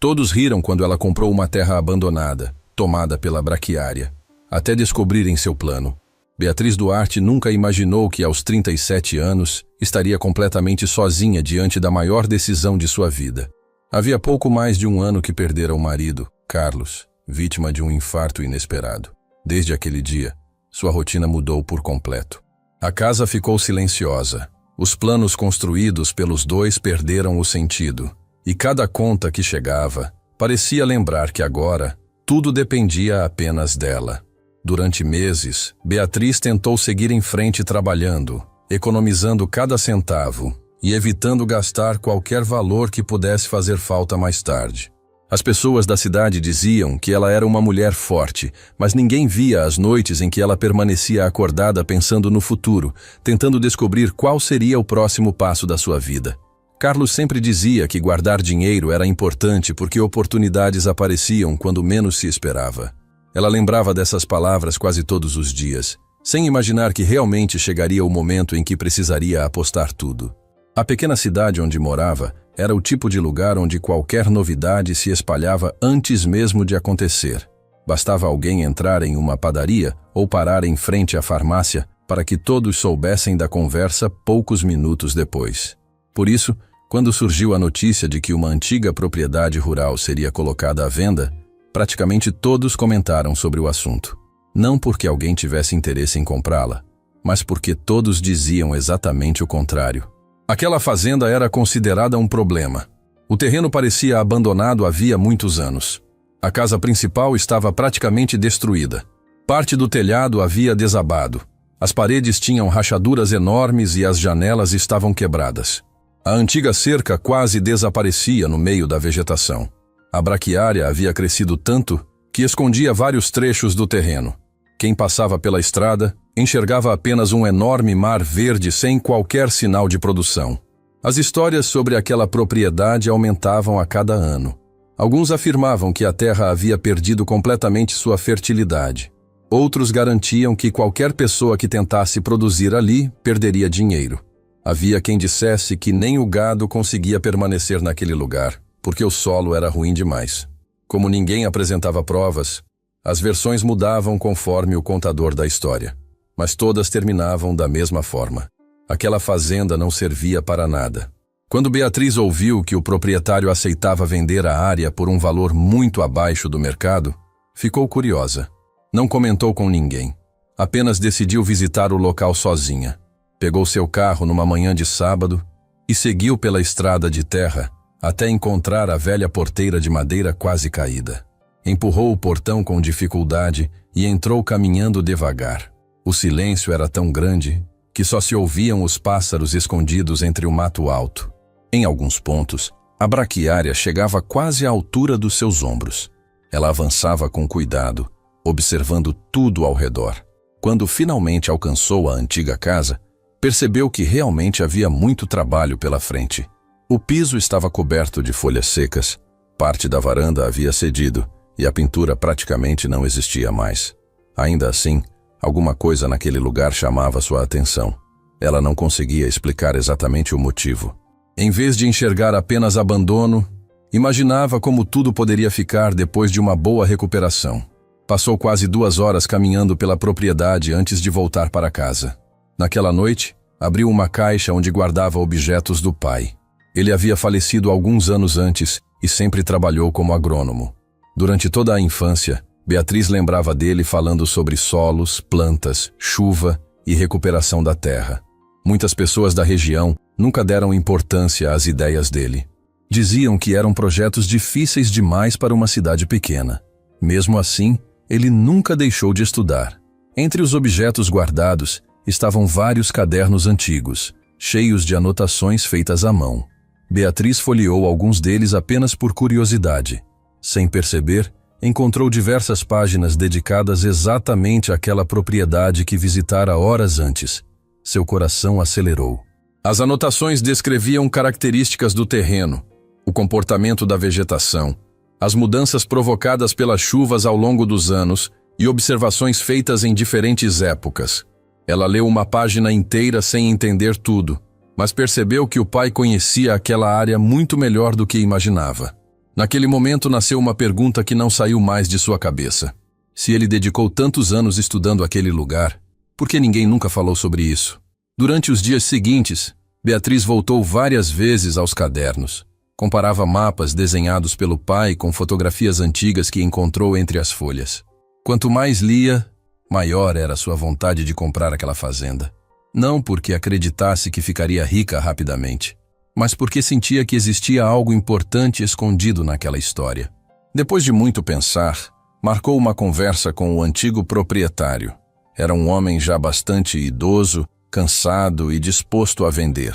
Todos riram quando ela comprou uma terra abandonada, tomada pela braquiária, até descobrirem seu plano. Beatriz Duarte nunca imaginou que aos 37 anos estaria completamente sozinha diante da maior decisão de sua vida. Havia pouco mais de um ano que perdera o marido, Carlos, vítima de um infarto inesperado. Desde aquele dia, sua rotina mudou por completo. A casa ficou silenciosa. Os planos construídos pelos dois perderam o sentido. E cada conta que chegava parecia lembrar que agora tudo dependia apenas dela. Durante meses, Beatriz tentou seguir em frente trabalhando, economizando cada centavo e evitando gastar qualquer valor que pudesse fazer falta mais tarde. As pessoas da cidade diziam que ela era uma mulher forte, mas ninguém via as noites em que ela permanecia acordada pensando no futuro, tentando descobrir qual seria o próximo passo da sua vida. Carlos sempre dizia que guardar dinheiro era importante porque oportunidades apareciam quando menos se esperava. Ela lembrava dessas palavras quase todos os dias, sem imaginar que realmente chegaria o momento em que precisaria apostar tudo. A pequena cidade onde morava era o tipo de lugar onde qualquer novidade se espalhava antes mesmo de acontecer. Bastava alguém entrar em uma padaria ou parar em frente à farmácia para que todos soubessem da conversa poucos minutos depois. Por isso, quando surgiu a notícia de que uma antiga propriedade rural seria colocada à venda, praticamente todos comentaram sobre o assunto. Não porque alguém tivesse interesse em comprá-la, mas porque todos diziam exatamente o contrário. Aquela fazenda era considerada um problema. O terreno parecia abandonado havia muitos anos. A casa principal estava praticamente destruída. Parte do telhado havia desabado. As paredes tinham rachaduras enormes e as janelas estavam quebradas. A antiga cerca quase desaparecia no meio da vegetação. A braquiária havia crescido tanto que escondia vários trechos do terreno. Quem passava pela estrada enxergava apenas um enorme mar verde sem qualquer sinal de produção. As histórias sobre aquela propriedade aumentavam a cada ano. Alguns afirmavam que a terra havia perdido completamente sua fertilidade. Outros garantiam que qualquer pessoa que tentasse produzir ali perderia dinheiro. Havia quem dissesse que nem o gado conseguia permanecer naquele lugar, porque o solo era ruim demais. Como ninguém apresentava provas, as versões mudavam conforme o contador da história, mas todas terminavam da mesma forma. Aquela fazenda não servia para nada. Quando Beatriz ouviu que o proprietário aceitava vender a área por um valor muito abaixo do mercado, ficou curiosa. Não comentou com ninguém. Apenas decidiu visitar o local sozinha. Pegou seu carro numa manhã de sábado e seguiu pela estrada de terra até encontrar a velha porteira de madeira quase caída. Empurrou o portão com dificuldade e entrou caminhando devagar. O silêncio era tão grande que só se ouviam os pássaros escondidos entre o mato alto. Em alguns pontos, a braquiária chegava quase à altura dos seus ombros. Ela avançava com cuidado, observando tudo ao redor. Quando finalmente alcançou a antiga casa, percebeu que realmente havia muito trabalho pela frente. O piso estava coberto de folhas secas, parte da varanda havia cedido e a pintura praticamente não existia mais. Ainda assim, alguma coisa naquele lugar chamava sua atenção. Ela não conseguia explicar exatamente o motivo. Em vez de enxergar apenas abandono, imaginava como tudo poderia ficar depois de uma boa recuperação. Passou quase 2 horas caminhando pela propriedade antes de voltar para casa. Naquela noite, abriu uma caixa onde guardava objetos do pai. Ele havia falecido alguns anos antes e sempre trabalhou como agrônomo. Durante toda a infância, Beatriz lembrava dele falando sobre solos, plantas, chuva e recuperação da terra. Muitas pessoas da região nunca deram importância às ideias dele. Diziam que eram projetos difíceis demais para uma cidade pequena. Mesmo assim, ele nunca deixou de estudar. Entre os objetos guardados estavam vários cadernos antigos, cheios de anotações feitas à mão. Beatriz folheou alguns deles apenas por curiosidade. Sem perceber, encontrou diversas páginas dedicadas exatamente àquela propriedade que visitara horas antes. Seu coração acelerou. As anotações descreviam características do terreno, o comportamento da vegetação, as mudanças provocadas pelas chuvas ao longo dos anos e observações feitas em diferentes épocas. Ela leu uma página inteira sem entender tudo, mas percebeu que o pai conhecia aquela área muito melhor do que imaginava. Naquele momento nasceu uma pergunta que não saiu mais de sua cabeça. Se ele dedicou tantos anos estudando aquele lugar, por que ninguém nunca falou sobre isso? Durante os dias seguintes, Beatriz voltou várias vezes aos cadernos. Comparava mapas desenhados pelo pai com fotografias antigas que encontrou entre as folhas. Quanto mais lia, maior era sua vontade de comprar aquela fazenda. Não porque acreditasse que ficaria rica rapidamente, mas porque sentia que existia algo importante escondido naquela história. Depois de muito pensar, marcou uma conversa com o antigo proprietário. Era um homem já bastante idoso, cansado e disposto a vender.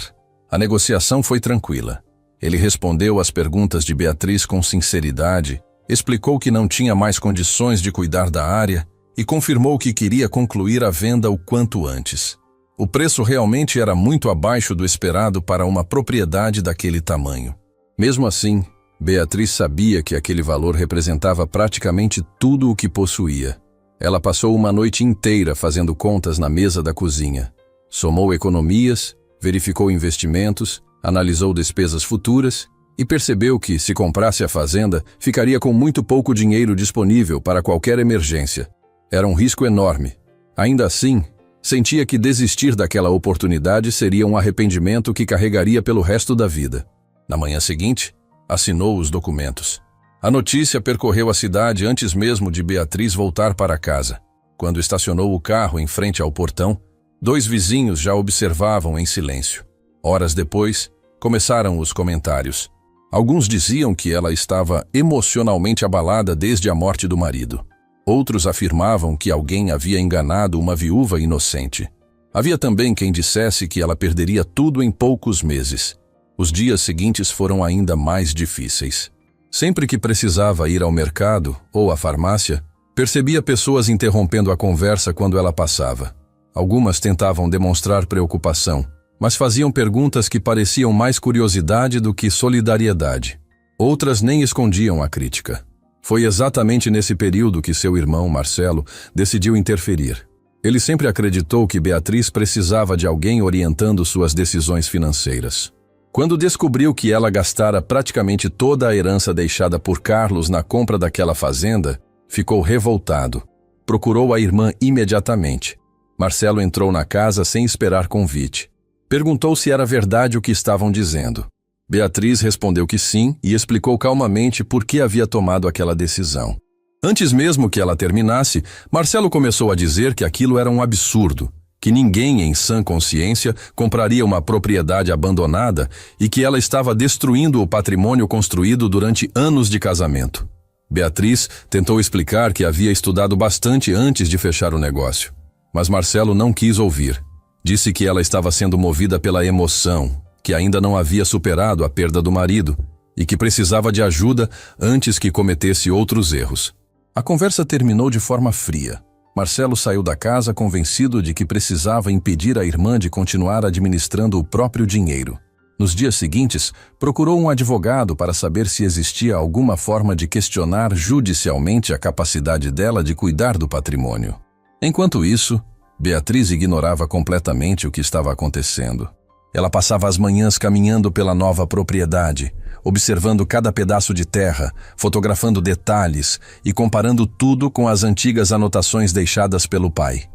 A negociação foi tranquila. Ele respondeu às perguntas de Beatriz com sinceridade, explicou que não tinha mais condições de cuidar da área e confirmou que queria concluir a venda o quanto antes. O preço realmente era muito abaixo do esperado para uma propriedade daquele tamanho. Mesmo assim, Beatriz sabia que aquele valor representava praticamente tudo o que possuía. Ela passou uma noite inteira fazendo contas na mesa da cozinha. Somou economias, verificou investimentos, analisou despesas futuras e percebeu que, se comprasse a fazenda, ficaria com muito pouco dinheiro disponível para qualquer emergência. Era um risco enorme. Ainda assim, sentia que desistir daquela oportunidade seria um arrependimento que carregaria pelo resto da vida. Na manhã seguinte, assinou os documentos. A notícia percorreu a cidade antes mesmo de Beatriz voltar para casa. Quando estacionou o carro em frente ao portão, 2 vizinhos já observavam em silêncio. Horas depois, começaram os comentários. Alguns diziam que ela estava emocionalmente abalada desde a morte do marido. Outros afirmavam que alguém havia enganado uma viúva inocente. Havia também quem dissesse que ela perderia tudo em poucos meses. Os dias seguintes foram ainda mais difíceis. Sempre que precisava ir ao mercado ou à farmácia, percebia pessoas interrompendo a conversa quando ela passava. Algumas tentavam demonstrar preocupação, mas faziam perguntas que pareciam mais curiosidade do que solidariedade. Outras nem escondiam a crítica. Foi exatamente nesse período que seu irmão, Marcelo, decidiu interferir. Ele sempre acreditou que Beatriz precisava de alguém orientando suas decisões financeiras. Quando descobriu que ela gastara praticamente toda a herança deixada por Carlos na compra daquela fazenda, ficou revoltado. Procurou a irmã imediatamente. Marcelo entrou na casa sem esperar convite. Perguntou se era verdade o que estavam dizendo. Beatriz respondeu que sim e explicou calmamente por que havia tomado aquela decisão. Antes mesmo que ela terminasse, Marcelo começou a dizer que aquilo era um absurdo, que ninguém em sã consciência compraria uma propriedade abandonada e que ela estava destruindo o patrimônio construído durante anos de casamento. Beatriz tentou explicar que havia estudado bastante antes de fechar o negócio, mas Marcelo não quis ouvir. Disse que ela estava sendo movida pela emoção, que ainda não havia superado a perda do marido e que precisava de ajuda antes que cometesse outros erros. A conversa terminou de forma fria. Marcelo saiu da casa convencido de que precisava impedir a irmã de continuar administrando o próprio dinheiro. Nos dias seguintes, procurou um advogado para saber se existia alguma forma de questionar judicialmente a capacidade dela de cuidar do patrimônio. Enquanto isso, Beatriz ignorava completamente o que estava acontecendo. Ela passava as manhãs caminhando pela nova propriedade, observando cada pedaço de terra, fotografando detalhes e comparando tudo com as antigas anotações deixadas pelo pai.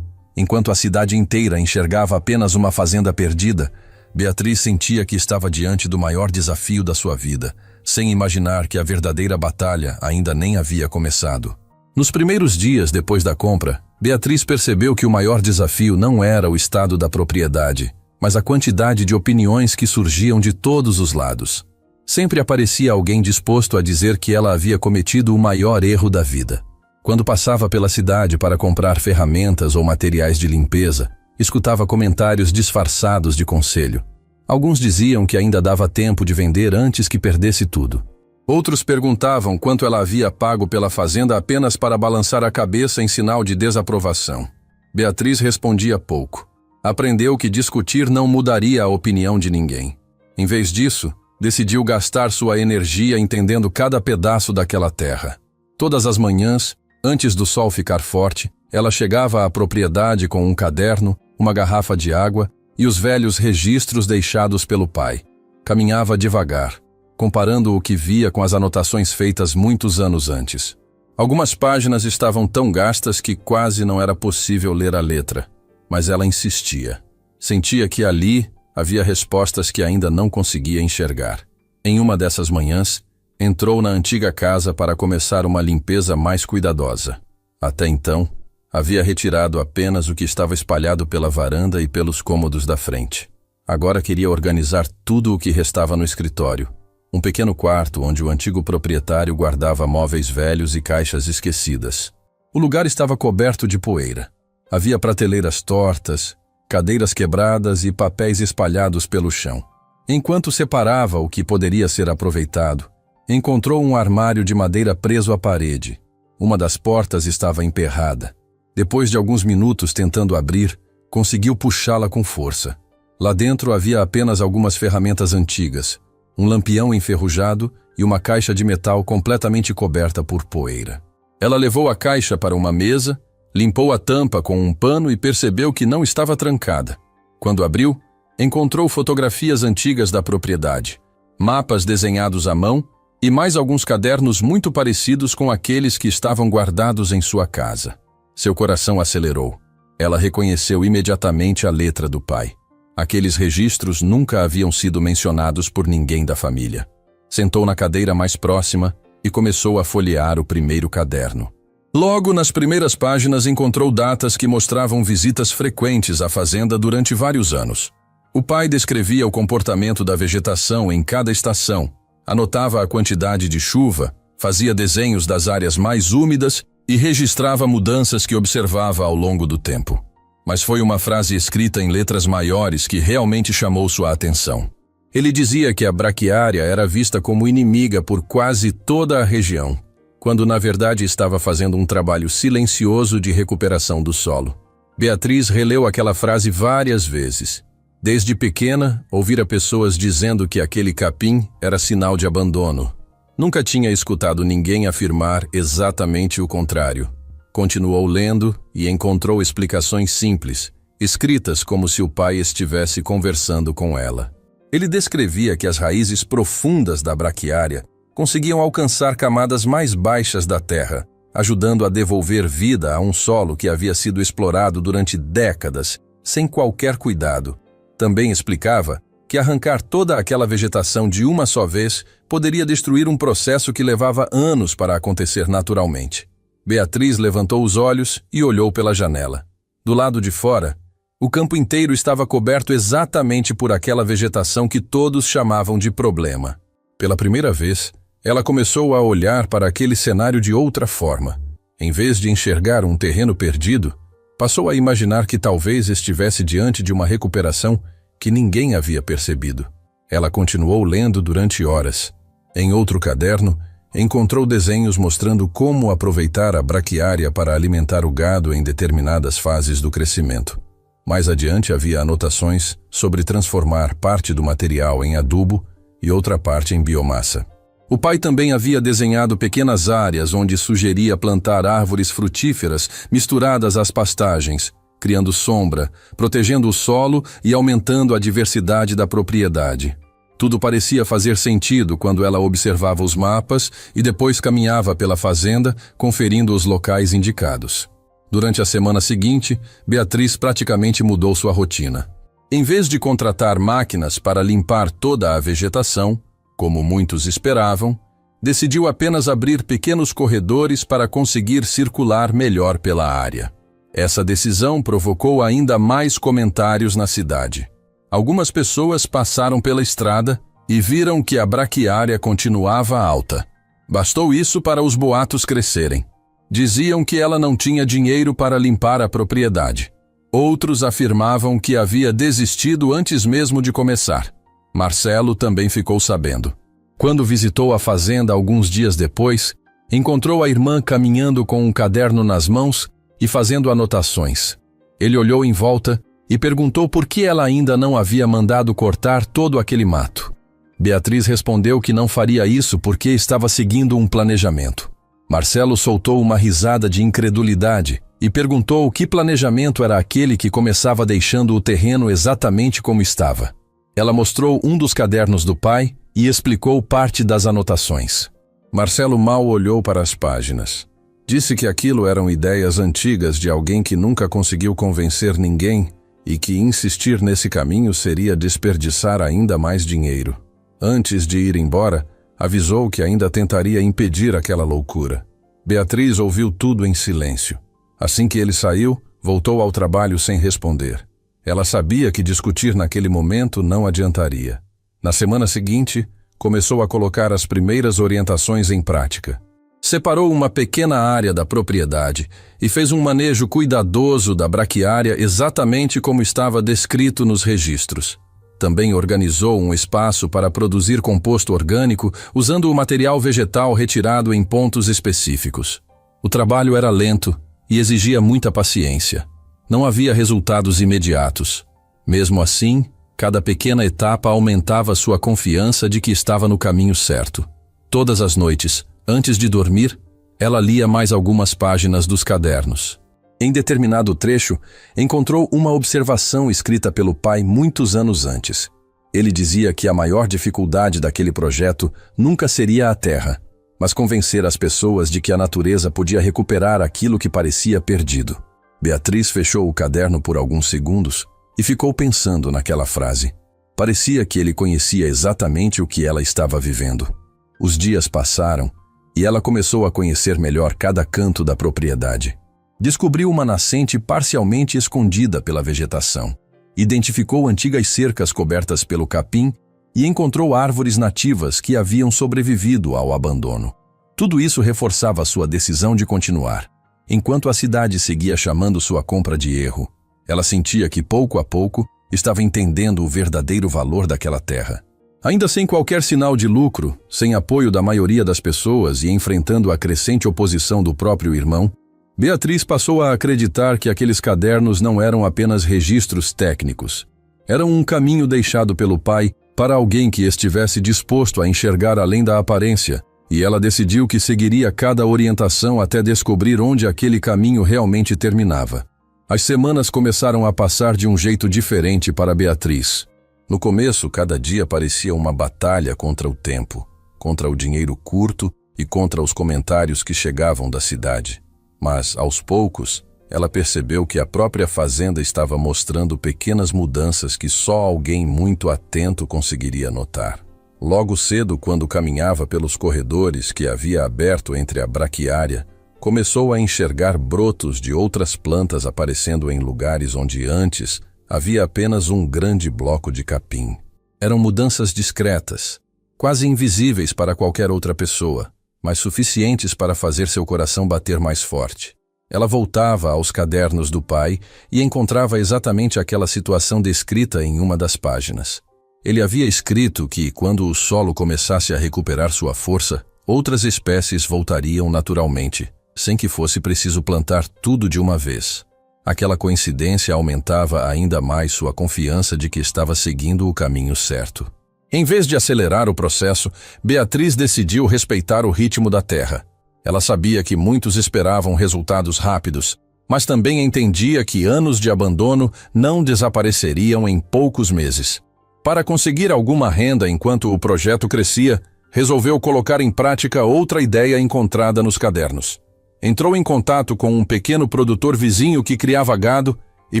Enquanto a cidade inteira enxergava apenas uma fazenda perdida, Beatriz sentia que estava diante do maior desafio da sua vida, sem imaginar que a verdadeira batalha ainda nem havia começado. Nos primeiros dias depois da compra, Beatriz percebeu que o maior desafio não era o estado da propriedade, mas a quantidade de opiniões que surgiam de todos os lados. Sempre aparecia alguém disposto a dizer que ela havia cometido o maior erro da vida. Quando passava pela cidade para comprar ferramentas ou materiais de limpeza, escutava comentários disfarçados de conselho. Alguns diziam que ainda dava tempo de vender antes que perdesse tudo. Outros perguntavam quanto ela havia pago pela fazenda apenas para balançar a cabeça em sinal de desaprovação. Beatriz respondia pouco. Aprendeu que discutir não mudaria a opinião de ninguém. Em vez disso, decidiu gastar sua energia entendendo cada pedaço daquela terra. Todas as manhãs, antes do sol ficar forte, ela chegava à propriedade com um caderno, uma garrafa de água e os velhos registros deixados pelo pai. Caminhava devagar. comparando o que via com as anotações feitas muitos anos antes. Algumas páginas estavam tão gastas que quase não era possível ler a letra, mas ela insistia. Sentia que ali havia respostas que ainda não conseguia enxergar. Em uma dessas manhãs, entrou na antiga casa para começar uma limpeza mais cuidadosa. Até então, havia retirado apenas o que estava espalhado pela varanda e pelos cômodos da frente. Agora queria organizar tudo o que restava no escritório. Um pequeno quarto onde o antigo proprietário guardava móveis velhos e caixas esquecidas. O lugar estava coberto de poeira. Havia prateleiras tortas, cadeiras quebradas e papéis espalhados pelo chão. Enquanto separava o que poderia ser aproveitado, encontrou um armário de madeira preso à parede. Uma das portas estava emperrada. Depois de alguns minutos tentando abrir, conseguiu puxá-la com força. Lá dentro havia apenas algumas ferramentas antigas, um lampião enferrujado e uma caixa de metal completamente coberta por poeira. Ela levou a caixa para uma mesa, limpou a tampa com um pano e percebeu que não estava trancada. Quando abriu, encontrou fotografias antigas da propriedade, mapas desenhados à mão e mais alguns cadernos muito parecidos com aqueles que estavam guardados em sua casa. Seu coração acelerou. Ela reconheceu imediatamente a letra do pai. Aqueles registros nunca haviam sido mencionados por ninguém da família. Sentou na cadeira mais próxima e começou a folhear o primeiro caderno. Logo nas primeiras páginas encontrou datas que mostravam visitas frequentes à fazenda durante vários anos. O pai descrevia o comportamento da vegetação em cada estação, anotava a quantidade de chuva, fazia desenhos das áreas mais úmidas e registrava mudanças que observava ao longo do tempo. Mas foi uma frase escrita em letras maiores que realmente chamou sua atenção. Ele dizia que a braquiária era vista como inimiga por quase toda a região, quando na verdade estava fazendo um trabalho silencioso de recuperação do solo. Beatriz releu aquela frase várias vezes. Desde pequena, ouvira pessoas dizendo que aquele capim era sinal de abandono. Nunca tinha escutado ninguém afirmar exatamente o contrário. Continuou lendo e encontrou explicações simples, escritas como se o pai estivesse conversando com ela. Ele descrevia que as raízes profundas da braquiária conseguiam alcançar camadas mais baixas da terra, ajudando a devolver vida a um solo que havia sido explorado durante décadas, sem qualquer cuidado. Também explicava que arrancar toda aquela vegetação de uma só vez poderia destruir um processo que levava anos para acontecer naturalmente. Beatriz levantou os olhos e olhou pela janela. Do lado de fora, o campo inteiro estava coberto exatamente por aquela vegetação que todos chamavam de problema. Pela primeira vez, ela começou a olhar para aquele cenário de outra forma. Em vez de enxergar um terreno perdido, passou a imaginar que talvez estivesse diante de uma recuperação que ninguém havia percebido. Ela continuou lendo durante horas. Em outro caderno, encontrou desenhos mostrando como aproveitar a braquiária para alimentar o gado em determinadas fases do crescimento. Mais adiante havia anotações sobre transformar parte do material em adubo e outra parte em biomassa. O pai também havia desenhado pequenas áreas onde sugeria plantar árvores frutíferas misturadas às pastagens, criando sombra, protegendo o solo e aumentando a diversidade da propriedade. Tudo parecia fazer sentido quando ela observava os mapas e depois caminhava pela fazenda, conferindo os locais indicados. Durante a semana seguinte, Beatriz praticamente mudou sua rotina. Em vez de contratar máquinas para limpar toda a vegetação, como muitos esperavam, decidiu apenas abrir pequenos corredores para conseguir circular melhor pela área. Essa decisão provocou ainda mais comentários na cidade. Algumas pessoas passaram pela estrada e viram que a braquiária continuava alta. Bastou isso para os boatos crescerem. Diziam que ela não tinha dinheiro para limpar a propriedade. Outros afirmavam que havia desistido antes mesmo de começar. Marcelo também ficou sabendo. Quando visitou a fazenda alguns dias depois, encontrou a irmã caminhando com um caderno nas mãos e fazendo anotações. Ele olhou em volta e perguntou por que ela ainda não havia mandado cortar todo aquele mato. Beatriz respondeu que não faria isso porque estava seguindo um planejamento. Marcelo soltou uma risada de incredulidade e perguntou que planejamento era aquele que começava deixando o terreno exatamente como estava. Ela mostrou um dos cadernos do pai e explicou parte das anotações. Marcelo mal olhou para as páginas. Disse que aquilo eram ideias antigas de alguém que nunca conseguiu convencer ninguém e que insistir nesse caminho seria desperdiçar ainda mais dinheiro. Antes de ir embora, avisou que ainda tentaria impedir aquela loucura. Beatriz ouviu tudo em silêncio. Assim que ele saiu, voltou ao trabalho sem responder. Ela sabia que discutir naquele momento não adiantaria. Na semana seguinte, começou a colocar as primeiras orientações em prática. Separou uma pequena área da propriedade e fez um manejo cuidadoso da braquiária exatamente como estava descrito nos registros. Também organizou um espaço para produzir composto orgânico usando o material vegetal retirado em pontos específicos. O trabalho era lento e exigia muita paciência. Não havia resultados imediatos. Mesmo assim, cada pequena etapa aumentava sua confiança de que estava no caminho certo. Todas as noites, antes de dormir, ela lia mais algumas páginas dos cadernos. Em determinado trecho, encontrou uma observação escrita pelo pai muitos anos antes. Ele dizia que a maior dificuldade daquele projeto nunca seria a terra, mas convencer as pessoas de que a natureza podia recuperar aquilo que parecia perdido. Beatriz fechou o caderno por alguns segundos e ficou pensando naquela frase. Parecia que ele conhecia exatamente o que ela estava vivendo. Os dias passaram e ela começou a conhecer melhor cada canto da propriedade. Descobriu uma nascente parcialmente escondida pela vegetação. Identificou antigas cercas cobertas pelo capim e encontrou árvores nativas que haviam sobrevivido ao abandono. Tudo isso reforçava sua decisão de continuar. Enquanto a cidade seguia chamando sua compra de erro, ela sentia que pouco a pouco estava entendendo o verdadeiro valor daquela terra. Ainda sem qualquer sinal de lucro, sem apoio da maioria das pessoas e enfrentando a crescente oposição do próprio irmão, Beatriz passou a acreditar que aqueles cadernos não eram apenas registros técnicos. Eram um caminho deixado pelo pai para alguém que estivesse disposto a enxergar além da aparência, e ela decidiu que seguiria cada orientação até descobrir onde aquele caminho realmente terminava. As semanas começaram a passar de um jeito diferente para Beatriz. No começo, cada dia parecia uma batalha contra o tempo, contra o dinheiro curto e contra os comentários que chegavam da cidade. Mas, aos poucos, ela percebeu que a própria fazenda estava mostrando pequenas mudanças que só alguém muito atento conseguiria notar. Logo cedo, quando caminhava pelos corredores que havia aberto entre a braquiária, começou a enxergar brotos de outras plantas aparecendo em lugares onde antes havia apenas um grande bloco de capim. Eram mudanças discretas, quase invisíveis para qualquer outra pessoa, mas suficientes para fazer seu coração bater mais forte. Ela voltava aos cadernos do pai e encontrava exatamente aquela situação descrita em uma das páginas. Ele havia escrito que, quando o solo começasse a recuperar sua força, outras espécies voltariam naturalmente, sem que fosse preciso plantar tudo de uma vez. Aquela coincidência aumentava ainda mais sua confiança de que estava seguindo o caminho certo. Em vez de acelerar o processo, Beatriz decidiu respeitar o ritmo da terra. Ela sabia que muitos esperavam resultados rápidos, mas também entendia que anos de abandono não desapareceriam em poucos meses. Para conseguir alguma renda enquanto o projeto crescia, resolveu colocar em prática outra ideia encontrada nos cadernos. Entrou em contato com um pequeno produtor vizinho que criava gado e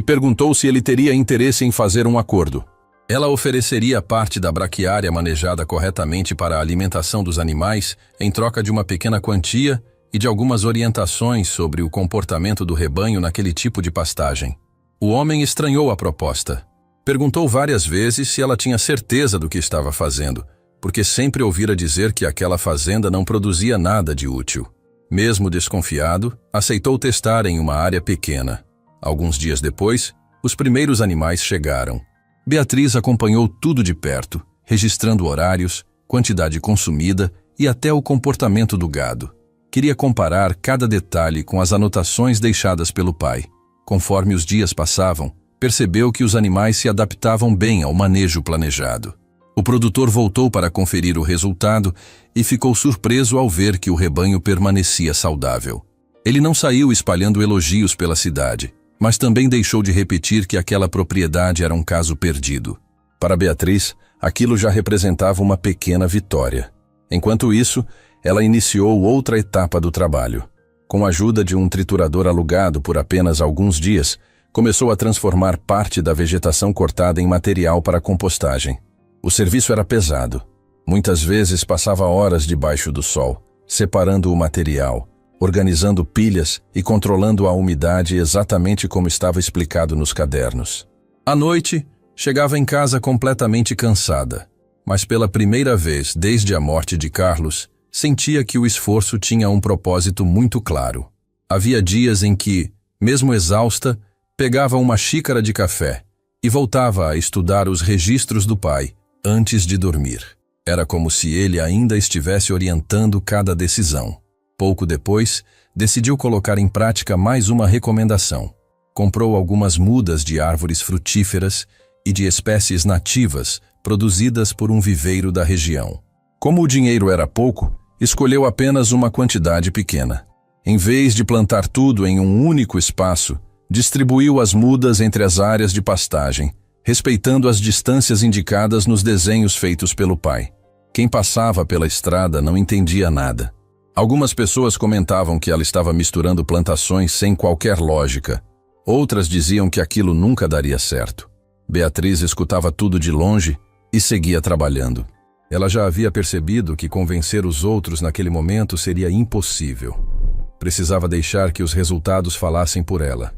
perguntou se ele teria interesse em fazer um acordo. Ela ofereceria parte da braquiária manejada corretamente para a alimentação dos animais em troca de uma pequena quantia e de algumas orientações sobre o comportamento do rebanho naquele tipo de pastagem. O homem estranhou a proposta. Perguntou várias vezes se ela tinha certeza do que estava fazendo, porque sempre ouvira dizer que aquela fazenda não produzia nada de útil. Mesmo desconfiado, aceitou testar em uma área pequena. Alguns dias depois, os primeiros animais chegaram. Beatriz acompanhou tudo de perto, registrando horários, quantidade consumida e até o comportamento do gado. Queria comparar cada detalhe com as anotações deixadas pelo pai. Conforme os dias passavam, percebeu que os animais se adaptavam bem ao manejo planejado. O produtor voltou para conferir o resultado e ficou surpreso ao ver que o rebanho permanecia saudável. Ele não saiu espalhando elogios pela cidade, mas também deixou de repetir que aquela propriedade era um caso perdido. Para Beatriz, aquilo já representava uma pequena vitória. Enquanto isso, ela iniciou outra etapa do trabalho. Com a ajuda de um triturador alugado por apenas alguns dias, começou a transformar parte da vegetação cortada em material para compostagem. O serviço era pesado. Muitas vezes passava horas debaixo do sol, separando o material, organizando pilhas e controlando a umidade exatamente como estava explicado nos cadernos. À noite, chegava em casa completamente cansada, mas pela primeira vez desde a morte de Carlos, sentia que o esforço tinha um propósito muito claro. Havia dias em que, mesmo exausta, pegava uma xícara de café e voltava a estudar os registros do pai antes de dormir. Era como se ele ainda estivesse orientando cada decisão. Pouco depois, decidiu colocar em prática mais uma recomendação. Comprou algumas mudas de árvores frutíferas e de espécies nativas produzidas por um viveiro da região. Como o dinheiro era pouco, escolheu apenas uma quantidade pequena. Em vez de plantar tudo em um único espaço, distribuiu as mudas entre as áreas de pastagem, respeitando as distâncias indicadas nos desenhos feitos pelo pai. Quem passava pela estrada não entendia nada. Algumas pessoas comentavam que ela estava misturando plantações sem qualquer lógica. Outras diziam que aquilo nunca daria certo. Beatriz escutava tudo de longe e seguia trabalhando. Ela já havia percebido que convencer os outros naquele momento seria impossível. Precisava deixar que os resultados falassem por ela.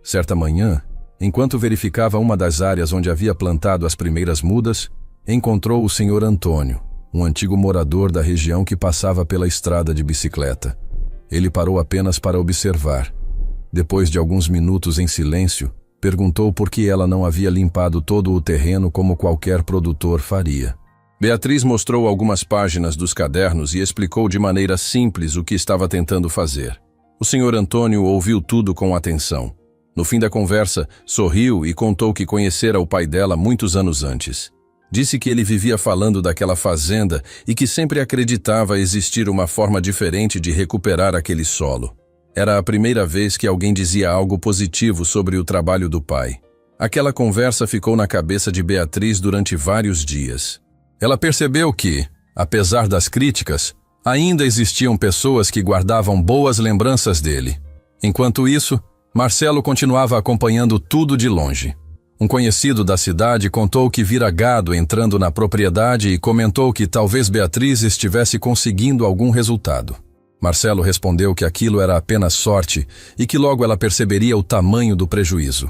Certa manhã, enquanto verificava uma das áreas onde havia plantado as primeiras mudas, encontrou o Sr. Antônio, um antigo morador da região que passava pela estrada de bicicleta. Ele parou apenas para observar. Depois de alguns minutos em silêncio, perguntou por que ela não havia limpado todo o terreno como qualquer produtor faria. Beatriz mostrou algumas páginas dos cadernos e explicou de maneira simples o que estava tentando fazer. O Sr. Antônio ouviu tudo com atenção. No fim da conversa, sorriu e contou que conhecera o pai dela muitos anos antes. Disse que ele vivia falando daquela fazenda e que sempre acreditava existir uma forma diferente de recuperar aquele solo. Era a primeira vez que alguém dizia algo positivo sobre o trabalho do pai. Aquela conversa ficou na cabeça de Beatriz durante vários dias. Ela percebeu que, apesar das críticas, ainda existiam pessoas que guardavam boas lembranças dele. Enquanto isso, Marcelo continuava acompanhando tudo de longe. Um conhecido da cidade contou que vira gado entrando na propriedade e comentou que talvez Beatriz estivesse conseguindo algum resultado. Marcelo respondeu que aquilo era apenas sorte e que logo ela perceberia o tamanho do prejuízo.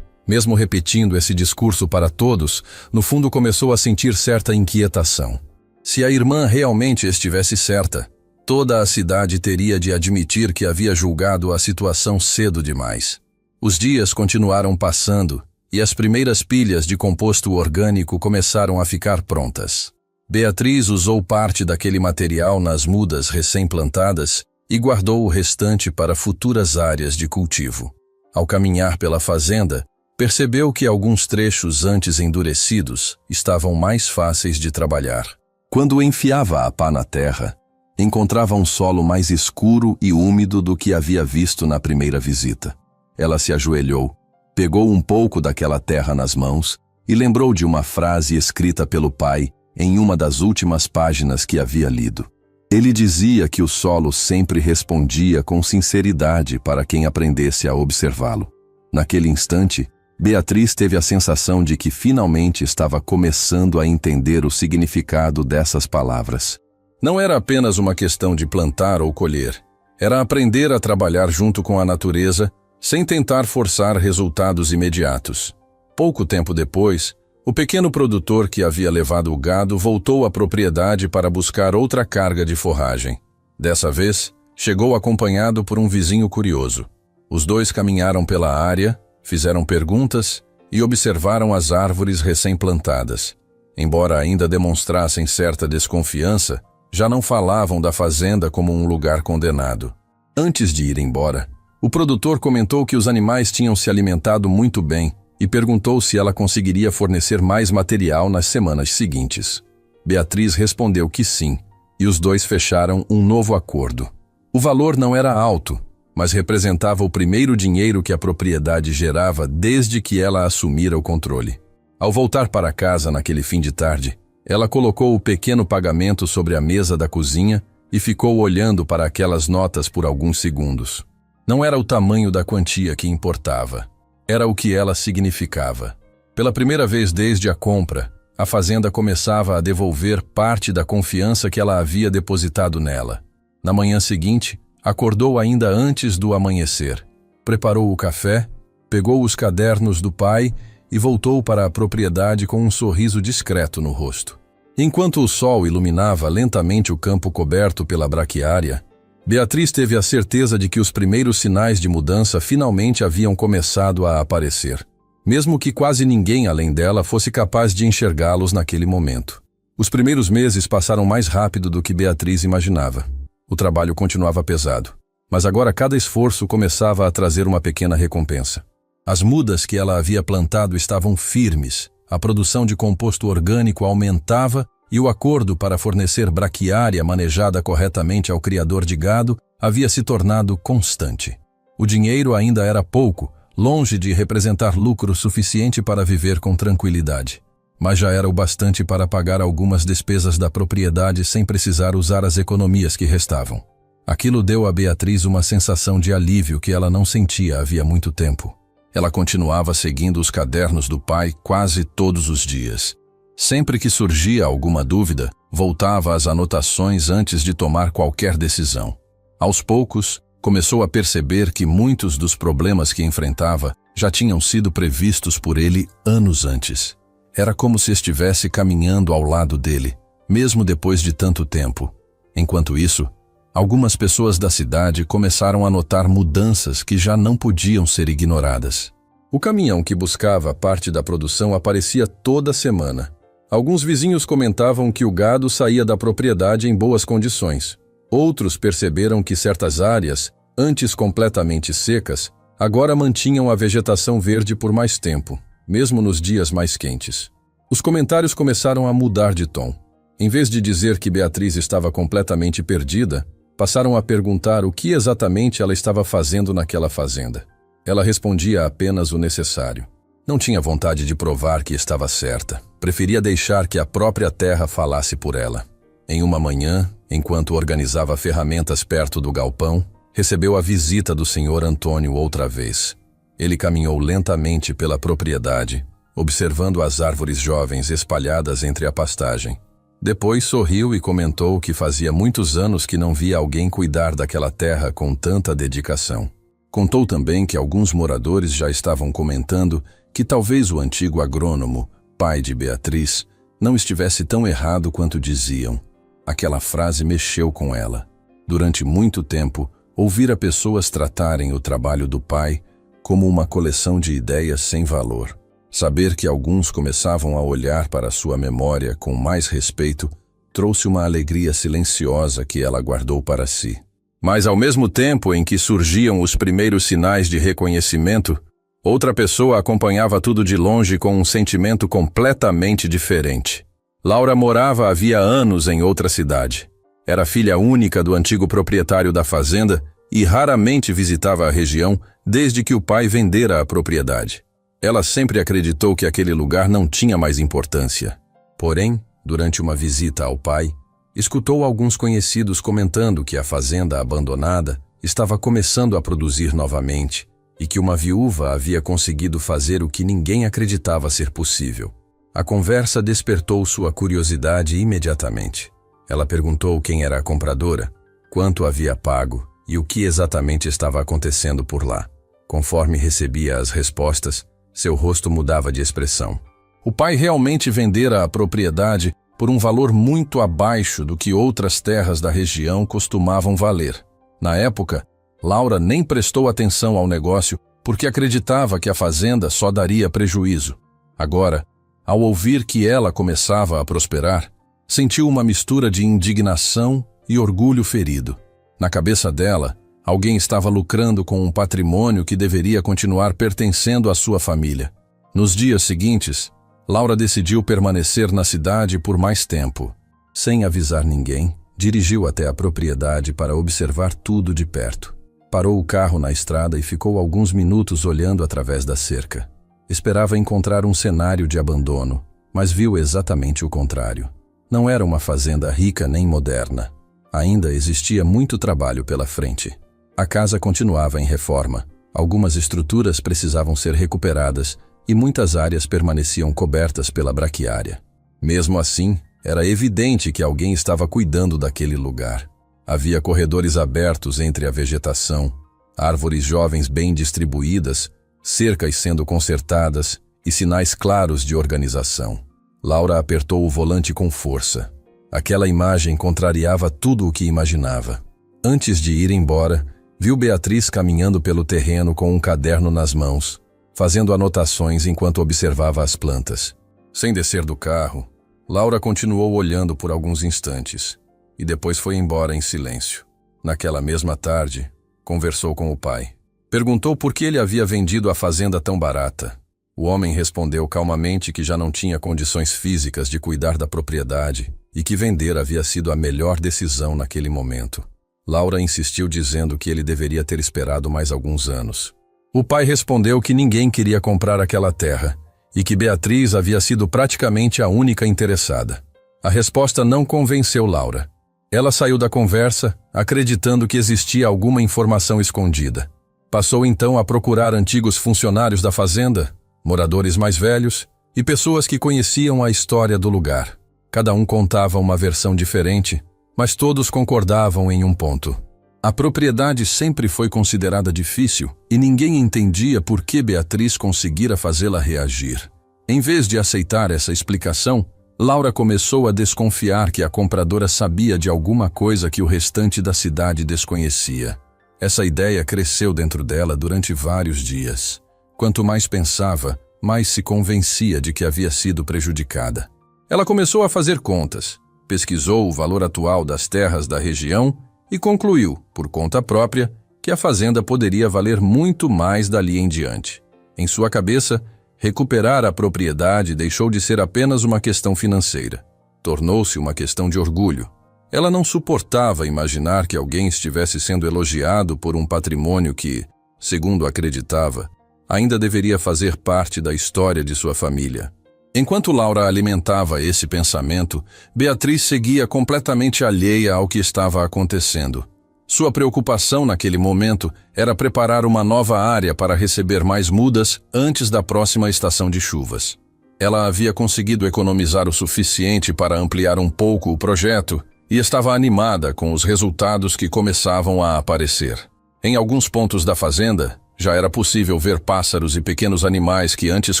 Mesmo repetindo esse discurso para todos, no fundo começou a sentir certa inquietação. Se a irmã realmente estivesse certa, toda a cidade teria de admitir que havia julgado a situação cedo demais. Os dias continuaram passando e as primeiras pilhas de composto orgânico começaram a ficar prontas. Beatriz usou parte daquele material nas mudas recém-plantadas e guardou o restante para futuras áreas de cultivo. Ao caminhar pela fazenda, percebeu que alguns trechos antes endurecidos estavam mais fáceis de trabalhar. Quando enfiava a pá na terra, encontrava um solo mais escuro e úmido do que havia visto na primeira visita. Ela se ajoelhou, pegou um pouco daquela terra nas mãos e lembrou de uma frase escrita pelo pai em uma das últimas páginas que havia lido. Ele dizia que o solo sempre respondia com sinceridade para quem aprendesse a observá-lo. Naquele instante, Beatriz teve a sensação de que finalmente estava começando a entender o significado dessas palavras. Não era apenas uma questão de plantar ou colher. Era aprender a trabalhar junto com a natureza, sem tentar forçar resultados imediatos. Pouco tempo depois, o pequeno produtor que havia levado o gado voltou à propriedade para buscar outra carga de forragem. Dessa vez, chegou acompanhado por um vizinho curioso. Os dois caminharam pela área, fizeram perguntas e observaram as árvores recém-plantadas. Embora ainda demonstrassem certa desconfiança, já não falavam da fazenda como um lugar condenado. Antes de ir embora, o produtor comentou que os animais tinham se alimentado muito bem e perguntou se ela conseguiria fornecer mais material nas semanas seguintes. Beatriz respondeu que sim, e os dois fecharam um novo acordo. O valor não era alto, mas representava o primeiro dinheiro que a propriedade gerava desde que ela assumira o controle. Ao voltar para casa naquele fim de tarde, ela colocou o pequeno pagamento sobre a mesa da cozinha e ficou olhando para aquelas notas por alguns segundos. Não era o tamanho da quantia que importava, era o que ela significava. Pela primeira vez desde a compra, a fazenda começava a devolver parte da confiança que ela havia depositado nela. Na manhã seguinte, acordou ainda antes do amanhecer. Preparou o café, pegou os cadernos do pai e voltou para a propriedade com um sorriso discreto no rosto. Enquanto o sol iluminava lentamente o campo coberto pela braquiária, Beatriz teve a certeza de que os primeiros sinais de mudança finalmente haviam começado a aparecer, mesmo que quase ninguém além dela fosse capaz de enxergá-los naquele momento. Os primeiros meses passaram mais rápido do que Beatriz imaginava. O trabalho continuava pesado, mas agora cada esforço começava a trazer uma pequena recompensa. As mudas que ela havia plantado estavam firmes, a produção de composto orgânico aumentava e o acordo para fornecer braquiária manejada corretamente ao criador de gado havia se tornado constante. O dinheiro ainda era pouco, longe de representar lucro suficiente para viver com tranquilidade, mas já era o bastante para pagar algumas despesas da propriedade sem precisar usar as economias que restavam. Aquilo deu a Beatriz uma sensação de alívio que ela não sentia havia muito tempo. Ela continuava seguindo os cadernos do pai quase todos os dias. Sempre que surgia alguma dúvida, voltava às anotações antes de tomar qualquer decisão. Aos poucos, começou a perceber que muitos dos problemas que enfrentava já tinham sido previstos por ele anos antes. Era como se estivesse caminhando ao lado dele, mesmo depois de tanto tempo. Enquanto isso, algumas pessoas da cidade começaram a notar mudanças que já não podiam ser ignoradas. O caminhão que buscava parte da produção aparecia toda semana. Alguns vizinhos comentavam que o gado saía da propriedade em boas condições. Outros perceberam que certas áreas, antes completamente secas, agora mantinham a vegetação verde por mais tempo, mesmo nos dias mais quentes. Os comentários começaram a mudar de tom. Em vez de dizer que Beatriz estava completamente perdida, passaram a perguntar o que exatamente ela estava fazendo naquela fazenda. Ela respondia apenas o necessário. Não tinha vontade de provar que estava certa. Preferia deixar que a própria terra falasse por ela. Em uma manhã, enquanto organizava ferramentas perto do galpão, recebeu a visita do Sr. Antônio outra vez. Ele caminhou lentamente pela propriedade, observando as árvores jovens espalhadas entre a pastagem. Depois sorriu e comentou que fazia muitos anos que não via alguém cuidar daquela terra com tanta dedicação. Contou também que alguns moradores já estavam comentando que talvez o antigo agrônomo, pai de Beatriz, não estivesse tão errado quanto diziam. Aquela frase mexeu com ela. Durante muito tempo, ouvira pessoas tratarem o trabalho do pai como uma coleção de ideias sem valor. Saber que alguns começavam a olhar para sua memória com mais respeito trouxe uma alegria silenciosa que ela guardou para si. Mas ao mesmo tempo em que surgiam os primeiros sinais de reconhecimento, outra pessoa acompanhava tudo de longe com um sentimento completamente diferente. Laura morava havia anos em outra cidade. Era filha única do antigo proprietário da fazenda e raramente visitava a região desde que o pai vendera a propriedade. Ela sempre acreditou que aquele lugar não tinha mais importância. Porém, durante uma visita ao pai, escutou alguns conhecidos comentando que a fazenda abandonada estava começando a produzir novamente e que uma viúva havia conseguido fazer o que ninguém acreditava ser possível. A conversa despertou sua curiosidade imediatamente. Ela perguntou quem era a compradora, quanto havia pago e o que exatamente estava acontecendo por lá. Conforme recebia as respostas, seu rosto mudava de expressão. O pai realmente vendera a propriedade por um valor muito abaixo do que outras terras da região costumavam valer. Na época, Laura nem prestou atenção ao negócio porque acreditava que a fazenda só daria prejuízo. Agora, ao ouvir que ela começava a prosperar, sentiu uma mistura de indignação e orgulho ferido. Na cabeça dela, alguém estava lucrando com um patrimônio que deveria continuar pertencendo à sua família. Nos dias seguintes, Laura decidiu permanecer na cidade por mais tempo. Sem avisar ninguém, dirigiu até a propriedade para observar tudo de perto. Parou o carro na estrada e ficou alguns minutos olhando através da cerca. Esperava encontrar um cenário de abandono, mas viu exatamente o contrário. Não era uma fazenda rica nem moderna. Ainda existia muito trabalho pela frente. A casa continuava em reforma. Algumas estruturas precisavam ser recuperadas e muitas áreas permaneciam cobertas pela braquiária. Mesmo assim, era evidente que alguém estava cuidando daquele lugar. Havia corredores abertos entre a vegetação, árvores jovens bem distribuídas, cercas sendo consertadas e sinais claros de organização. Laura apertou o volante com força. Aquela imagem contrariava tudo o que imaginava. Antes de ir embora, viu Beatriz caminhando pelo terreno com um caderno nas mãos, fazendo anotações enquanto observava as plantas. Sem descer do carro, Laura continuou olhando por alguns instantes e depois foi embora em silêncio. Naquela mesma tarde, conversou com o pai. Perguntou por que ele havia vendido a fazenda tão barata. O homem respondeu calmamente que já não tinha condições físicas de cuidar da propriedade e que vender havia sido a melhor decisão naquele momento. Laura insistiu dizendo que ele deveria ter esperado mais alguns anos. O pai respondeu que ninguém queria comprar aquela terra e que Beatriz havia sido praticamente a única interessada. A resposta não convenceu Laura. Ela saiu da conversa, acreditando que existia alguma informação escondida. Passou então a procurar antigos funcionários da fazenda, moradores mais velhos e pessoas que conheciam a história do lugar. Cada um contava uma versão diferente, mas todos concordavam em um ponto. A propriedade sempre foi considerada difícil e ninguém entendia por que Beatriz conseguira fazê-la reagir. Em vez de aceitar essa explicação, Laura começou a desconfiar que a compradora sabia de alguma coisa que o restante da cidade desconhecia. Essa ideia cresceu dentro dela durante vários dias. Quanto mais pensava, mais se convencia de que havia sido prejudicada. Ela começou a fazer contas, pesquisou o valor atual das terras da região e concluiu, por conta própria, que a fazenda poderia valer muito mais dali em diante. Em sua cabeça, recuperar a propriedade deixou de ser apenas uma questão financeira. Tornou-se uma questão de orgulho. Ela não suportava imaginar que alguém estivesse sendo elogiado por um patrimônio que, segundo acreditava, ainda deveria fazer parte da história de sua família. Enquanto Laura alimentava esse pensamento, Beatriz seguia completamente alheia ao que estava acontecendo. Sua preocupação naquele momento era preparar uma nova área para receber mais mudas antes da próxima estação de chuvas. Ela havia conseguido economizar o suficiente para ampliar um pouco o projeto e estava animada com os resultados que começavam a aparecer. Em alguns pontos da fazenda, já era possível ver pássaros e pequenos animais que antes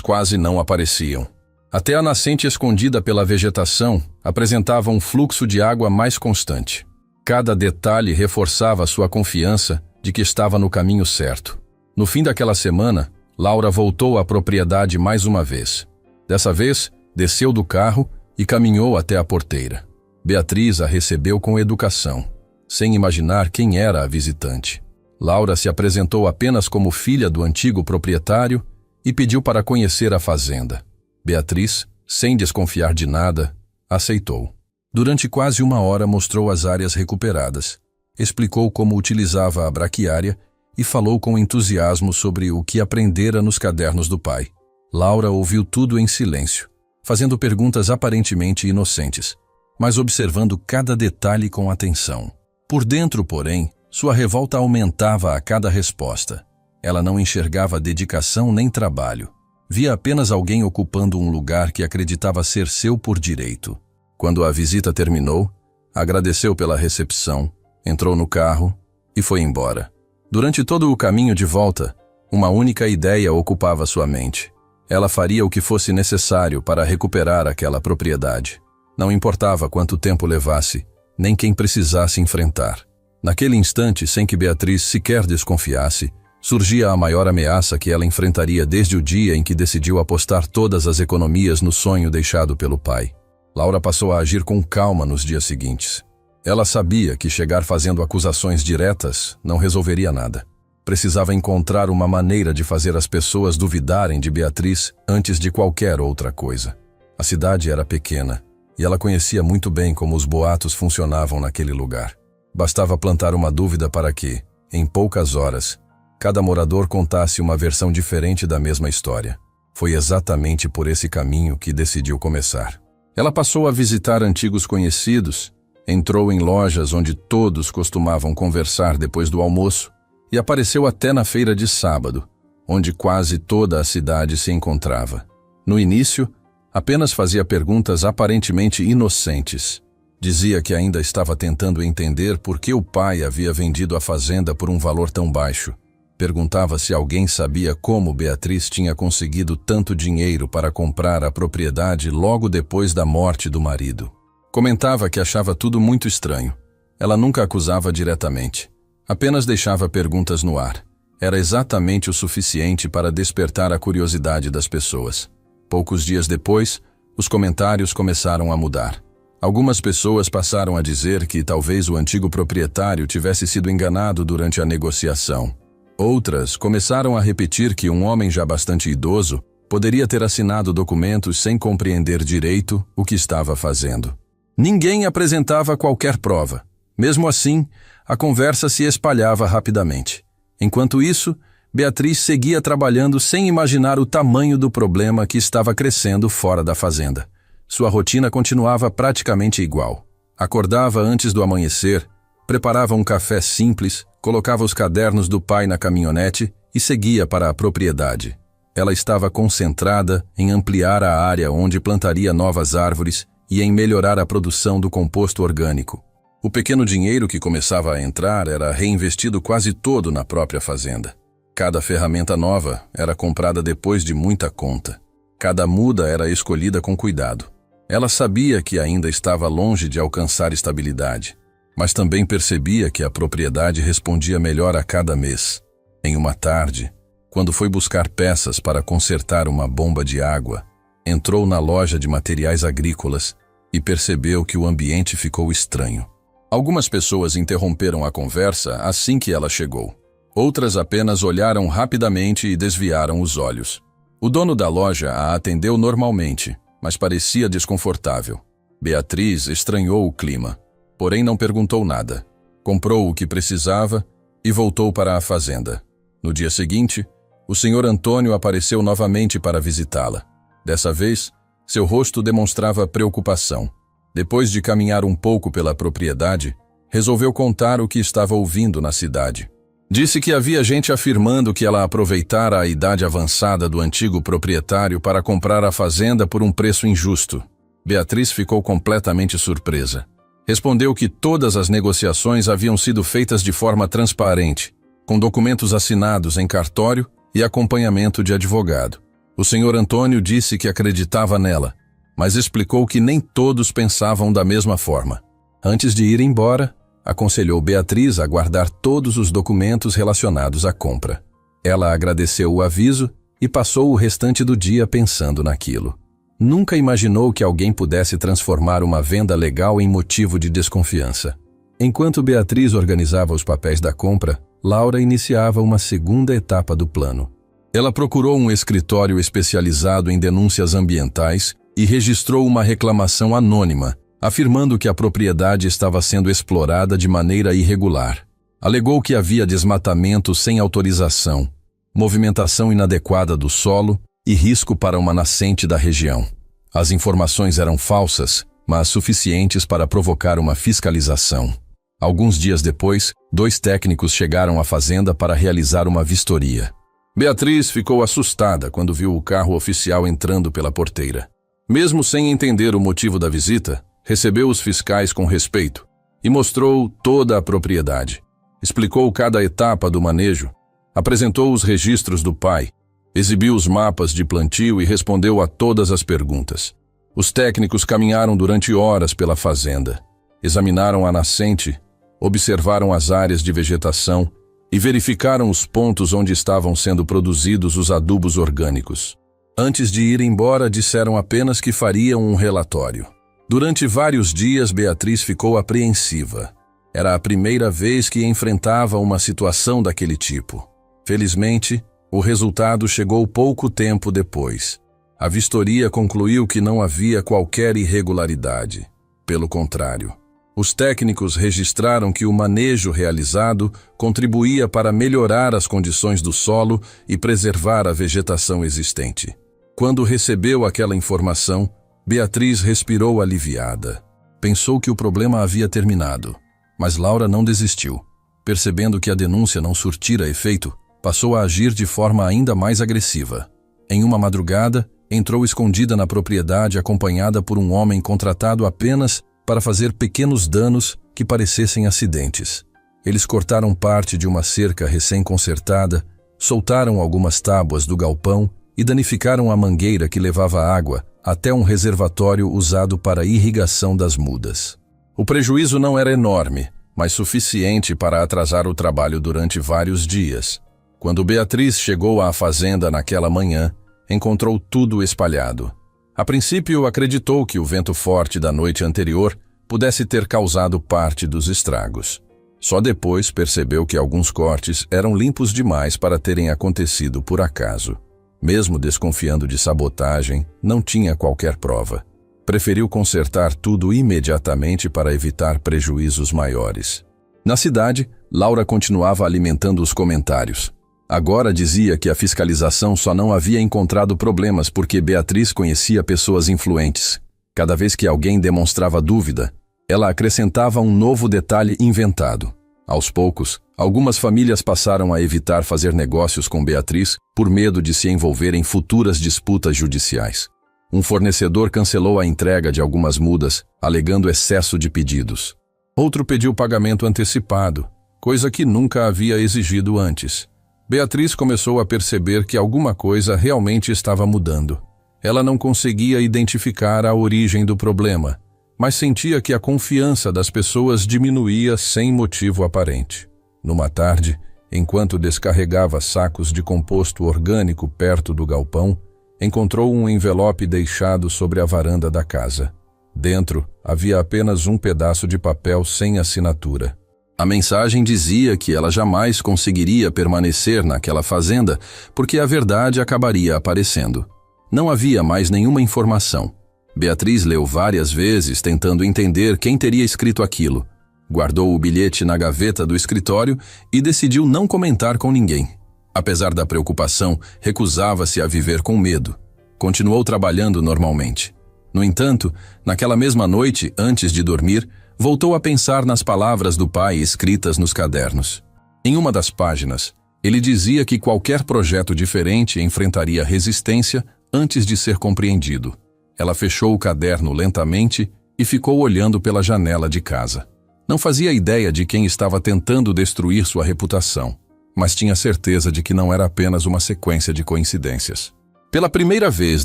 quase não apareciam. Até a nascente escondida pela vegetação apresentava um fluxo de água mais constante. Cada detalhe reforçava sua confiança de que estava no caminho certo. No fim daquela semana, Laura voltou à propriedade mais uma vez. Dessa vez, desceu do carro e caminhou até a porteira. Beatriz a recebeu com educação, sem imaginar quem era a visitante. Laura se apresentou apenas como filha do antigo proprietário e pediu para conhecer a fazenda. Beatriz, sem desconfiar de nada, aceitou. Durante quase uma hora mostrou as áreas recuperadas, explicou como utilizava a braquiária e falou com entusiasmo sobre o que aprendera nos cadernos do pai. Laura ouviu tudo em silêncio, fazendo perguntas aparentemente inocentes, mas observando cada detalhe com atenção. Por dentro, porém, sua revolta aumentava a cada resposta. Ela não enxergava dedicação nem trabalho. Via apenas alguém ocupando um lugar que acreditava ser seu por direito. Quando a visita terminou, agradeceu pela recepção, entrou no carro e foi embora. Durante todo o caminho de volta, uma única ideia ocupava sua mente. Ela faria o que fosse necessário para recuperar aquela propriedade. Não importava quanto tempo levasse, nem quem precisasse enfrentar. Naquele instante, sem que Beatriz sequer desconfiasse, surgia a maior ameaça que ela enfrentaria desde o dia em que decidiu apostar todas as economias no sonho deixado pelo pai. Laura passou a agir com calma nos dias seguintes. Ela sabia que chegar fazendo acusações diretas não resolveria nada. Precisava encontrar uma maneira de fazer as pessoas duvidarem de Beatriz antes de qualquer outra coisa. A cidade era pequena e ela conhecia muito bem como os boatos funcionavam naquele lugar. Bastava plantar uma dúvida para que, em poucas horas, cada morador contasse uma versão diferente da mesma história. Foi exatamente por esse caminho que decidiu começar. Ela passou a visitar antigos conhecidos, entrou em lojas onde todos costumavam conversar depois do almoço e apareceu até na feira de sábado, onde quase toda a cidade se encontrava. No início, apenas fazia perguntas aparentemente inocentes. Dizia que ainda estava tentando entender por que o pai havia vendido a fazenda por um valor tão baixo. Perguntava se alguém sabia como Beatriz tinha conseguido tanto dinheiro para comprar a propriedade logo depois da morte do marido. Comentava que achava tudo muito estranho. Ela nunca acusava diretamente. Apenas deixava perguntas no ar. Era exatamente o suficiente para despertar a curiosidade das pessoas. Poucos dias depois, os comentários começaram a mudar. Algumas pessoas passaram a dizer que talvez o antigo proprietário tivesse sido enganado durante a negociação. Outras começaram a repetir que um homem já bastante idoso poderia ter assinado documentos sem compreender direito o que estava fazendo. Ninguém apresentava qualquer prova. Mesmo assim, a conversa se espalhava rapidamente. Enquanto isso, Beatriz seguia trabalhando sem imaginar o tamanho do problema que estava crescendo fora da fazenda. Sua rotina continuava praticamente igual. Acordava antes do amanhecer, preparava um café simples, colocava os cadernos do pai na caminhonete e seguia para a propriedade. Ela estava concentrada em ampliar a área onde plantaria novas árvores e em melhorar a produção do composto orgânico. O pequeno dinheiro que começava a entrar era reinvestido quase todo na própria fazenda. Cada ferramenta nova era comprada depois de muita conta. Cada muda era escolhida com cuidado. Ela sabia que ainda estava longe de alcançar estabilidade, mas também percebia que a propriedade respondia melhor a cada mês. Em uma tarde, quando foi buscar peças para consertar uma bomba de água, entrou na loja de materiais agrícolas e percebeu que o ambiente ficou estranho. Algumas pessoas interromperam a conversa assim que ela chegou. Outras apenas olharam rapidamente e desviaram os olhos. O dono da loja a atendeu normalmente, mas parecia desconfortável. Beatriz estranhou o clima, porém não perguntou nada. Comprou o que precisava e voltou para a fazenda. No dia seguinte, o Sr. Antônio apareceu novamente para visitá-la. Dessa vez, seu rosto demonstrava preocupação. Depois de caminhar um pouco pela propriedade, resolveu contar o que estava ouvindo na cidade. Disse que havia gente afirmando que ela aproveitara a idade avançada do antigo proprietário para comprar a fazenda por um preço injusto. Beatriz ficou completamente surpresa. Respondeu que todas as negociações haviam sido feitas de forma transparente, com documentos assinados em cartório e acompanhamento de advogado. O Sr. Antônio disse que acreditava nela, mas explicou que nem todos pensavam da mesma forma. Antes de ir embora, aconselhou Beatriz a guardar todos os documentos relacionados à compra. Ela agradeceu o aviso e passou o restante do dia pensando naquilo. Nunca imaginou que alguém pudesse transformar uma venda legal em motivo de desconfiança. Enquanto Beatriz organizava os papéis da compra, Laura iniciava uma segunda etapa do plano. Ela procurou um escritório especializado em denúncias ambientais e registrou uma reclamação anônima, afirmando que a propriedade estava sendo explorada de maneira irregular. Alegou que havia desmatamento sem autorização, movimentação inadequada do solo e risco para uma nascente da região. As informações eram falsas, mas suficientes para provocar uma fiscalização. Alguns dias depois, 2 técnicos chegaram à fazenda para realizar uma vistoria. Beatriz ficou assustada quando viu o carro oficial entrando pela porteira. Mesmo sem entender o motivo da visita, recebeu os fiscais com respeito e mostrou toda a propriedade. Explicou cada etapa do manejo, apresentou os registros do pai, exibiu os mapas de plantio e respondeu a todas as perguntas. Os técnicos caminharam durante horas pela fazenda, examinaram a nascente, observaram as áreas de vegetação e verificaram os pontos onde estavam sendo produzidos os adubos orgânicos. Antes de ir embora, disseram apenas que fariam um relatório. Durante vários dias, Beatriz ficou apreensiva. Era a primeira vez que enfrentava uma situação daquele tipo. Felizmente, o resultado chegou pouco tempo depois. A vistoria concluiu que não havia qualquer irregularidade. Pelo contrário, os técnicos registraram que o manejo realizado contribuía para melhorar as condições do solo e preservar a vegetação existente. Quando recebeu aquela informação, Beatriz respirou aliviada. Pensou que o problema havia terminado, mas Laura não desistiu. Percebendo que a denúncia não surtira efeito, passou a agir de forma ainda mais agressiva. Em uma madrugada, entrou escondida na propriedade acompanhada por um homem contratado apenas para fazer pequenos danos que parecessem acidentes. Eles cortaram parte de uma cerca recém-consertada, soltaram algumas tábuas do galpão e danificaram a mangueira que levava água até um reservatório usado para a irrigação das mudas. O prejuízo não era enorme, mas suficiente para atrasar o trabalho durante vários dias. Quando Beatriz chegou à fazenda naquela manhã, encontrou tudo espalhado. A princípio, acreditou que o vento forte da noite anterior pudesse ter causado parte dos estragos. Só depois percebeu que alguns cortes eram limpos demais para terem acontecido por acaso. Mesmo desconfiando de sabotagem, não tinha qualquer prova. Preferiu consertar tudo imediatamente para evitar prejuízos maiores. Na cidade, Laura continuava alimentando os comentários. Agora dizia que a fiscalização só não havia encontrado problemas porque Beatriz conhecia pessoas influentes. Cada vez que alguém demonstrava dúvida, ela acrescentava um novo detalhe inventado. Aos poucos, algumas famílias passaram a evitar fazer negócios com Beatriz por medo de se envolver em futuras disputas judiciais. Um fornecedor cancelou a entrega de algumas mudas, alegando excesso de pedidos. Outro pediu pagamento antecipado, coisa que nunca havia exigido antes. Beatriz começou a perceber que alguma coisa realmente estava mudando. Ela não conseguia identificar a origem do problema, mas sentia que a confiança das pessoas diminuía sem motivo aparente. Numa tarde, enquanto descarregava sacos de composto orgânico perto do galpão, encontrou um envelope deixado sobre a varanda da casa. Dentro, havia apenas um pedaço de papel sem assinatura. A mensagem dizia que ela jamais conseguiria permanecer naquela fazenda porque a verdade acabaria aparecendo. Não havia mais nenhuma informação. Beatriz leu várias vezes tentando entender quem teria escrito aquilo. Guardou o bilhete na gaveta do escritório e decidiu não comentar com ninguém. Apesar da preocupação, recusava-se a viver com medo. Continuou trabalhando normalmente. No entanto, naquela mesma noite, antes de dormir, voltou a pensar nas palavras do pai escritas nos cadernos. Em uma das páginas, ele dizia que qualquer projeto diferente enfrentaria resistência antes de ser compreendido. Ela fechou o caderno lentamente e ficou olhando pela janela de casa. Não fazia ideia de quem estava tentando destruir sua reputação, mas tinha certeza de que não era apenas uma sequência de coincidências. Pela primeira vez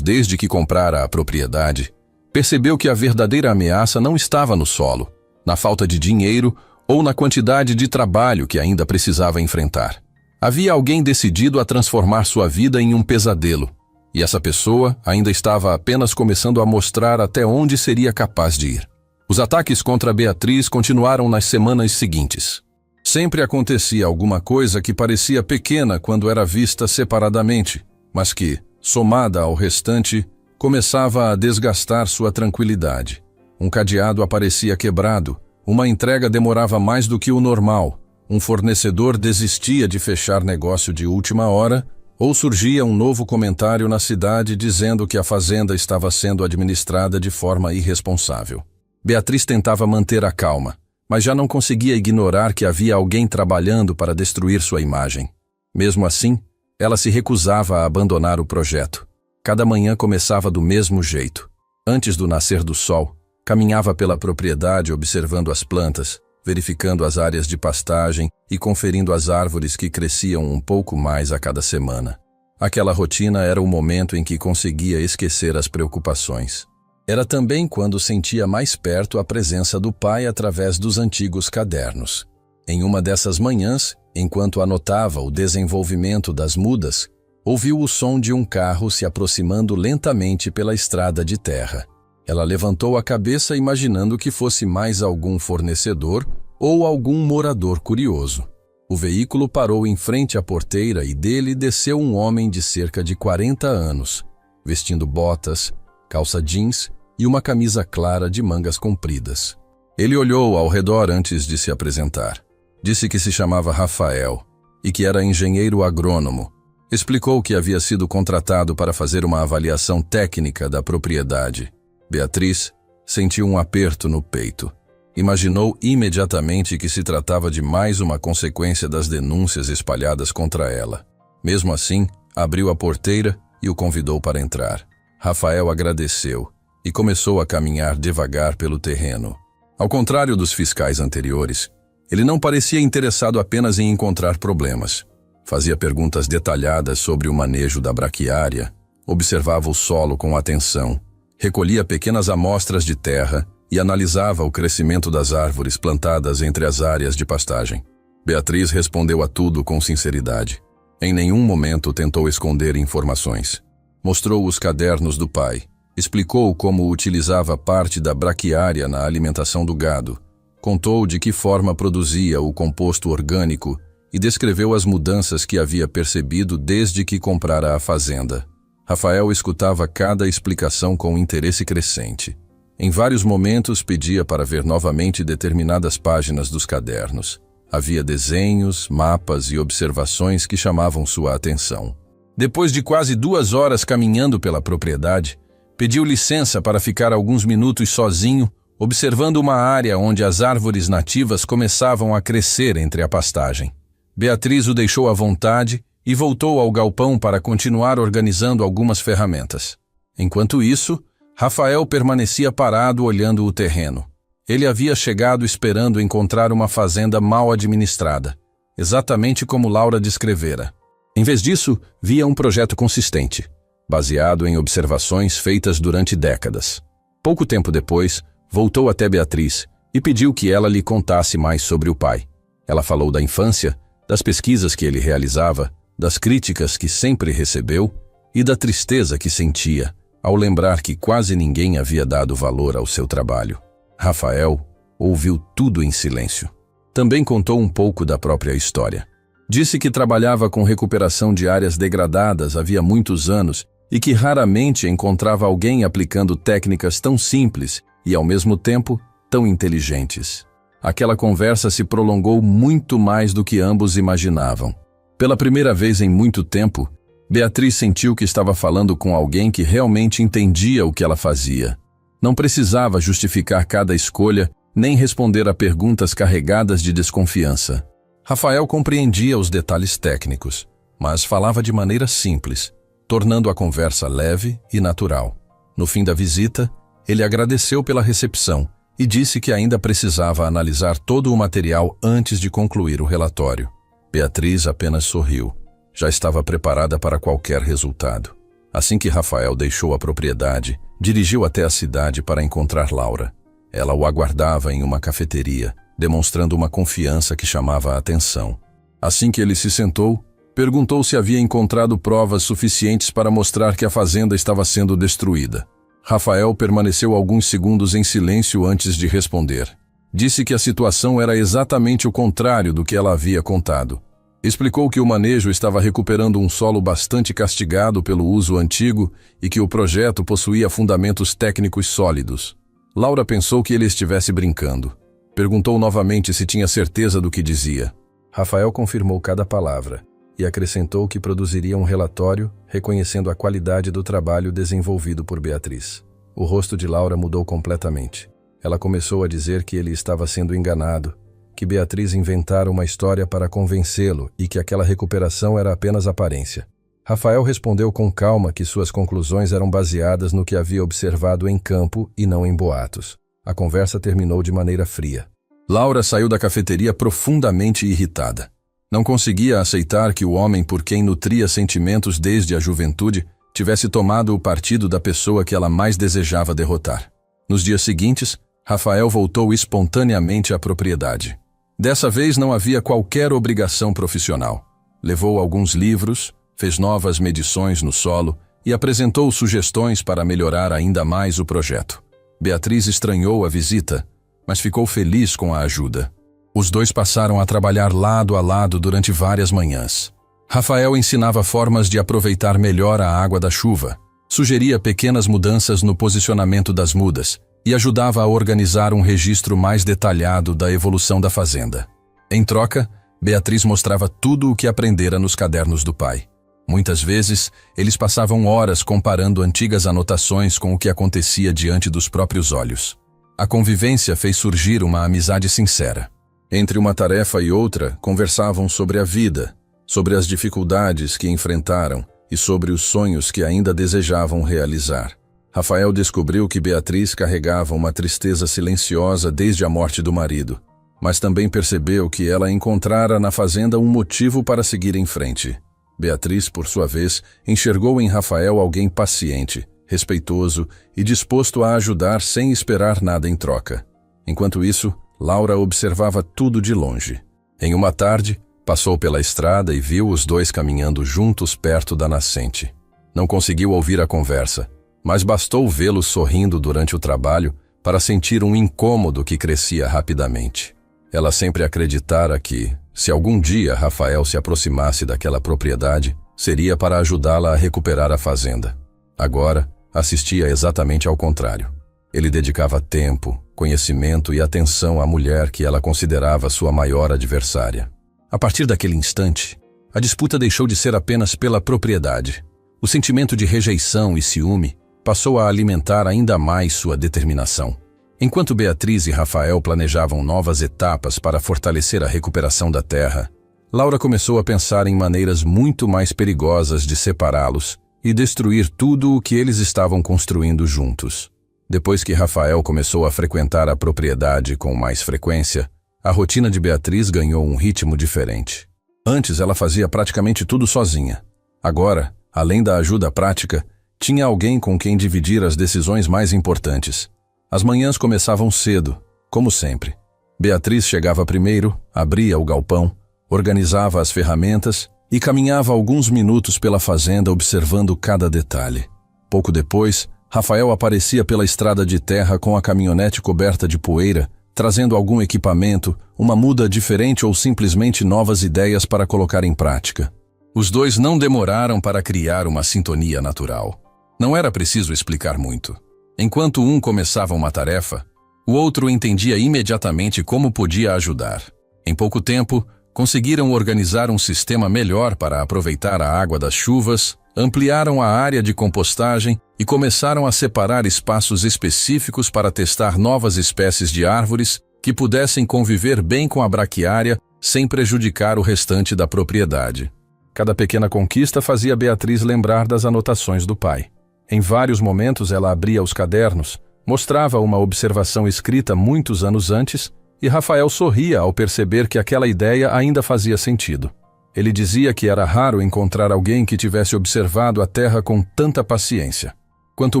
desde que comprara a propriedade, percebeu que a verdadeira ameaça não estava no solo, na falta de dinheiro ou na quantidade de trabalho que ainda precisava enfrentar. Havia alguém decidido a transformar sua vida em um pesadelo, e essa pessoa ainda estava apenas começando a mostrar até onde seria capaz de ir. Os ataques contra Beatriz continuaram nas semanas seguintes. Sempre acontecia alguma coisa que parecia pequena quando era vista separadamente, mas que, somada ao restante, começava a desgastar sua tranquilidade. Um cadeado aparecia quebrado, uma entrega demorava mais do que o normal, um fornecedor desistia de fechar negócio de última hora, ou surgia um novo comentário na cidade dizendo que a fazenda estava sendo administrada de forma irresponsável. Beatriz tentava manter a calma, mas já não conseguia ignorar que havia alguém trabalhando para destruir sua imagem. Mesmo assim, ela se recusava a abandonar o projeto. Cada manhã começava do mesmo jeito. Antes do nascer do sol, caminhava pela propriedade observando as plantas, verificando as áreas de pastagem e conferindo as árvores que cresciam um pouco mais a cada semana. Aquela rotina era o momento em que conseguia esquecer as preocupações. Era também quando sentia mais perto a presença do pai através dos antigos cadernos. Em uma dessas manhãs, enquanto anotava o desenvolvimento das mudas, ouviu o som de um carro se aproximando lentamente pela estrada de terra. Ela levantou a cabeça imaginando que fosse mais algum fornecedor ou algum morador curioso. O veículo parou em frente à porteira e dele desceu um homem de cerca de 40 anos, vestindo botas, calça jeans e uma camisa clara de mangas compridas. Ele olhou ao redor antes de se apresentar. Disse que se chamava Rafael e que era engenheiro agrônomo. Explicou que havia sido contratado para fazer uma avaliação técnica da propriedade. Beatriz sentiu um aperto no peito. Imaginou imediatamente que se tratava de mais uma consequência das denúncias espalhadas contra ela. Mesmo assim, abriu a porteira e o convidou para entrar. Rafael agradeceu e começou a caminhar devagar pelo terreno. Ao contrário dos fiscais anteriores, ele não parecia interessado apenas em encontrar problemas. Fazia perguntas detalhadas sobre o manejo da braquiária, observava o solo com atenção, recolhia pequenas amostras de terra e analisava o crescimento das árvores plantadas entre as áreas de pastagem. Beatriz respondeu a tudo com sinceridade. Em nenhum momento tentou esconder informações. Mostrou os cadernos do pai, explicou como utilizava parte da braquiária na alimentação do gado, contou de que forma produzia o composto orgânico e descreveu as mudanças que havia percebido desde que comprara a fazenda. Rafael escutava cada explicação com interesse crescente. Em vários momentos pedia para ver novamente determinadas páginas dos cadernos. Havia desenhos, mapas e observações que chamavam sua atenção. Depois de quase 2 horas caminhando pela propriedade, pediu licença para ficar alguns minutos sozinho, observando uma área onde as árvores nativas começavam a crescer entre a pastagem. Beatriz o deixou à vontade e voltou ao galpão para continuar organizando algumas ferramentas. Enquanto isso, Rafael permanecia parado olhando o terreno. Ele havia chegado esperando encontrar uma fazenda mal administrada, exatamente como Laura descrevera. Em vez disso, via um projeto consistente, baseado em observações feitas durante décadas. Pouco tempo depois, voltou até Beatriz e pediu que ela lhe contasse mais sobre o pai. Ela falou da infância, das pesquisas que ele realizava, das críticas que sempre recebeu e da tristeza que sentia ao lembrar que quase ninguém havia dado valor ao seu trabalho. Rafael ouviu tudo em silêncio. Também contou um pouco da própria história. Disse que trabalhava com recuperação de áreas degradadas havia muitos anos e que raramente encontrava alguém aplicando técnicas tão simples e, ao mesmo tempo, tão inteligentes. Aquela conversa se prolongou muito mais do que ambos imaginavam. Pela primeira vez em muito tempo, Beatriz sentiu que estava falando com alguém que realmente entendia o que ela fazia. Não precisava justificar cada escolha, nem responder a perguntas carregadas de desconfiança. Rafael compreendia os detalhes técnicos, mas falava de maneira simples, tornando a conversa leve e natural. No fim da visita, ele agradeceu pela recepção e disse que ainda precisava analisar todo o material antes de concluir o relatório. Beatriz apenas sorriu. Já estava preparada para qualquer resultado. Assim que Rafael deixou a propriedade, dirigiu até a cidade para encontrar Laura. Ela o aguardava em uma cafeteria, demonstrando uma confiança que chamava a atenção. Assim que ele se sentou, perguntou se havia encontrado provas suficientes para mostrar que a fazenda estava sendo destruída. Rafael permaneceu alguns segundos em silêncio antes de responder. Disse que a situação era exatamente o contrário do que ela havia contado. Explicou que o manejo estava recuperando um solo bastante castigado pelo uso antigo e que o projeto possuía fundamentos técnicos sólidos. Laura pensou que ele estivesse brincando. Perguntou novamente se tinha certeza do que dizia. Rafael confirmou cada palavra e acrescentou que produziria um relatório reconhecendo a qualidade do trabalho desenvolvido por Beatriz. O rosto de Laura mudou completamente. Ela começou a dizer que ele estava sendo enganado, que Beatriz inventara uma história para convencê-lo e que aquela recuperação era apenas aparência. Rafael respondeu com calma que suas conclusões eram baseadas no que havia observado em campo e não em boatos. A conversa terminou de maneira fria. Laura saiu da cafeteria profundamente irritada. Não conseguia aceitar que o homem por quem nutria sentimentos desde a juventude tivesse tomado o partido da pessoa que ela mais desejava derrotar. Nos dias seguintes, Rafael voltou espontaneamente à propriedade. Dessa vez não havia qualquer obrigação profissional. Levou alguns livros, fez novas medições no solo e apresentou sugestões para melhorar ainda mais o projeto. Beatriz estranhou a visita, mas ficou feliz com a ajuda. Os dois passaram a trabalhar lado a lado durante várias manhãs. Rafael ensinava formas de aproveitar melhor a água da chuva, sugeria pequenas mudanças no posicionamento das mudas e ajudava a organizar um registro mais detalhado da evolução da fazenda. Em troca, Beatriz mostrava tudo o que aprendera nos cadernos do pai. Muitas vezes, eles passavam horas comparando antigas anotações com o que acontecia diante dos próprios olhos. A convivência fez surgir uma amizade sincera. Entre uma tarefa e outra, conversavam sobre a vida, sobre as dificuldades que enfrentaram e sobre os sonhos que ainda desejavam realizar. Rafael descobriu que Beatriz carregava uma tristeza silenciosa desde a morte do marido, mas também percebeu que ela encontrara na fazenda um motivo para seguir em frente. Beatriz, por sua vez, enxergou em Rafael alguém paciente, respeitoso e disposto a ajudar sem esperar nada em troca. Enquanto isso, Laura observava tudo de longe. Em uma tarde, passou pela estrada e viu os dois caminhando juntos perto da nascente. Não conseguiu ouvir a conversa, mas bastou vê-los sorrindo durante o trabalho para sentir um incômodo que crescia rapidamente. Ela sempre acreditara que, se algum dia Rafael se aproximasse daquela propriedade, seria para ajudá-la a recuperar a fazenda. Agora, assistia exatamente ao contrário. Ele dedicava tempo, conhecimento e atenção à mulher que ela considerava sua maior adversária. A partir daquele instante, a disputa deixou de ser apenas pela propriedade. O sentimento de rejeição e ciúme passou a alimentar ainda mais sua determinação. Enquanto Beatriz e Rafael planejavam novas etapas para fortalecer a recuperação da terra, Laura começou a pensar em maneiras muito mais perigosas de separá-los e destruir tudo o que eles estavam construindo juntos. Depois que Rafael começou a frequentar a propriedade com mais frequência, a rotina de Beatriz ganhou um ritmo diferente. Antes ela fazia praticamente tudo sozinha. Agora, além da ajuda prática, tinha alguém com quem dividir as decisões mais importantes. As manhãs começavam cedo, como sempre. Beatriz chegava primeiro, abria o galpão, organizava as ferramentas e caminhava alguns minutos pela fazenda observando cada detalhe. Pouco depois, Rafael aparecia pela estrada de terra com a caminhonete coberta de poeira, trazendo algum equipamento, uma muda diferente ou simplesmente novas ideias para colocar em prática. Os dois não demoraram para criar uma sintonia natural. Não era preciso explicar muito. Enquanto um começava uma tarefa, o outro entendia imediatamente como podia ajudar. Em pouco tempo, conseguiram organizar um sistema melhor para aproveitar a água das chuvas, ampliaram a área de compostagem e começaram a separar espaços específicos para testar novas espécies de árvores que pudessem conviver bem com a braquiária sem prejudicar o restante da propriedade. Cada pequena conquista fazia Beatriz lembrar das anotações do pai. Em vários momentos ela abria os cadernos, mostrava uma observação escrita muitos anos antes e Rafael sorria ao perceber que aquela ideia ainda fazia sentido. Ele dizia que era raro encontrar alguém que tivesse observado a terra com tanta paciência. Quanto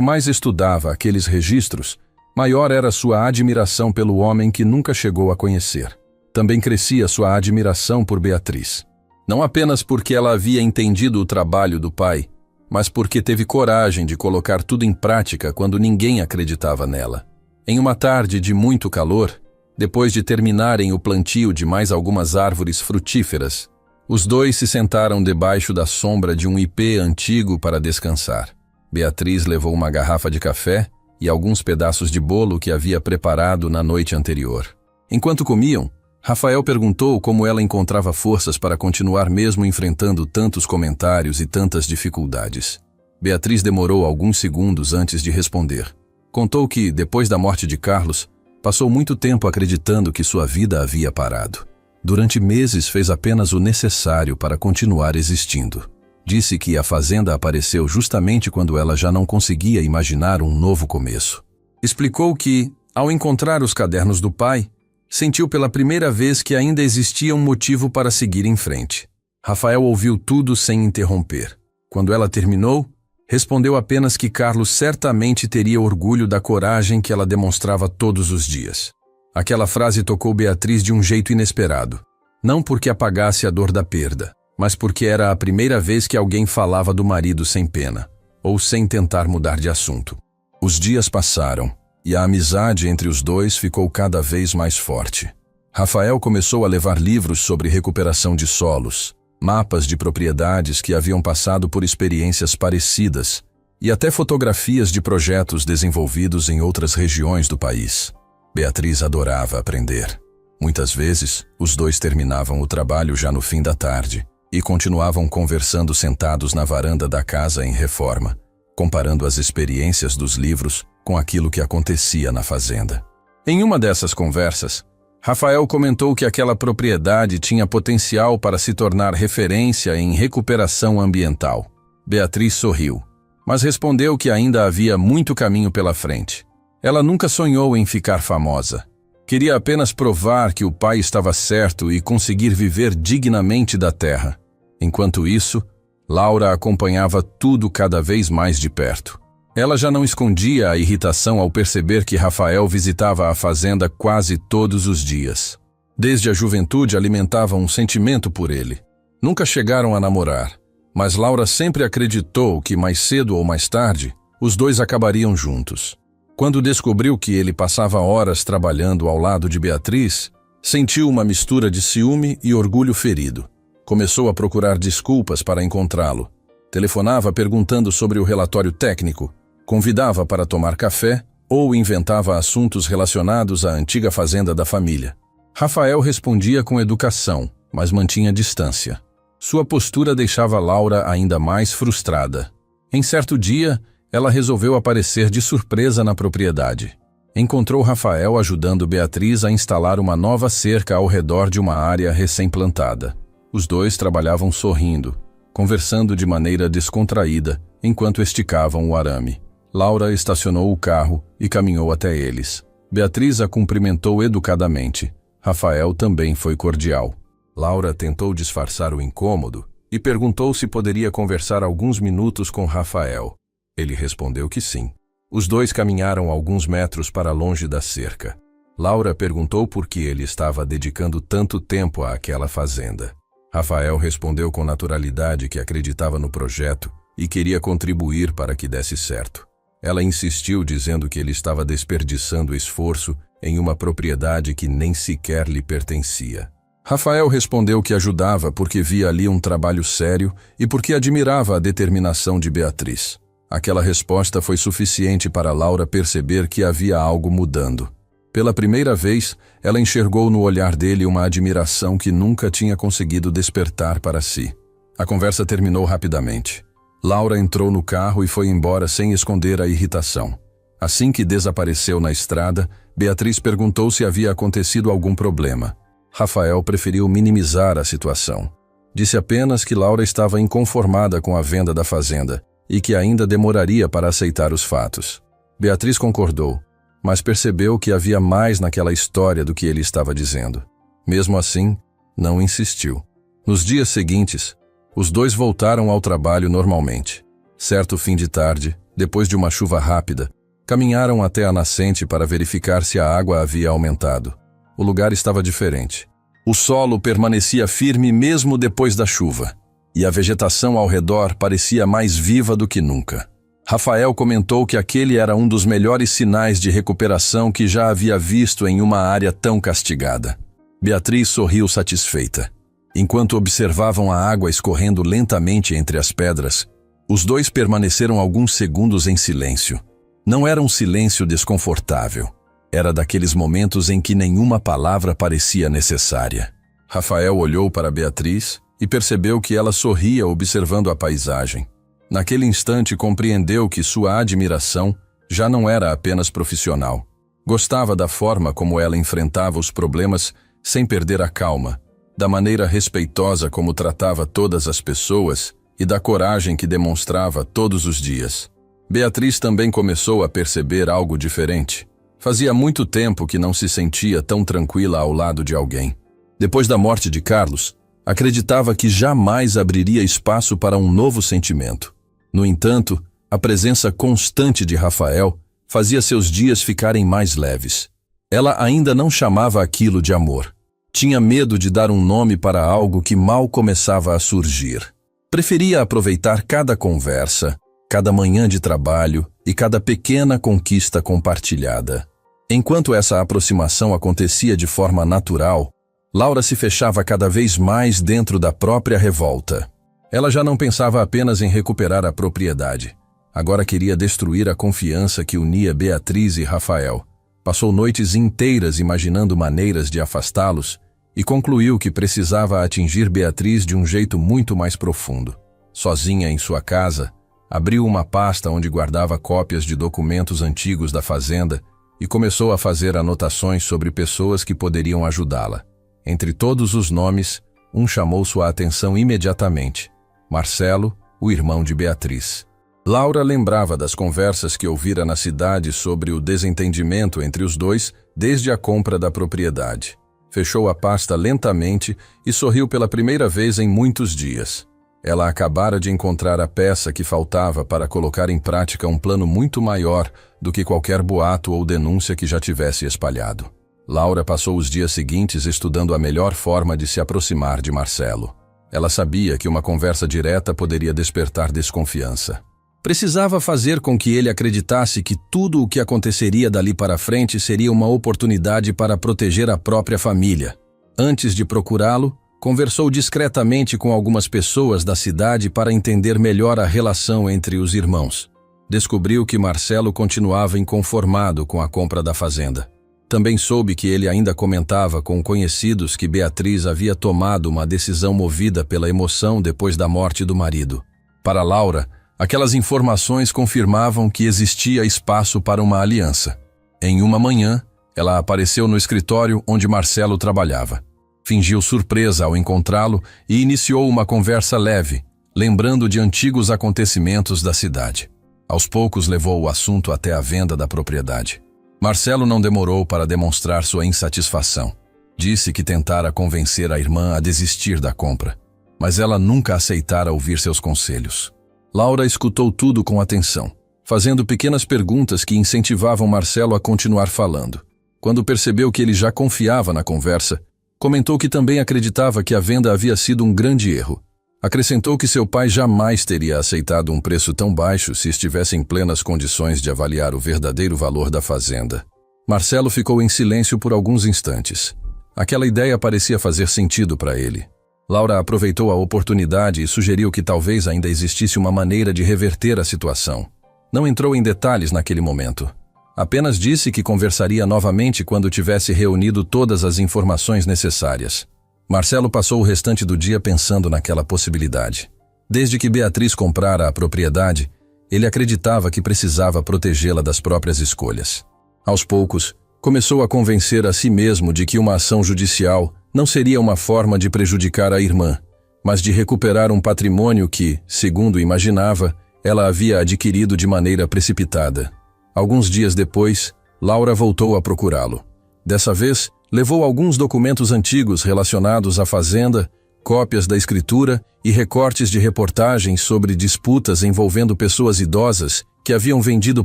mais estudava aqueles registros, maior era sua admiração pelo homem que nunca chegou a conhecer. Também crescia sua admiração por Beatriz. Não apenas porque ela havia entendido o trabalho do pai, mas porque teve coragem de colocar tudo em prática quando ninguém acreditava nela. Em uma tarde de muito calor, depois de terminarem o plantio de mais algumas árvores frutíferas, os dois se sentaram debaixo da sombra de um ipê antigo para descansar. Beatriz levou uma garrafa de café e alguns pedaços de bolo que havia preparado na noite anterior. Enquanto comiam, Rafael perguntou como ela encontrava forças para continuar mesmo enfrentando tantos comentários e tantas dificuldades. Beatriz demorou alguns segundos antes de responder. Contou que, depois da morte de Carlos, passou muito tempo acreditando que sua vida havia parado. Durante meses fez apenas o necessário para continuar existindo. Disse que a fazenda apareceu justamente quando ela já não conseguia imaginar um novo começo. Explicou que, ao encontrar os cadernos do pai, sentiu pela primeira vez que ainda existia um motivo para seguir em frente. Rafael ouviu tudo sem interromper. Quando ela terminou, respondeu apenas que Carlos certamente teria orgulho da coragem que ela demonstrava todos os dias. Aquela frase tocou Beatriz de um jeito inesperado. Não porque apagasse a dor da perda, mas porque era a primeira vez que alguém falava do marido sem pena, ou sem tentar mudar de assunto. Os dias passaram, e a amizade entre os dois ficou cada vez mais forte. Rafael começou a levar livros sobre recuperação de solos, mapas de propriedades que haviam passado por experiências parecidas e até fotografias de projetos desenvolvidos em outras regiões do país. Beatriz adorava aprender. Muitas vezes, os dois terminavam o trabalho já no fim da tarde, e continuavam conversando sentados na varanda da casa em reforma, comparando as experiências dos livros com aquilo que acontecia na fazenda. Em uma dessas conversas, Rafael comentou que aquela propriedade tinha potencial para se tornar referência em recuperação ambiental. Beatriz sorriu, mas respondeu que ainda havia muito caminho pela frente. Ela nunca sonhou em ficar famosa. Queria apenas provar que o pai estava certo e conseguir viver dignamente da terra. Enquanto isso, Laura acompanhava tudo cada vez mais de perto. Ela já não escondia a irritação ao perceber que Rafael visitava a fazenda quase todos os dias. Desde a juventude alimentava um sentimento por ele. Nunca chegaram a namorar, mas Laura sempre acreditou que mais cedo ou mais tarde, os dois acabariam juntos. Quando descobriu que ele passava horas trabalhando ao lado de Beatriz, sentiu uma mistura de ciúme e orgulho ferido. Começou a procurar desculpas para encontrá-lo. Telefonava perguntando sobre o relatório técnico, convidava para tomar café ou inventava assuntos relacionados à antiga fazenda da família. Rafael respondia com educação, mas mantinha distância. Sua postura deixava Laura ainda mais frustrada. Em certo dia, ela resolveu aparecer de surpresa na propriedade. Encontrou Rafael ajudando Beatriz a instalar uma nova cerca ao redor de uma área recém-plantada. Os dois trabalhavam sorrindo, conversando de maneira descontraída, enquanto esticavam o arame. Laura estacionou o carro e caminhou até eles. Beatriz a cumprimentou educadamente. Rafael também foi cordial. Laura tentou disfarçar o incômodo e perguntou se poderia conversar alguns minutos com Rafael. Ele respondeu que sim. Os dois caminharam alguns metros para longe da cerca. Laura perguntou por que ele estava dedicando tanto tempo àquela fazenda. Rafael respondeu com naturalidade que acreditava no projeto e queria contribuir para que desse certo. Ela insistiu dizendo que ele estava desperdiçando esforço em uma propriedade que nem sequer lhe pertencia. Rafael respondeu que ajudava porque via ali um trabalho sério e porque admirava a determinação de Beatriz. Aquela resposta foi suficiente para Laura perceber que havia algo mudando. Pela primeira vez, ela enxergou no olhar dele uma admiração que nunca tinha conseguido despertar para si. A conversa terminou rapidamente. Laura entrou no carro e foi embora sem esconder a irritação. Assim que desapareceu na estrada, Beatriz perguntou se havia acontecido algum problema. Rafael preferiu minimizar a situação. Disse apenas que Laura estava inconformada com a venda da fazenda e que ainda demoraria para aceitar os fatos. Beatriz concordou, mas percebeu que havia mais naquela história do que ele estava dizendo. Mesmo assim, não insistiu. Nos dias seguintes, os dois voltaram ao trabalho normalmente. Certo fim de tarde, depois de uma chuva rápida, caminharam até a nascente para verificar se a água havia aumentado. O lugar estava diferente. O solo permanecia firme mesmo depois da chuva, e a vegetação ao redor parecia mais viva do que nunca. Rafael comentou que aquele era um dos melhores sinais de recuperação que já havia visto em uma área tão castigada. Beatriz sorriu satisfeita. Enquanto observavam a água escorrendo lentamente entre as pedras, os dois permaneceram alguns segundos em silêncio. Não era um silêncio desconfortável. Era daqueles momentos em que nenhuma palavra parecia necessária. Rafael olhou para Beatriz e percebeu que ela sorria observando a paisagem. Naquele instante compreendeu que sua admiração já não era apenas profissional. Gostava da forma como ela enfrentava os problemas sem perder a calma, da maneira respeitosa como tratava todas as pessoas e da coragem que demonstrava todos os dias. Beatriz também começou a perceber algo diferente. Fazia muito tempo que não se sentia tão tranquila ao lado de alguém. Depois da morte de Carlos, acreditava que jamais abriria espaço para um novo sentimento. No entanto, a presença constante de Rafael fazia seus dias ficarem mais leves. Ela ainda não chamava aquilo de amor. Tinha medo de dar um nome para algo que mal começava a surgir. Preferia aproveitar cada conversa, cada manhã de trabalho e cada pequena conquista compartilhada. Enquanto essa aproximação acontecia de forma natural, Laura se fechava cada vez mais dentro da própria revolta. Ela já não pensava apenas em recuperar a propriedade. Agora queria destruir a confiança que unia Beatriz e Rafael. Passou noites inteiras imaginando maneiras de afastá-los e concluiu que precisava atingir Beatriz de um jeito muito mais profundo. Sozinha em sua casa, abriu uma pasta onde guardava cópias de documentos antigos da fazenda e começou a fazer anotações sobre pessoas que poderiam ajudá-la. Entre todos os nomes, um chamou sua atenção imediatamente: Marcelo, o irmão de Beatriz. Laura lembrava das conversas que ouvira na cidade sobre o desentendimento entre os dois desde a compra da propriedade. Fechou a pasta lentamente e sorriu pela primeira vez em muitos dias. Ela acabara de encontrar a peça que faltava para colocar em prática um plano muito maior do que qualquer boato ou denúncia que já tivesse espalhado. Laura passou os dias seguintes estudando a melhor forma de se aproximar de Marcelo. Ela sabia que uma conversa direta poderia despertar desconfiança. Precisava fazer com que ele acreditasse que tudo o que aconteceria dali para frente seria uma oportunidade para proteger a própria família. Antes de procurá-lo, conversou discretamente com algumas pessoas da cidade para entender melhor a relação entre os irmãos. Descobriu que Marcelo continuava inconformado com a compra da fazenda. Também soube que ele ainda comentava com conhecidos que Beatriz havia tomado uma decisão movida pela emoção depois da morte do marido. Para Laura, aquelas informações confirmavam que existia espaço para uma aliança. Em uma manhã, ela apareceu no escritório onde Marcelo trabalhava. Fingiu surpresa ao encontrá-lo e iniciou uma conversa leve, lembrando de antigos acontecimentos da cidade. Aos poucos levou o assunto até a venda da propriedade. Marcelo não demorou para demonstrar sua insatisfação. Disse que tentara convencer a irmã a desistir da compra, mas ela nunca aceitara ouvir seus conselhos. Laura escutou tudo com atenção, fazendo pequenas perguntas que incentivavam Marcelo a continuar falando. Quando percebeu que ele já confiava na conversa, comentou que também acreditava que a venda havia sido um grande erro. Acrescentou que seu pai jamais teria aceitado um preço tão baixo se estivesse em plenas condições de avaliar o verdadeiro valor da fazenda. Marcelo ficou em silêncio por alguns instantes. Aquela ideia parecia fazer sentido para ele. Laura aproveitou a oportunidade e sugeriu que talvez ainda existisse uma maneira de reverter a situação. Não entrou em detalhes naquele momento. Apenas disse que conversaria novamente quando tivesse reunido todas as informações necessárias. Marcelo passou o restante do dia pensando naquela possibilidade. Desde que Beatriz comprara a propriedade, ele acreditava que precisava protegê-la das próprias escolhas. Aos poucos, começou a convencer a si mesmo de que uma ação judicial não seria uma forma de prejudicar a irmã, mas de recuperar um patrimônio que, segundo imaginava, ela havia adquirido de maneira precipitada. Alguns dias depois, Laura voltou a procurá-lo. Dessa vez, levou alguns documentos antigos relacionados à fazenda, cópias da escritura e recortes de reportagens sobre disputas envolvendo pessoas idosas que haviam vendido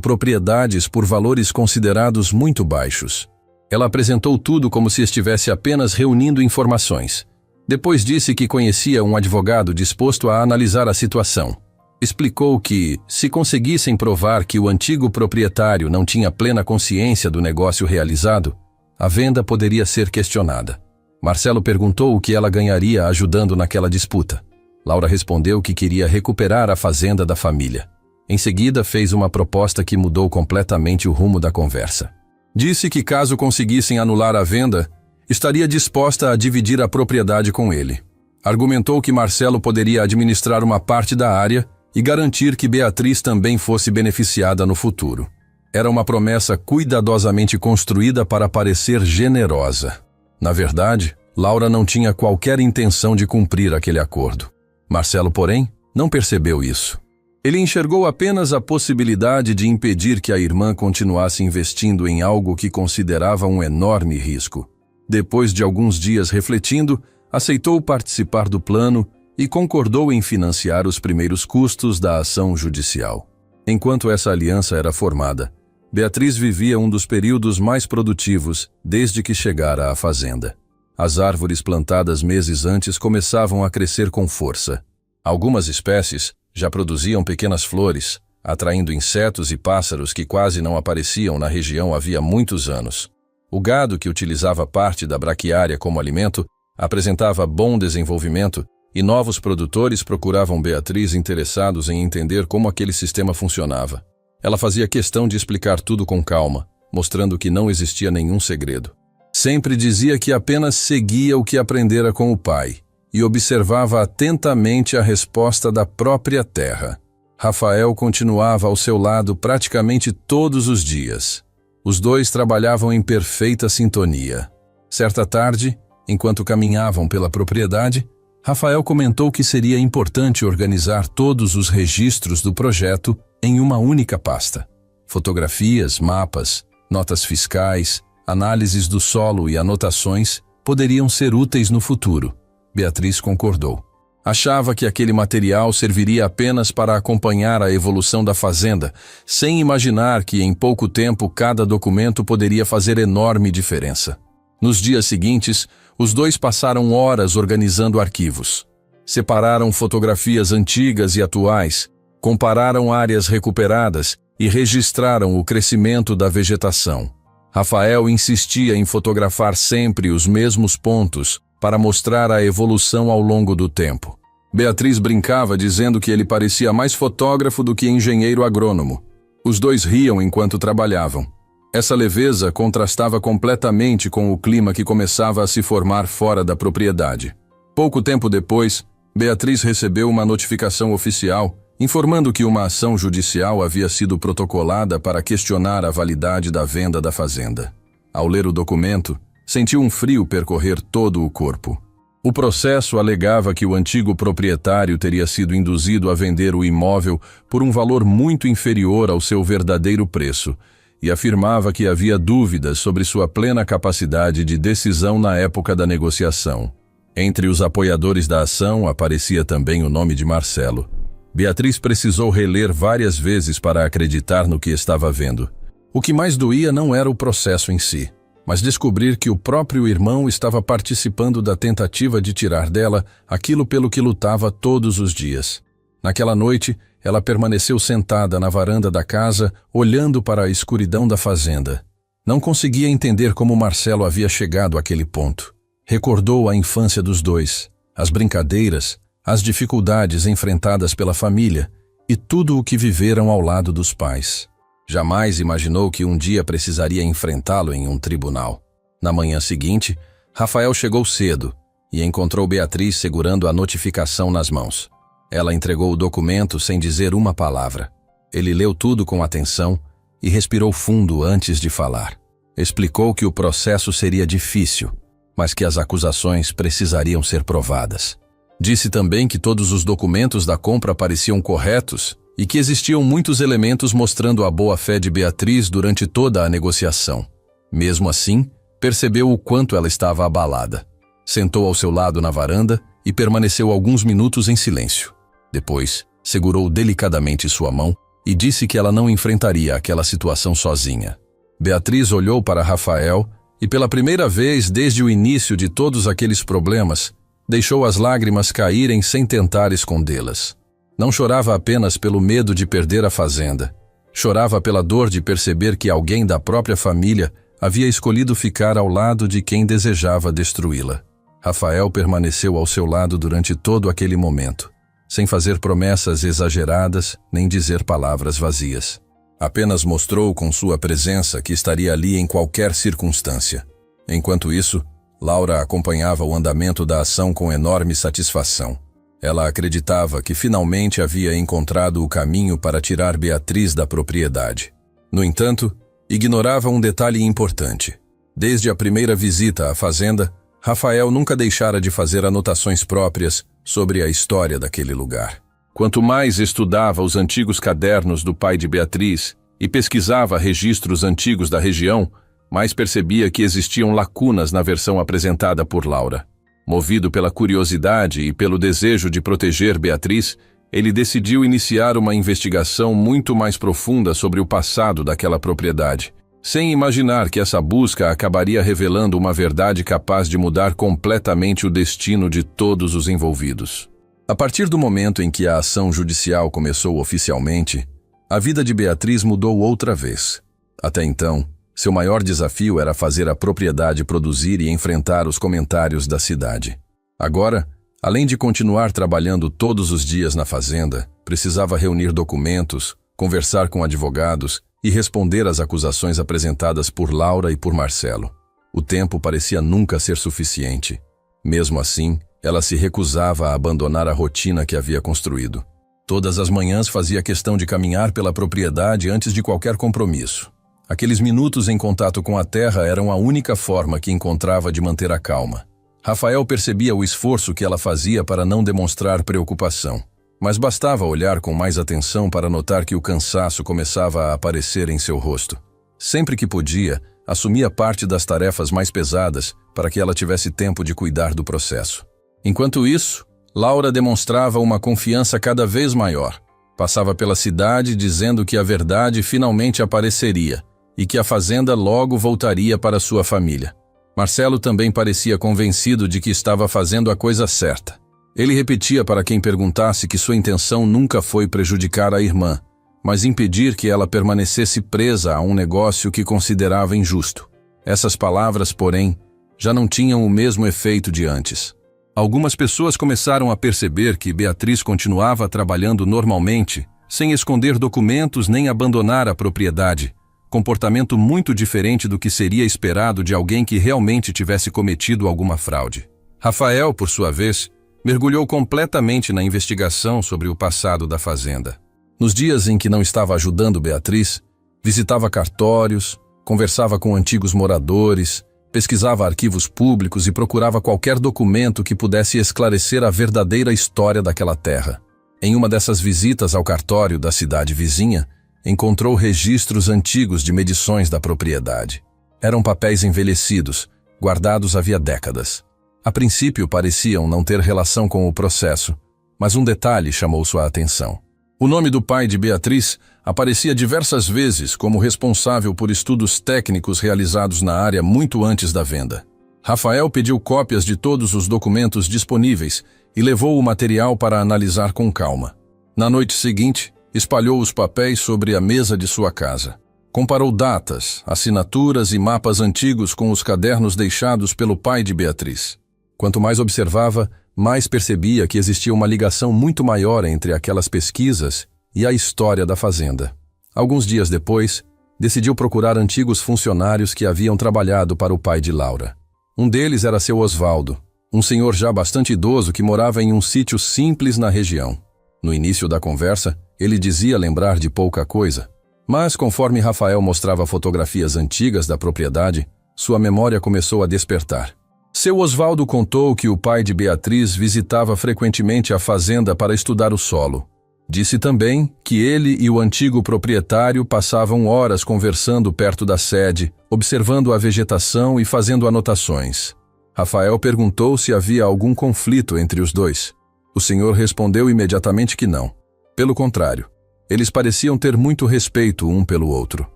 propriedades por valores considerados muito baixos. Ela apresentou tudo como se estivesse apenas reunindo informações. Depois disse que conhecia um advogado disposto a analisar a situação. Explicou que, se conseguissem provar que o antigo proprietário não tinha plena consciência do negócio realizado, a venda poderia ser questionada. Marcelo perguntou o que ela ganharia ajudando naquela disputa. Laura respondeu que queria recuperar a fazenda da família. Em seguida, fez uma proposta que mudou completamente o rumo da conversa. Disse que caso conseguissem anular a venda, estaria disposta a dividir a propriedade com ele. Argumentou que Marcelo poderia administrar uma parte da área e garantir que Beatriz também fosse beneficiada no futuro. Era uma promessa cuidadosamente construída para parecer generosa. Na verdade, Laura não tinha qualquer intenção de cumprir aquele acordo. Marcelo, porém, não percebeu isso. Ele enxergou apenas a possibilidade de impedir que a irmã continuasse investindo em algo que considerava um enorme risco. Depois de alguns dias refletindo, aceitou participar do plano e concordou em financiar os primeiros custos da ação judicial. Enquanto essa aliança era formada, Beatriz vivia um dos períodos mais produtivos desde que chegara à fazenda. As árvores plantadas meses antes começavam a crescer com força. Algumas espécies já produziam pequenas flores, atraindo insetos e pássaros que quase não apareciam na região havia muitos anos. O gado, que utilizava parte da braquiária como alimento, apresentava bom desenvolvimento e novos produtores procuravam Beatriz interessados em entender como aquele sistema funcionava. Ela fazia questão de explicar tudo com calma, mostrando que não existia nenhum segredo. Sempre dizia que apenas seguia o que aprendera com o pai e observava atentamente a resposta da própria terra. Rafael continuava ao seu lado praticamente todos os dias. Os dois trabalhavam em perfeita sintonia. Certa tarde, enquanto caminhavam pela propriedade, Rafael comentou que seria importante organizar todos os registros do projeto em uma única pasta. Fotografias, mapas, notas fiscais, análises do solo e anotações poderiam ser úteis no futuro. Beatriz concordou. Achava que aquele material serviria apenas para acompanhar a evolução da fazenda, sem imaginar que em pouco tempo cada documento poderia fazer enorme diferença. Nos dias seguintes, os dois passaram horas organizando arquivos. Separaram fotografias antigas e atuais, compararam áreas recuperadas e registraram o crescimento da vegetação. Rafael insistia em fotografar sempre os mesmos pontos para mostrar a evolução ao longo do tempo. Beatriz brincava dizendo que ele parecia mais fotógrafo do que engenheiro agrônomo. Os dois riam enquanto trabalhavam. Essa leveza contrastava completamente com o clima que começava a se formar fora da propriedade. Pouco tempo depois, Beatriz recebeu uma notificação oficial informando que uma ação judicial havia sido protocolada para questionar a validade da venda da fazenda. Ao ler o documento, sentiu um frio percorrer todo o corpo. O processo alegava que o antigo proprietário teria sido induzido a vender o imóvel por um valor muito inferior ao seu verdadeiro preço e afirmava que havia dúvidas sobre sua plena capacidade de decisão na época da negociação. Entre os apoiadores da ação aparecia também o nome de Marcelo. Beatriz precisou reler várias vezes para acreditar no que estava vendo. O que mais doía não era o processo em si, mas descobrir que o próprio irmão estava participando da tentativa de tirar dela aquilo pelo que lutava todos os dias. Naquela noite, ela permaneceu sentada na varanda da casa, olhando para a escuridão da fazenda. Não conseguia entender como Marcelo havia chegado àquele ponto. Recordou a infância dos dois, as brincadeiras, as dificuldades enfrentadas pela família e tudo o que viveram ao lado dos pais. Jamais imaginou que um dia precisaria enfrentá-lo em um tribunal. Na manhã seguinte, Rafael chegou cedo e encontrou Beatriz segurando a notificação nas mãos. Ela entregou o documento sem dizer uma palavra. Ele leu tudo com atenção e respirou fundo antes de falar. Explicou que o processo seria difícil, mas que as acusações precisariam ser provadas. Disse também que todos os documentos da compra pareciam corretos e que existiam muitos elementos mostrando a boa-fé de Beatriz durante toda a negociação. Mesmo assim, percebeu o quanto ela estava abalada. Sentou ao seu lado na varanda e permaneceu alguns minutos em silêncio. Depois, segurou delicadamente sua mão e disse que ela não enfrentaria aquela situação sozinha. Beatriz olhou para Rafael e, pela primeira vez desde o início de todos aqueles problemas, deixou as lágrimas caírem sem tentar escondê-las. Não chorava apenas pelo medo de perder a fazenda. Chorava pela dor de perceber que alguém da própria família havia escolhido ficar ao lado de quem desejava destruí-la. Rafael permaneceu ao seu lado durante todo aquele momento, sem fazer promessas exageradas nem dizer palavras vazias. Apenas mostrou com sua presença que estaria ali em qualquer circunstância. Enquanto isso, Laura acompanhava o andamento da ação com enorme satisfação. Ela acreditava que finalmente havia encontrado o caminho para tirar Beatriz da propriedade. No entanto, ignorava um detalhe importante. Desde a primeira visita à fazenda, Rafael nunca deixara de fazer anotações próprias sobre a história daquele lugar. Quanto mais estudava os antigos cadernos do pai de Beatriz e pesquisava registros antigos da região, mais percebia que existiam lacunas na versão apresentada por Laura. Movido pela curiosidade e pelo desejo de proteger Beatriz, ele decidiu iniciar uma investigação muito mais profunda sobre o passado daquela propriedade, sem imaginar que essa busca acabaria revelando uma verdade capaz de mudar completamente o destino de todos os envolvidos. A partir do momento em que a ação judicial começou oficialmente, a vida de Beatriz mudou outra vez. Até então, seu maior desafio era fazer a propriedade produzir e enfrentar os comentários da cidade. Agora, além de continuar trabalhando todos os dias na fazenda, precisava reunir documentos, conversar com advogados e responder às acusações apresentadas por Laura e por Marcelo. O tempo parecia nunca ser suficiente. Mesmo assim, ela se recusava a abandonar a rotina que havia construído. Todas as manhãs fazia questão de caminhar pela propriedade antes de qualquer compromisso. Aqueles minutos em contato com a terra eram a única forma que encontrava de manter a calma. Rafael percebia o esforço que ela fazia para não demonstrar preocupação, mas bastava olhar com mais atenção para notar que o cansaço começava a aparecer em seu rosto. Sempre que podia, assumia parte das tarefas mais pesadas para que ela tivesse tempo de cuidar do processo. Enquanto isso, Laura demonstrava uma confiança cada vez maior. Passava pela cidade dizendo que a verdade finalmente apareceria e que a fazenda logo voltaria para sua família. Marcelo também parecia convencido de que estava fazendo a coisa certa. Ele repetia para quem perguntasse que sua intenção nunca foi prejudicar a irmã, mas impedir que ela permanecesse presa a um negócio que considerava injusto. Essas palavras, porém, já não tinham o mesmo efeito de antes. Algumas pessoas começaram a perceber que Beatriz continuava trabalhando normalmente, sem esconder documentos nem abandonar a propriedade, comportamento muito diferente do que seria esperado de alguém que realmente tivesse cometido alguma fraude. Rafael, por sua vez, mergulhou completamente na investigação sobre o passado da fazenda. Nos dias em que não estava ajudando Beatriz, visitava cartórios, conversava com antigos moradores, pesquisava arquivos públicos e procurava qualquer documento que pudesse esclarecer a verdadeira história daquela terra. Em uma dessas visitas ao cartório da cidade vizinha, encontrou registros antigos de medições da propriedade. Eram papéis envelhecidos, guardados havia décadas. A princípio pareciam não ter relação com o processo, mas um detalhe chamou sua atenção. O nome do pai de Beatriz aparecia diversas vezes como responsável por estudos técnicos realizados na área muito antes da venda. Rafael pediu cópias de todos os documentos disponíveis e levou o material para analisar com calma. Na noite seguinte, espalhou os papéis sobre a mesa de sua casa. Comparou datas, assinaturas e mapas antigos com os cadernos deixados pelo pai de Beatriz. Quanto mais observava, mais percebia que existia uma ligação muito maior entre aquelas pesquisas e a história da fazenda. Alguns dias depois, decidiu procurar antigos funcionários que haviam trabalhado para o pai de Laura. Um deles era seu Osvaldo, um senhor já bastante idoso que morava em um sítio simples na região. No início da conversa, ele dizia lembrar de pouca coisa, mas conforme Rafael mostrava fotografias antigas da propriedade, sua memória começou a despertar. Seu Osvaldo contou que o pai de Beatriz visitava frequentemente a fazenda para estudar o solo. Disse também que ele e o antigo proprietário passavam horas conversando perto da sede, observando a vegetação e fazendo anotações. Rafael perguntou se havia algum conflito entre os dois. O senhor respondeu imediatamente que não. Pelo contrário, eles pareciam ter muito respeito um pelo outro.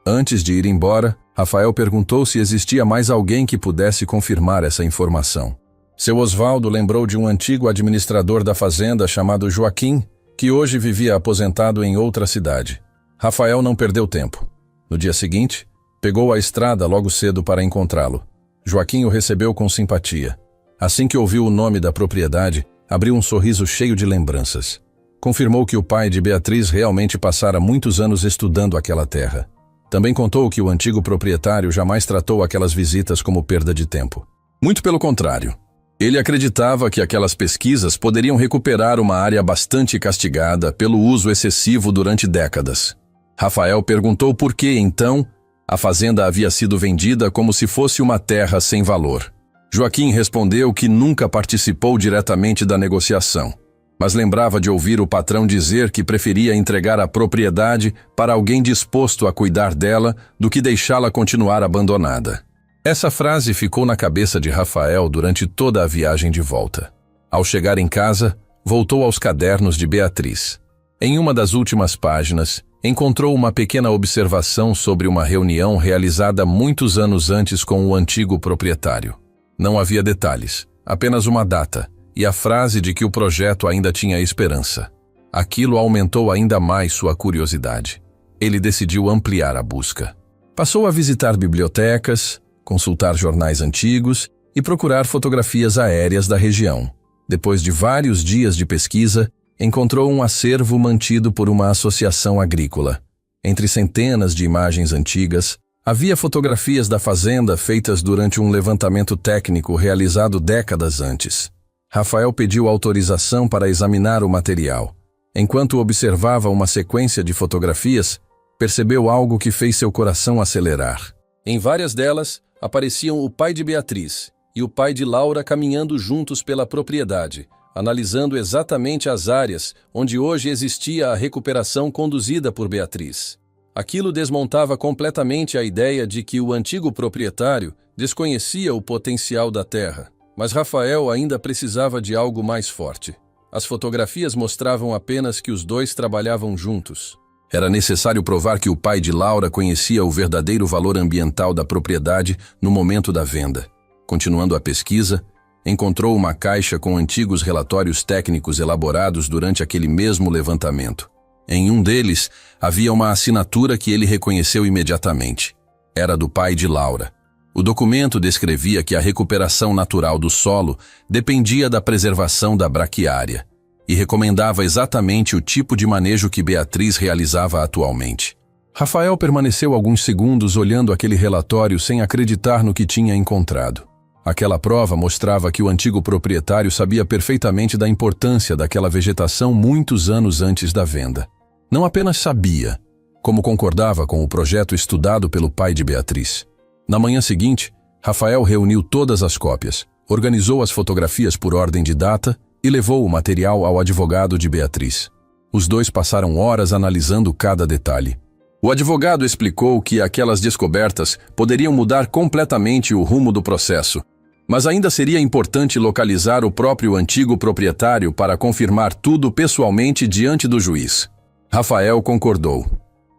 Antes de ir embora, Rafael perguntou se existia mais alguém que pudesse confirmar essa informação. Seu Osvaldo lembrou de um antigo administrador da fazenda chamado Joaquim, que hoje vivia aposentado em outra cidade. Rafael não perdeu tempo. No dia seguinte, pegou a estrada logo cedo para encontrá-lo. Joaquim o recebeu com simpatia. Assim que ouviu o nome da propriedade, abriu um sorriso cheio de lembranças. Confirmou que o pai de Beatriz realmente passara muitos anos estudando aquela terra. Também contou que o antigo proprietário jamais tratou aquelas visitas como perda de tempo. Muito pelo contrário. Ele acreditava que aquelas pesquisas poderiam recuperar uma área bastante castigada pelo uso excessivo durante décadas. Rafael perguntou por que, então, a fazenda havia sido vendida como se fosse uma terra sem valor. Joaquim respondeu que nunca participou diretamente da negociação, mas lembrava de ouvir o patrão dizer que preferia entregar a propriedade para alguém disposto a cuidar dela do que deixá-la continuar abandonada. Essa frase ficou na cabeça de Rafael durante toda a viagem de volta. Ao chegar em casa, voltou aos cadernos de Beatriz. Em uma das últimas páginas, encontrou uma pequena observação sobre uma reunião realizada muitos anos antes com o antigo proprietário. Não havia detalhes, apenas uma data e a frase de que o projeto ainda tinha esperança. Aquilo aumentou ainda mais sua curiosidade. Ele decidiu ampliar a busca. Passou a visitar bibliotecas, consultar jornais antigos e procurar fotografias aéreas da região. Depois de vários dias de pesquisa, encontrou um acervo mantido por uma associação agrícola. Entre centenas de imagens antigas, Havia fotografias da fazenda feitas durante um levantamento técnico realizado décadas antes. Rafael pediu autorização para examinar o material. Enquanto observava uma sequência de fotografias, percebeu algo que fez seu coração acelerar. Em várias delas, apareciam o pai de Beatriz e o pai de Laura caminhando juntos pela propriedade, analisando exatamente as áreas onde hoje existia a recuperação conduzida por Beatriz. Aquilo desmontava completamente a ideia de que o antigo proprietário desconhecia o potencial da terra, mas Rafael ainda precisava de algo mais forte. As fotografias mostravam apenas que os dois trabalhavam juntos. Era necessário provar que o pai de Laura conhecia o verdadeiro valor ambiental da propriedade no momento da venda. Continuando a pesquisa, encontrou uma caixa com antigos relatórios técnicos elaborados durante aquele mesmo levantamento. Em um deles, havia uma assinatura que ele reconheceu imediatamente. Era do pai de Laura. O documento descrevia que a recuperação natural do solo dependia da preservação da braquiária e recomendava exatamente o tipo de manejo que Beatriz realizava atualmente. Rafael permaneceu alguns segundos olhando aquele relatório sem acreditar no que tinha encontrado. Aquela prova mostrava que o antigo proprietário sabia perfeitamente da importância daquela vegetação muitos anos antes da venda. Não apenas sabia, como concordava com o projeto estudado pelo pai de Beatriz. Na manhã seguinte, Rafael reuniu todas as cópias, organizou as fotografias por ordem de data e levou o material ao advogado de Beatriz. Os dois passaram horas analisando cada detalhe. O advogado explicou que aquelas descobertas poderiam mudar completamente o rumo do processo, mas ainda seria importante localizar o próprio antigo proprietário para confirmar tudo pessoalmente diante do juiz. Rafael concordou.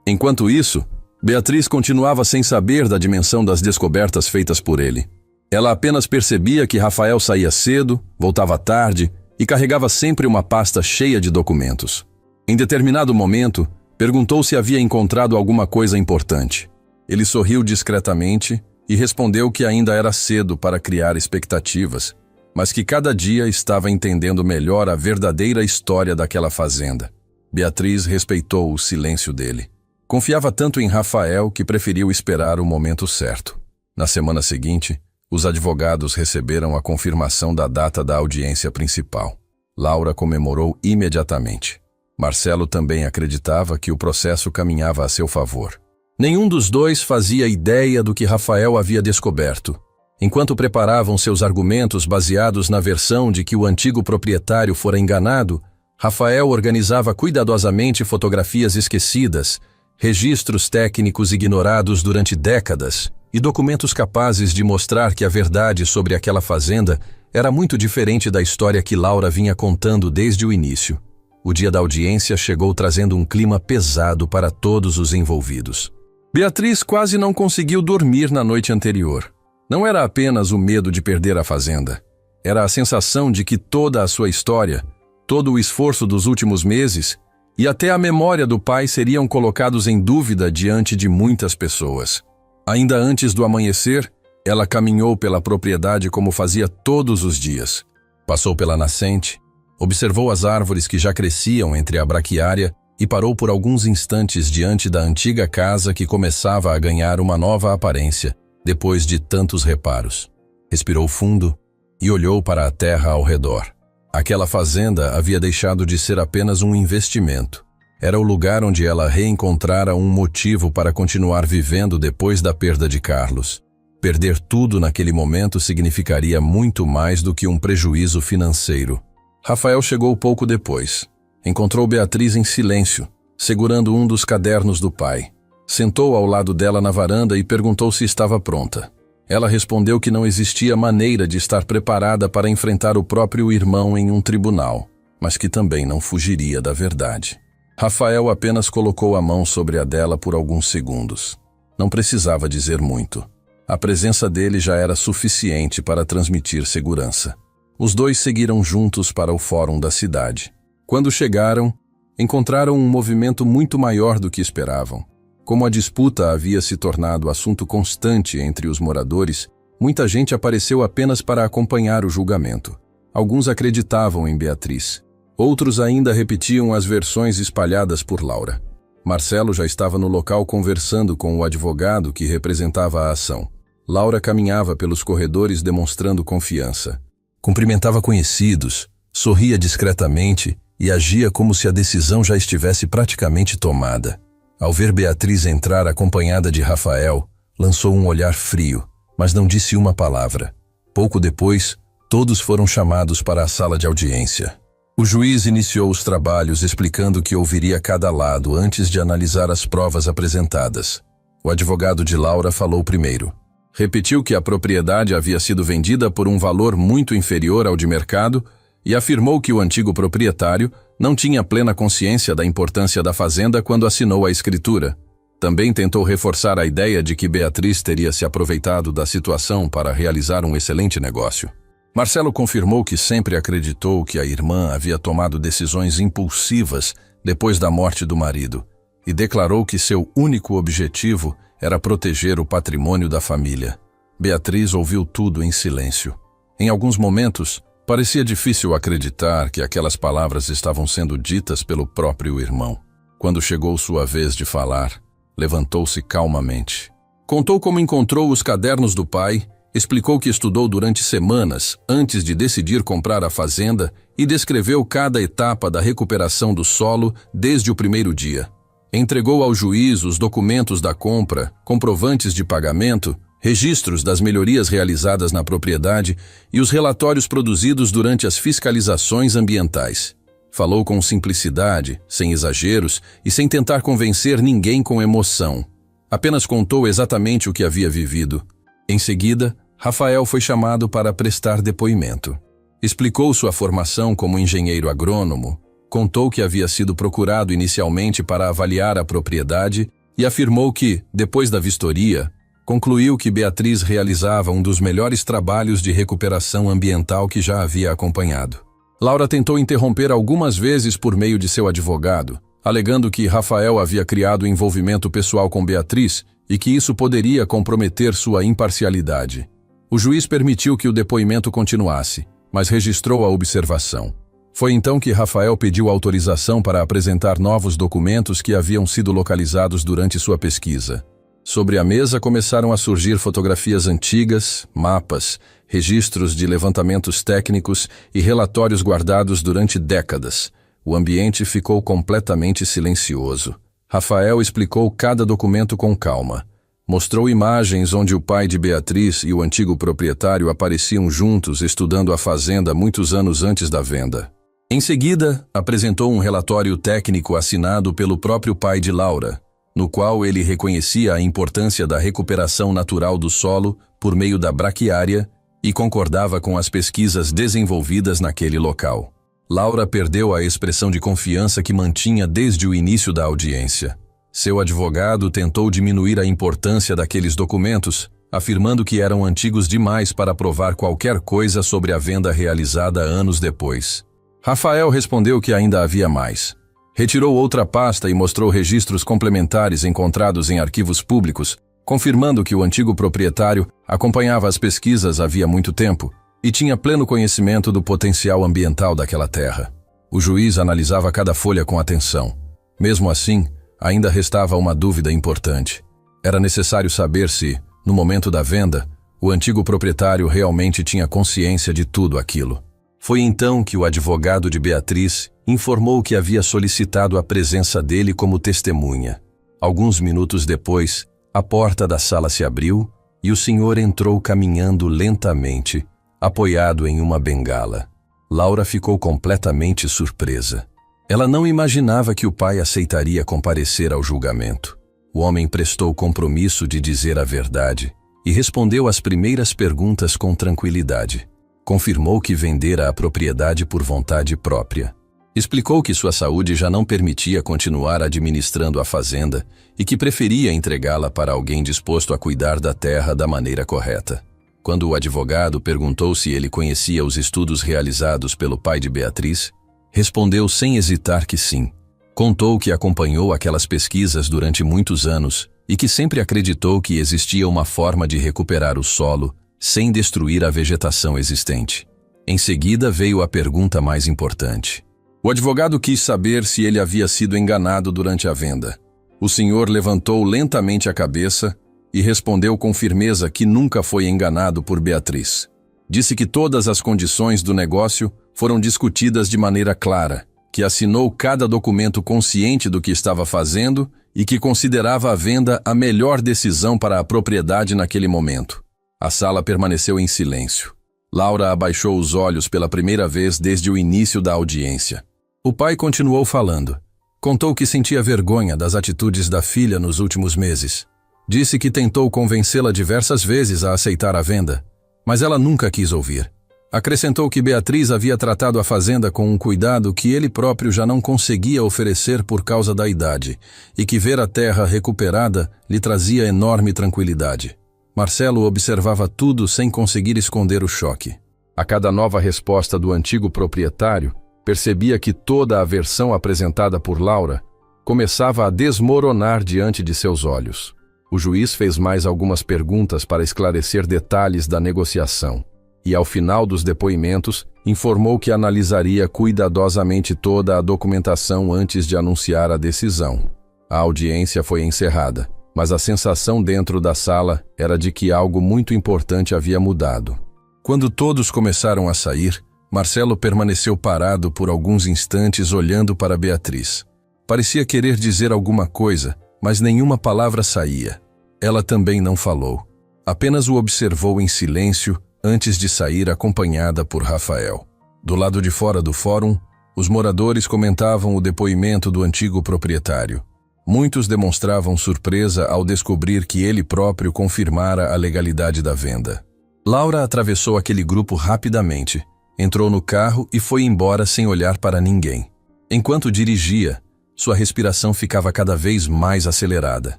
Enquanto isso, Beatriz continuava sem saber da dimensão das descobertas feitas por ele. Ela apenas percebia que Rafael saía cedo, voltava tarde e carregava sempre uma pasta cheia de documentos. Em determinado momento, perguntou se havia encontrado alguma coisa importante. Ele sorriu discretamente e respondeu que ainda era cedo para criar expectativas, mas que cada dia estava entendendo melhor a verdadeira história daquela fazenda. Beatriz respeitou o silêncio dele. Confiava tanto em Rafael que preferiu esperar o momento certo. Na semana seguinte, os advogados receberam a confirmação da data da audiência principal. Laura comemorou imediatamente. Marcelo também acreditava que o processo caminhava a seu favor. Nenhum dos dois fazia ideia do que Rafael havia descoberto. Enquanto preparavam seus argumentos baseados na versão de que o antigo proprietário fora enganado, Rafael organizava cuidadosamente fotografias esquecidas, registros técnicos ignorados durante décadas e documentos capazes de mostrar que a verdade sobre aquela fazenda era muito diferente da história que Laura vinha contando desde o início. O dia da audiência chegou trazendo um clima pesado para todos os envolvidos. Beatriz quase não conseguiu dormir na noite anterior. Não era apenas o medo de perder a fazenda. Era a sensação de que toda a sua história, todo o esforço dos últimos meses e até a memória do pai seriam colocados em dúvida diante de muitas pessoas. Ainda antes do amanhecer, ela caminhou pela propriedade como fazia todos os dias. Passou pela nascente, observou as árvores que já cresciam entre a braquiária e parou por alguns instantes diante da antiga casa que começava a ganhar uma nova aparência, depois de tantos reparos. Respirou fundo e olhou para a terra ao redor. Aquela fazenda havia deixado de ser apenas um investimento. Era o lugar onde ela reencontrara um motivo para continuar vivendo depois da perda de Carlos. Perder tudo naquele momento significaria muito mais do que um prejuízo financeiro. Rafael chegou pouco depois. Encontrou Beatriz em silêncio, segurando um dos cadernos do pai. Sentou ao lado dela na varanda e perguntou se estava pronta. Ela respondeu que não existia maneira de estar preparada para enfrentar o próprio irmão em um tribunal, mas que também não fugiria da verdade. Rafael apenas colocou a mão sobre a dela por alguns segundos. Não precisava dizer muito. A presença dele já era suficiente para transmitir segurança. Os dois seguiram juntos para o fórum da cidade. Quando chegaram, encontraram um movimento muito maior do que esperavam. Como a disputa havia se tornado assunto constante entre os moradores, muita gente apareceu apenas para acompanhar o julgamento. Alguns acreditavam em Beatriz. Outros ainda repetiam as versões espalhadas por Laura. Marcelo já estava no local conversando com o advogado que representava a ação. Laura caminhava pelos corredores demonstrando confiança. Cumprimentava conhecidos, sorria discretamente e agia como se a decisão já estivesse praticamente tomada. Ao ver Beatriz entrar acompanhada de Rafael, lançou um olhar frio, mas não disse uma palavra. Pouco depois, todos foram chamados para a sala de audiência. O juiz iniciou os trabalhos explicando que ouviria cada lado antes de analisar as provas apresentadas. O advogado de Laura falou primeiro. Repetiu que a propriedade havia sido vendida por um valor muito inferior ao de mercado e afirmou que o antigo proprietário não tinha plena consciência da importância da fazenda quando assinou a escritura. Também tentou reforçar a ideia de que Beatriz teria se aproveitado da situação para realizar um excelente negócio. Marcelo confirmou que sempre acreditou que a irmã havia tomado decisões impulsivas depois da morte do marido e declarou que seu único objetivo era proteger o patrimônio da família. Beatriz ouviu tudo em silêncio. Em alguns momentos, parecia difícil acreditar que aquelas palavras estavam sendo ditas pelo próprio irmão. Quando chegou sua vez de falar, levantou-se calmamente. Contou como encontrou os cadernos do pai, explicou que estudou durante semanas antes de decidir comprar a fazenda e descreveu cada etapa da recuperação do solo desde o primeiro dia. Entregou ao juiz os documentos da compra, comprovantes de pagamento, registros das melhorias realizadas na propriedade e os relatórios produzidos durante as fiscalizações ambientais. Falou com simplicidade, sem exageros e sem tentar convencer ninguém com emoção. Apenas contou exatamente o que havia vivido. Em seguida, Rafael foi chamado para prestar depoimento. Explicou sua formação como engenheiro agrônomo, contou que havia sido procurado inicialmente para avaliar a propriedade e afirmou que, depois da vistoria, concluiu que Beatriz realizava um dos melhores trabalhos de recuperação ambiental que já havia acompanhado. Laura tentou interromper algumas vezes por meio de seu advogado, alegando que Rafael havia criado envolvimento pessoal com Beatriz e que isso poderia comprometer sua imparcialidade. O juiz permitiu que o depoimento continuasse, mas registrou a observação. Foi então que Rafael pediu autorização para apresentar novos documentos que haviam sido localizados durante sua pesquisa. Sobre a mesa começaram a surgir fotografias antigas, mapas, registros de levantamentos técnicos e relatórios guardados durante décadas. O ambiente ficou completamente silencioso. Rafael explicou cada documento com calma. Mostrou imagens onde o pai de Beatriz e o antigo proprietário apareciam juntos estudando a fazenda muitos anos antes da venda. Em seguida, apresentou um relatório técnico assinado pelo próprio pai de Laura, no qual ele reconhecia a importância da recuperação natural do solo por meio da braquiária e concordava com as pesquisas desenvolvidas naquele local. Laura perdeu a expressão de confiança que mantinha desde o início da audiência. Seu advogado tentou diminuir a importância daqueles documentos, afirmando que eram antigos demais para provar qualquer coisa sobre a venda realizada anos depois. Rafael respondeu que ainda havia mais. Retirou outra pasta e mostrou registros complementares encontrados em arquivos públicos, confirmando que o antigo proprietário acompanhava as pesquisas havia muito tempo e tinha pleno conhecimento do potencial ambiental daquela terra. O juiz analisava cada folha com atenção. Mesmo assim, ainda restava uma dúvida importante. Era necessário saber se, no momento da venda, o antigo proprietário realmente tinha consciência de tudo aquilo. Foi então que o advogado de Beatriz informou que havia solicitado a presença dele como testemunha. Alguns minutos depois, a porta da sala se abriu e o senhor entrou caminhando lentamente, apoiado em uma bengala. Laura ficou completamente surpresa. Ela não imaginava que o pai aceitaria comparecer ao julgamento. O homem prestou compromisso de dizer a verdade e respondeu às primeiras perguntas com tranquilidade. Confirmou que vendera a propriedade por vontade própria. Explicou que sua saúde já não permitia continuar administrando a fazenda e que preferia entregá-la para alguém disposto a cuidar da terra da maneira correta. Quando o advogado perguntou se ele conhecia os estudos realizados pelo pai de Beatriz, respondeu sem hesitar que sim. Contou que acompanhou aquelas pesquisas durante muitos anos e que sempre acreditou que existia uma forma de recuperar o solo sem destruir a vegetação existente. Em seguida veio a pergunta mais importante. O advogado quis saber se ele havia sido enganado durante a venda. O senhor levantou lentamente a cabeça e respondeu com firmeza que nunca foi enganado por Beatriz. Disse que todas as condições do negócio foram discutidas de maneira clara, que assinou cada documento consciente do que estava fazendo e que considerava a venda a melhor decisão para a propriedade naquele momento. A sala permaneceu em silêncio. Laura abaixou os olhos pela primeira vez desde o início da audiência. O pai continuou falando. Contou que sentia vergonha das atitudes da filha nos últimos meses. Disse que tentou convencê-la diversas vezes a aceitar a venda, mas ela nunca quis ouvir. Acrescentou que Beatriz havia tratado a fazenda com um cuidado que ele próprio já não conseguia oferecer por causa da idade, e que ver a terra recuperada lhe trazia enorme tranquilidade. Marcelo observava tudo sem conseguir esconder o choque. A cada nova resposta do antigo proprietário, percebia que toda a versão apresentada por Laura começava a desmoronar diante de seus olhos. O juiz fez mais algumas perguntas para esclarecer detalhes da negociação e, ao final dos depoimentos, informou que analisaria cuidadosamente toda a documentação antes de anunciar a decisão. A audiência foi encerrada, mas a sensação dentro da sala era de que algo muito importante havia mudado. Quando todos começaram a sair, Marcelo permaneceu parado por alguns instantes olhando para Beatriz. Parecia querer dizer alguma coisa, mas nenhuma palavra saía. Ela também não falou. Apenas o observou em silêncio antes de sair acompanhada por Rafael. Do lado de fora do fórum, os moradores comentavam o depoimento do antigo proprietário. Muitos demonstravam surpresa ao descobrir que ele próprio confirmara a legalidade da venda. Laura atravessou aquele grupo rapidamente, entrou no carro e foi embora sem olhar para ninguém. Enquanto dirigia, sua respiração ficava cada vez mais acelerada.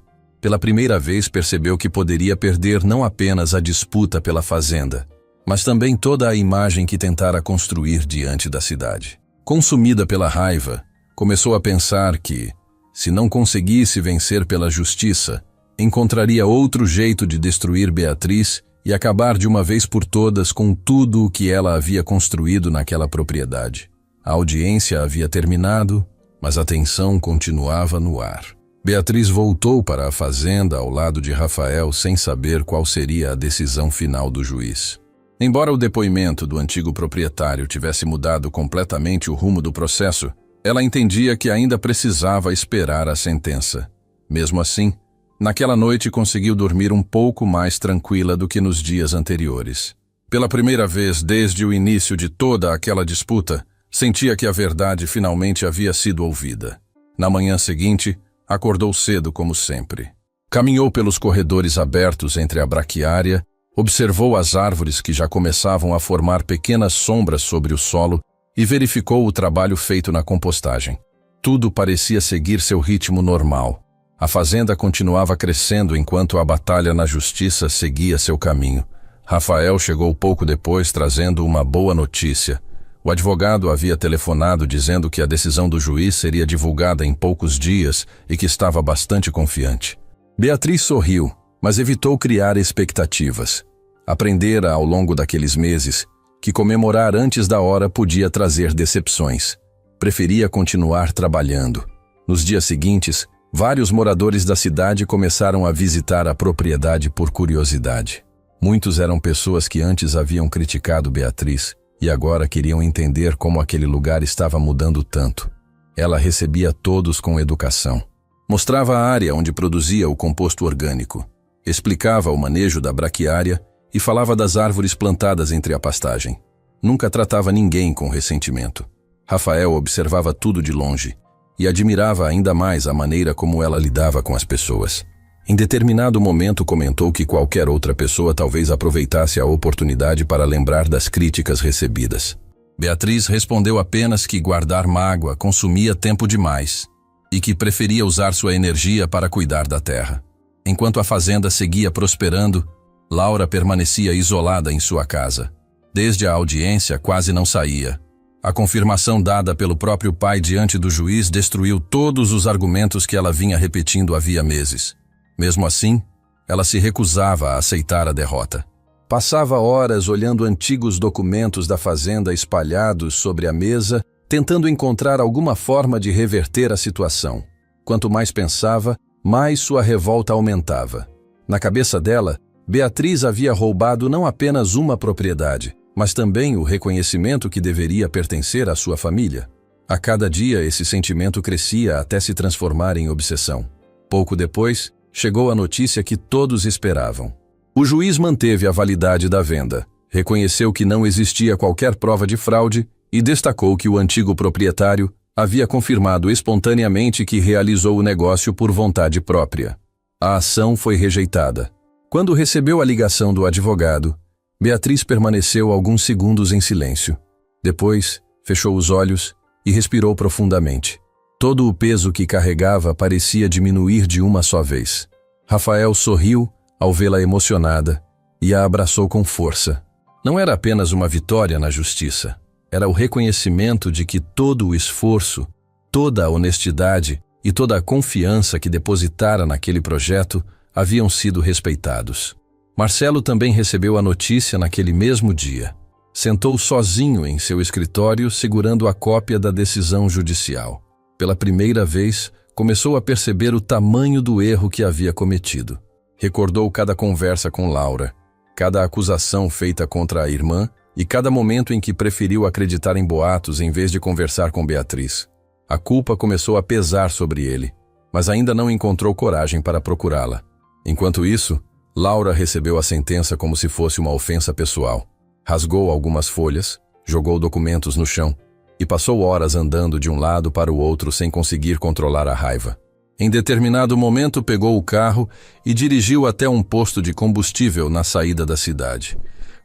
Pela primeira vez percebeu que poderia perder não apenas a disputa pela fazenda, mas também toda a imagem que tentara construir diante da cidade. Consumida pela raiva, começou a pensar que, se não conseguisse vencer pela justiça, encontraria outro jeito de destruir Beatriz e acabar de uma vez por todas com tudo o que ela havia construído naquela propriedade. A audiência havia terminado, mas a tensão continuava no ar. Beatriz voltou para a fazenda ao lado de Rafael sem saber qual seria a decisão final do juiz. Embora o depoimento do antigo proprietário tivesse mudado completamente o rumo do processo, ela entendia que ainda precisava esperar a sentença. Mesmo assim, naquela noite conseguiu dormir um pouco mais tranquila do que nos dias anteriores. Pela primeira vez desde o início de toda aquela disputa, sentia que a verdade finalmente havia sido ouvida. Na manhã seguinte, acordou cedo como sempre. Caminhou pelos corredores abertos entre a braquiária, observou as árvores que já começavam a formar pequenas sombras sobre o solo e verificou o trabalho feito na compostagem. Tudo parecia seguir seu ritmo normal. A fazenda continuava crescendo enquanto a batalha na justiça seguia seu caminho. Rafael chegou pouco depois trazendo uma boa notícia. O advogado havia telefonado dizendo que a decisão do juiz seria divulgada em poucos dias e que estava bastante confiante. Beatriz sorriu, mas evitou criar expectativas. Aprendera ao longo daqueles meses que comemorar antes da hora podia trazer decepções. Preferia continuar trabalhando. Nos dias seguintes, vários moradores da cidade começaram a visitar a propriedade por curiosidade. Muitos eram pessoas que antes haviam criticado Beatriz e agora queriam entender como aquele lugar estava mudando tanto. Ela recebia todos com educação. Mostrava a área onde produzia o composto orgânico, explicava o manejo da braquiária e falava das árvores plantadas entre a pastagem. Nunca tratava ninguém com ressentimento. Rafael observava tudo de longe e admirava ainda mais a maneira como ela lidava com as pessoas. Em determinado momento comentou que qualquer outra pessoa talvez aproveitasse a oportunidade para lembrar das críticas recebidas. Beatriz respondeu apenas que guardar mágoa consumia tempo demais e que preferia usar sua energia para cuidar da terra. Enquanto a fazenda seguia prosperando, Laura permanecia isolada em sua casa. Desde a audiência quase não saía. A confirmação dada pelo próprio pai diante do juiz destruiu todos os argumentos que ela vinha repetindo havia meses. Mesmo assim, ela se recusava a aceitar a derrota. Passava horas olhando antigos documentos da fazenda espalhados sobre a mesa, tentando encontrar alguma forma de reverter a situação. Quanto mais pensava, mais sua revolta aumentava. Na cabeça dela, Beatriz havia roubado não apenas uma propriedade, mas também o reconhecimento que deveria pertencer à sua família. A cada dia, esse sentimento crescia até se transformar em obsessão. Pouco depois, chegou a notícia que todos esperavam. O juiz manteve a validade da venda, reconheceu que não existia qualquer prova de fraude e destacou que o antigo proprietário havia confirmado espontaneamente que realizou o negócio por vontade própria. A ação foi rejeitada. Quando recebeu a ligação do advogado, Beatriz permaneceu alguns segundos em silêncio. Depois, fechou os olhos e respirou profundamente. Todo o peso que carregava parecia diminuir de uma só vez. Rafael sorriu ao vê-la emocionada e a abraçou com força. Não era apenas uma vitória na justiça. Era o reconhecimento de que todo o esforço, toda a honestidade e toda a confiança que depositara naquele projeto haviam sido respeitados. Marcelo também recebeu a notícia naquele mesmo dia. Sentou sozinho em seu escritório, segurando a cópia da decisão judicial. Pela primeira vez, começou a perceber o tamanho do erro que havia cometido. Recordou cada conversa com Laura, cada acusação feita contra a irmã e cada momento em que preferiu acreditar em boatos em vez de conversar com Beatriz. A culpa começou a pesar sobre ele, mas ainda não encontrou coragem para procurá-la. Enquanto isso, Laura recebeu a sentença como se fosse uma ofensa pessoal. Rasgou algumas folhas, jogou documentos no chão e passou horas andando de um lado para o outro sem conseguir controlar a raiva. Em determinado momento, pegou o carro e dirigiu até um posto de combustível na saída da cidade.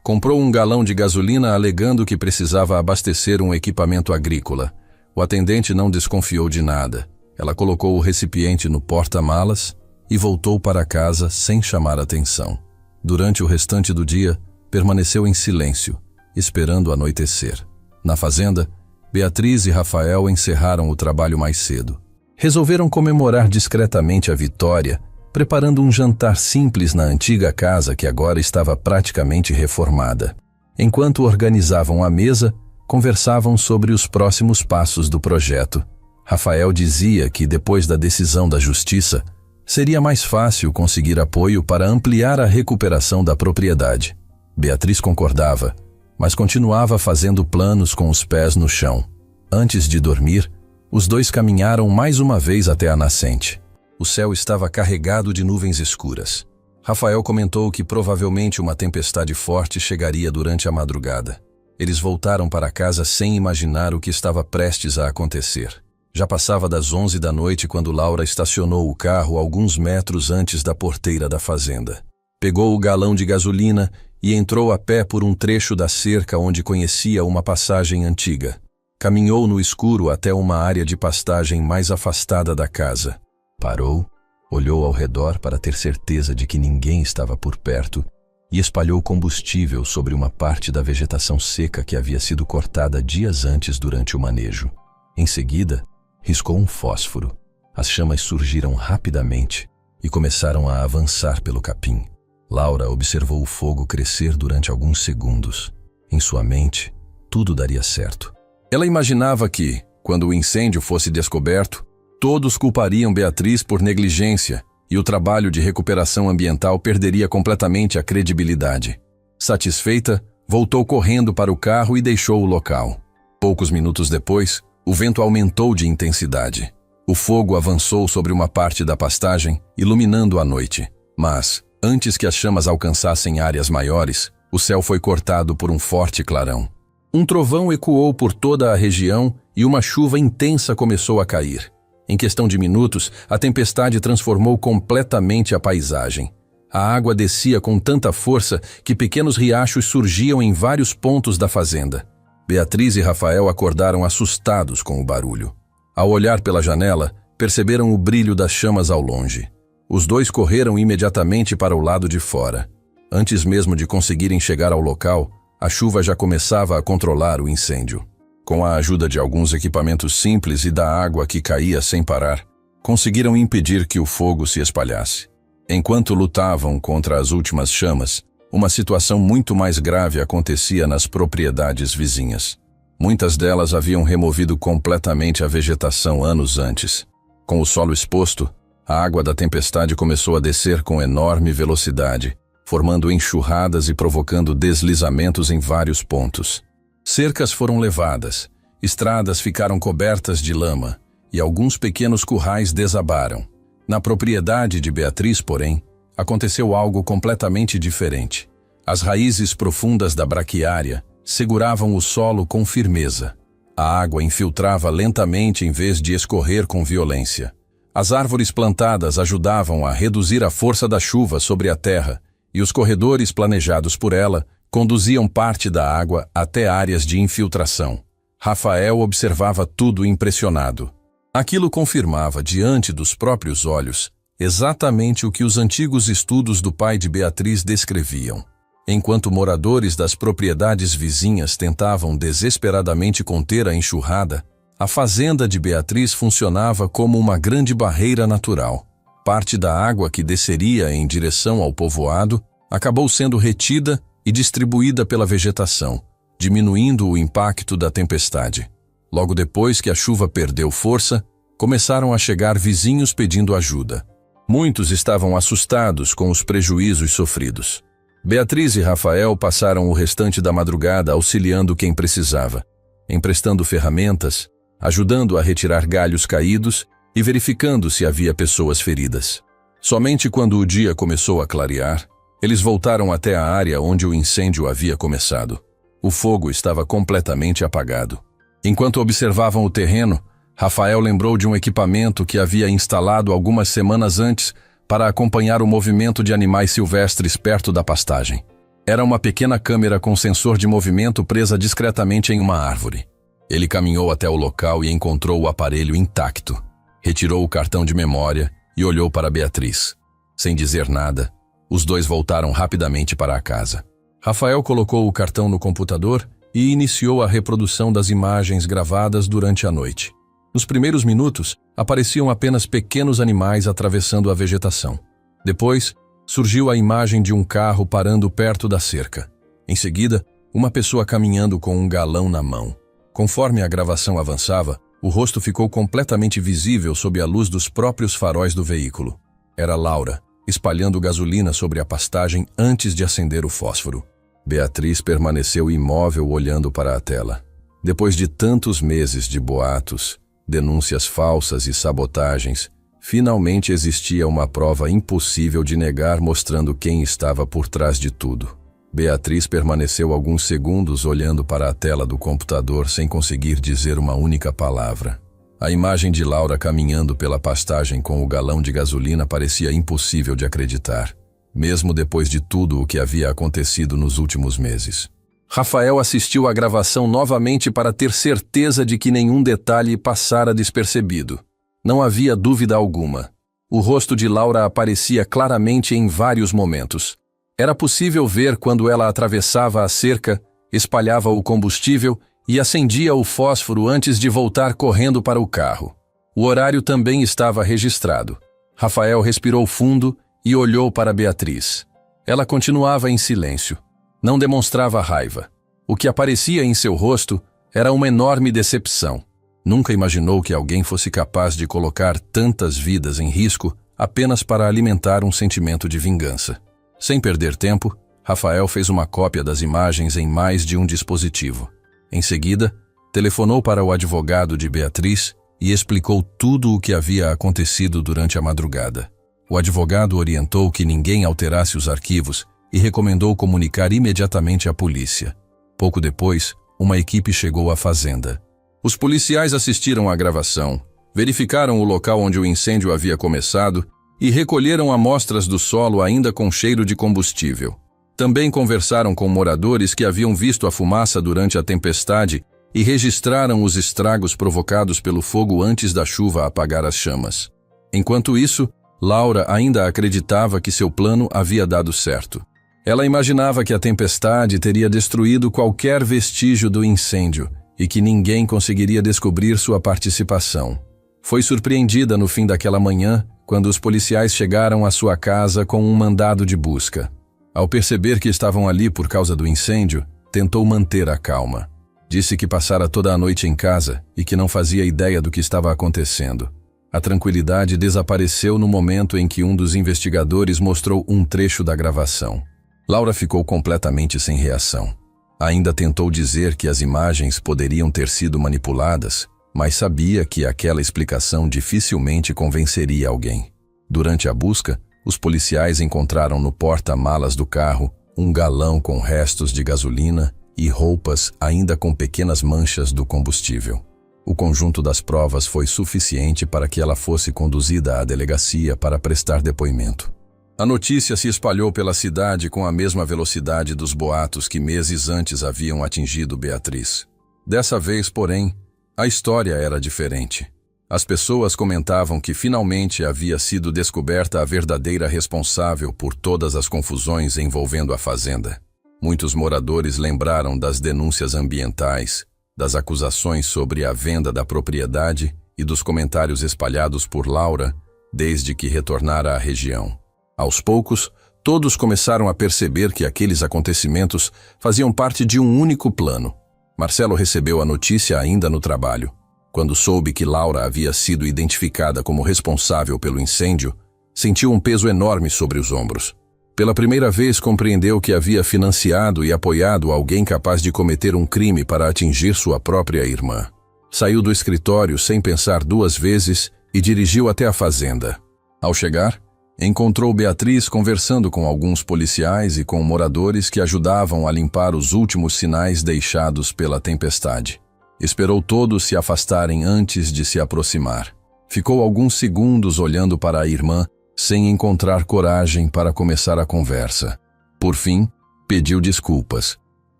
Comprou um galão de gasolina alegando que precisava abastecer um equipamento agrícola. O atendente não desconfiou de nada. Ela colocou o recipiente no porta-malas e voltou para casa sem chamar atenção. Durante o restante do dia, permaneceu em silêncio, esperando anoitecer. Na fazenda, Beatriz e Rafael encerraram o trabalho mais cedo. Resolveram comemorar discretamente a vitória, preparando um jantar simples na antiga casa que agora estava praticamente reformada. Enquanto organizavam a mesa, conversavam sobre os próximos passos do projeto. Rafael dizia que, depois da decisão da justiça, seria mais fácil conseguir apoio para ampliar a recuperação da propriedade. Beatriz concordava, mas continuava fazendo planos com os pés no chão. Antes de dormir, os dois caminharam mais uma vez até a nascente. O céu estava carregado de nuvens escuras. Rafael comentou que provavelmente uma tempestade forte chegaria durante a madrugada. Eles voltaram para casa sem imaginar o que estava prestes a acontecer. Já passava das 11 da noite quando Laura estacionou o carro alguns metros antes da porteira da fazenda. Pegou o galão de gasolina e entrou a pé por um trecho da cerca onde conhecia uma passagem antiga. Caminhou no escuro até uma área de pastagem mais afastada da casa. Parou, olhou ao redor para ter certeza de que ninguém estava por perto e espalhou combustível sobre uma parte da vegetação seca que havia sido cortada dias antes durante o manejo. Em seguida, riscou um fósforo. As chamas surgiram rapidamente e começaram a avançar pelo capim. Laura observou o fogo crescer durante alguns segundos. Em sua mente, tudo daria certo. Ela imaginava que, quando o incêndio fosse descoberto, todos culpariam Beatriz por negligência e o trabalho de recuperação ambiental perderia completamente a credibilidade. Satisfeita, voltou correndo para o carro e deixou o local. Poucos minutos depois, o vento aumentou de intensidade. O fogo avançou sobre uma parte da pastagem, iluminando a noite. Mas, antes que as chamas alcançassem áreas maiores, o céu foi cortado por um forte clarão. Um trovão ecoou por toda a região e uma chuva intensa começou a cair. Em questão de minutos, a tempestade transformou completamente a paisagem. A água descia com tanta força que pequenos riachos surgiam em vários pontos da fazenda. Beatriz e Rafael acordaram assustados com o barulho. Ao olhar pela janela, perceberam o brilho das chamas ao longe. Os dois correram imediatamente para o lado de fora. Antes mesmo de conseguirem chegar ao local, a chuva já começava a controlar o incêndio. Com a ajuda de alguns equipamentos simples e da água que caía sem parar, conseguiram impedir que o fogo se espalhasse. Enquanto lutavam contra as últimas chamas, uma situação muito mais grave acontecia nas propriedades vizinhas. Muitas delas haviam removido completamente a vegetação anos antes. Com o solo exposto, A água da tempestade começou a descer com enorme velocidade, formando enxurradas e provocando deslizamentos em vários pontos. Cercas foram levadas, estradas ficaram cobertas de lama e alguns pequenos currais desabaram. Na propriedade de Beatriz, porém, aconteceu algo completamente diferente. As raízes profundas da braquiária seguravam o solo com firmeza. A água infiltrava lentamente em vez de escorrer com violência. As árvores plantadas ajudavam a reduzir a força da chuva sobre a terra, e os corredores planejados por ela conduziam parte da água até áreas de infiltração. Rafael observava tudo impressionado. Aquilo confirmava, diante dos próprios olhos, exatamente o que os antigos estudos do pai de Beatriz descreviam. Enquanto moradores das propriedades vizinhas tentavam desesperadamente conter a enxurrada, a fazenda de Beatriz funcionava como uma grande barreira natural. Parte da água que desceria em direção ao povoado acabou sendo retida e distribuída pela vegetação, diminuindo o impacto da tempestade. Logo depois que a chuva perdeu força, começaram a chegar vizinhos pedindo ajuda. Muitos estavam assustados com os prejuízos sofridos. Beatriz e Rafael passaram o restante da madrugada auxiliando quem precisava, emprestando ferramentas, ajudando a retirar galhos caídos e verificando se havia pessoas feridas. Somente quando o dia começou a clarear, eles voltaram até a área onde o incêndio havia começado. O fogo estava completamente apagado. Enquanto observavam o terreno, Rafael lembrou de um equipamento que havia instalado algumas semanas antes para acompanhar o movimento de animais silvestres perto da pastagem. Era uma pequena câmera com sensor de movimento presa discretamente em uma árvore. Ele caminhou até o local e encontrou o aparelho intacto. Retirou o cartão de memória e olhou para Beatriz. Sem dizer nada, os dois voltaram rapidamente para a casa. Rafael colocou o cartão no computador e iniciou a reprodução das imagens gravadas durante a noite. Nos primeiros minutos, apareciam apenas pequenos animais atravessando a vegetação. Depois, surgiu a imagem de um carro parando perto da cerca. Em seguida, uma pessoa caminhando com um galão na mão. Conforme a gravação avançava, o rosto ficou completamente visível sob a luz dos próprios faróis do veículo. Era Laura, espalhando gasolina sobre a pastagem antes de acender o fósforo. Beatriz permaneceu imóvel olhando para a tela. Depois de tantos meses de boatos, denúncias falsas e sabotagens, finalmente existia uma prova impossível de negar mostrando quem estava por trás de tudo. Beatriz permaneceu alguns segundos olhando para a tela do computador sem conseguir dizer uma única palavra. A imagem de Laura caminhando pela pastagem com o galão de gasolina parecia impossível de acreditar, mesmo depois de tudo o que havia acontecido nos últimos meses. Rafael assistiu à gravação novamente para ter certeza de que nenhum detalhe passara despercebido. Não havia dúvida alguma. O rosto de Laura aparecia claramente em vários momentos. Era possível ver quando ela atravessava a cerca, espalhava o combustível e acendia o fósforo antes de voltar correndo para o carro. O horário também estava registrado. Rafael respirou fundo e olhou para Beatriz. Ela continuava em silêncio. Não demonstrava raiva. O que aparecia em seu rosto era uma enorme decepção. Nunca imaginou que alguém fosse capaz de colocar tantas vidas em risco apenas para alimentar um sentimento de vingança. Sem perder tempo, Rafael fez uma cópia das imagens em mais de um dispositivo. Em seguida, telefonou para o advogado de Beatriz e explicou tudo o que havia acontecido durante a madrugada. O advogado orientou que ninguém alterasse os arquivos e recomendou comunicar imediatamente à polícia. Pouco depois, uma equipe chegou à fazenda. Os policiais assistiram à gravação, verificaram o local onde o incêndio havia começado e recolheram amostras do solo ainda com cheiro de combustível. Também conversaram com moradores que haviam visto a fumaça durante a tempestade e registraram os estragos provocados pelo fogo antes da chuva apagar as chamas. Enquanto isso, Laura ainda acreditava que seu plano havia dado certo. Ela imaginava que a tempestade teria destruído qualquer vestígio do incêndio e que ninguém conseguiria descobrir sua participação. Foi surpreendida no fim daquela manhã, quando os policiais chegaram à sua casa com um mandado de busca. Ao perceber que estavam ali por causa do incêndio, tentou manter a calma. Disse que passara toda a noite em casa e que não fazia ideia do que estava acontecendo. A tranquilidade desapareceu no momento em que um dos investigadores mostrou um trecho da gravação. Laura ficou completamente sem reação. Ainda tentou dizer que as imagens poderiam ter sido manipuladas, mas sabia que aquela explicação dificilmente convenceria alguém. Durante a busca, os policiais encontraram no porta-malas do carro um galão com restos de gasolina e roupas ainda com pequenas manchas do combustível. O conjunto das provas foi suficiente para que ela fosse conduzida à delegacia para prestar depoimento. A notícia se espalhou pela cidade com a mesma velocidade dos boatos que meses antes haviam atingido Beatriz. Dessa vez, porém, a história era diferente. As pessoas comentavam que finalmente havia sido descoberta a verdadeira responsável por todas as confusões envolvendo a fazenda. Muitos moradores lembraram das denúncias ambientais, das acusações sobre a venda da propriedade e dos comentários espalhados por Laura desde que retornara à região. Aos poucos, todos começaram a perceber que aqueles acontecimentos faziam parte de um único plano. Marcelo recebeu a notícia ainda no trabalho. Quando soube que Laura havia sido identificada como responsável pelo incêndio, sentiu um peso enorme sobre os ombros. Pela primeira vez compreendeu que havia financiado e apoiado alguém capaz de cometer um crime para atingir sua própria irmã. Saiu do escritório sem pensar duas vezes e dirigiu até a fazenda. Ao chegar, encontrou Beatriz conversando com alguns policiais e com moradores que ajudavam a limpar os últimos sinais deixados pela tempestade. Esperou todos se afastarem antes de se aproximar. Ficou alguns segundos olhando para a irmã, sem encontrar coragem para começar a conversa. Por fim, pediu desculpas.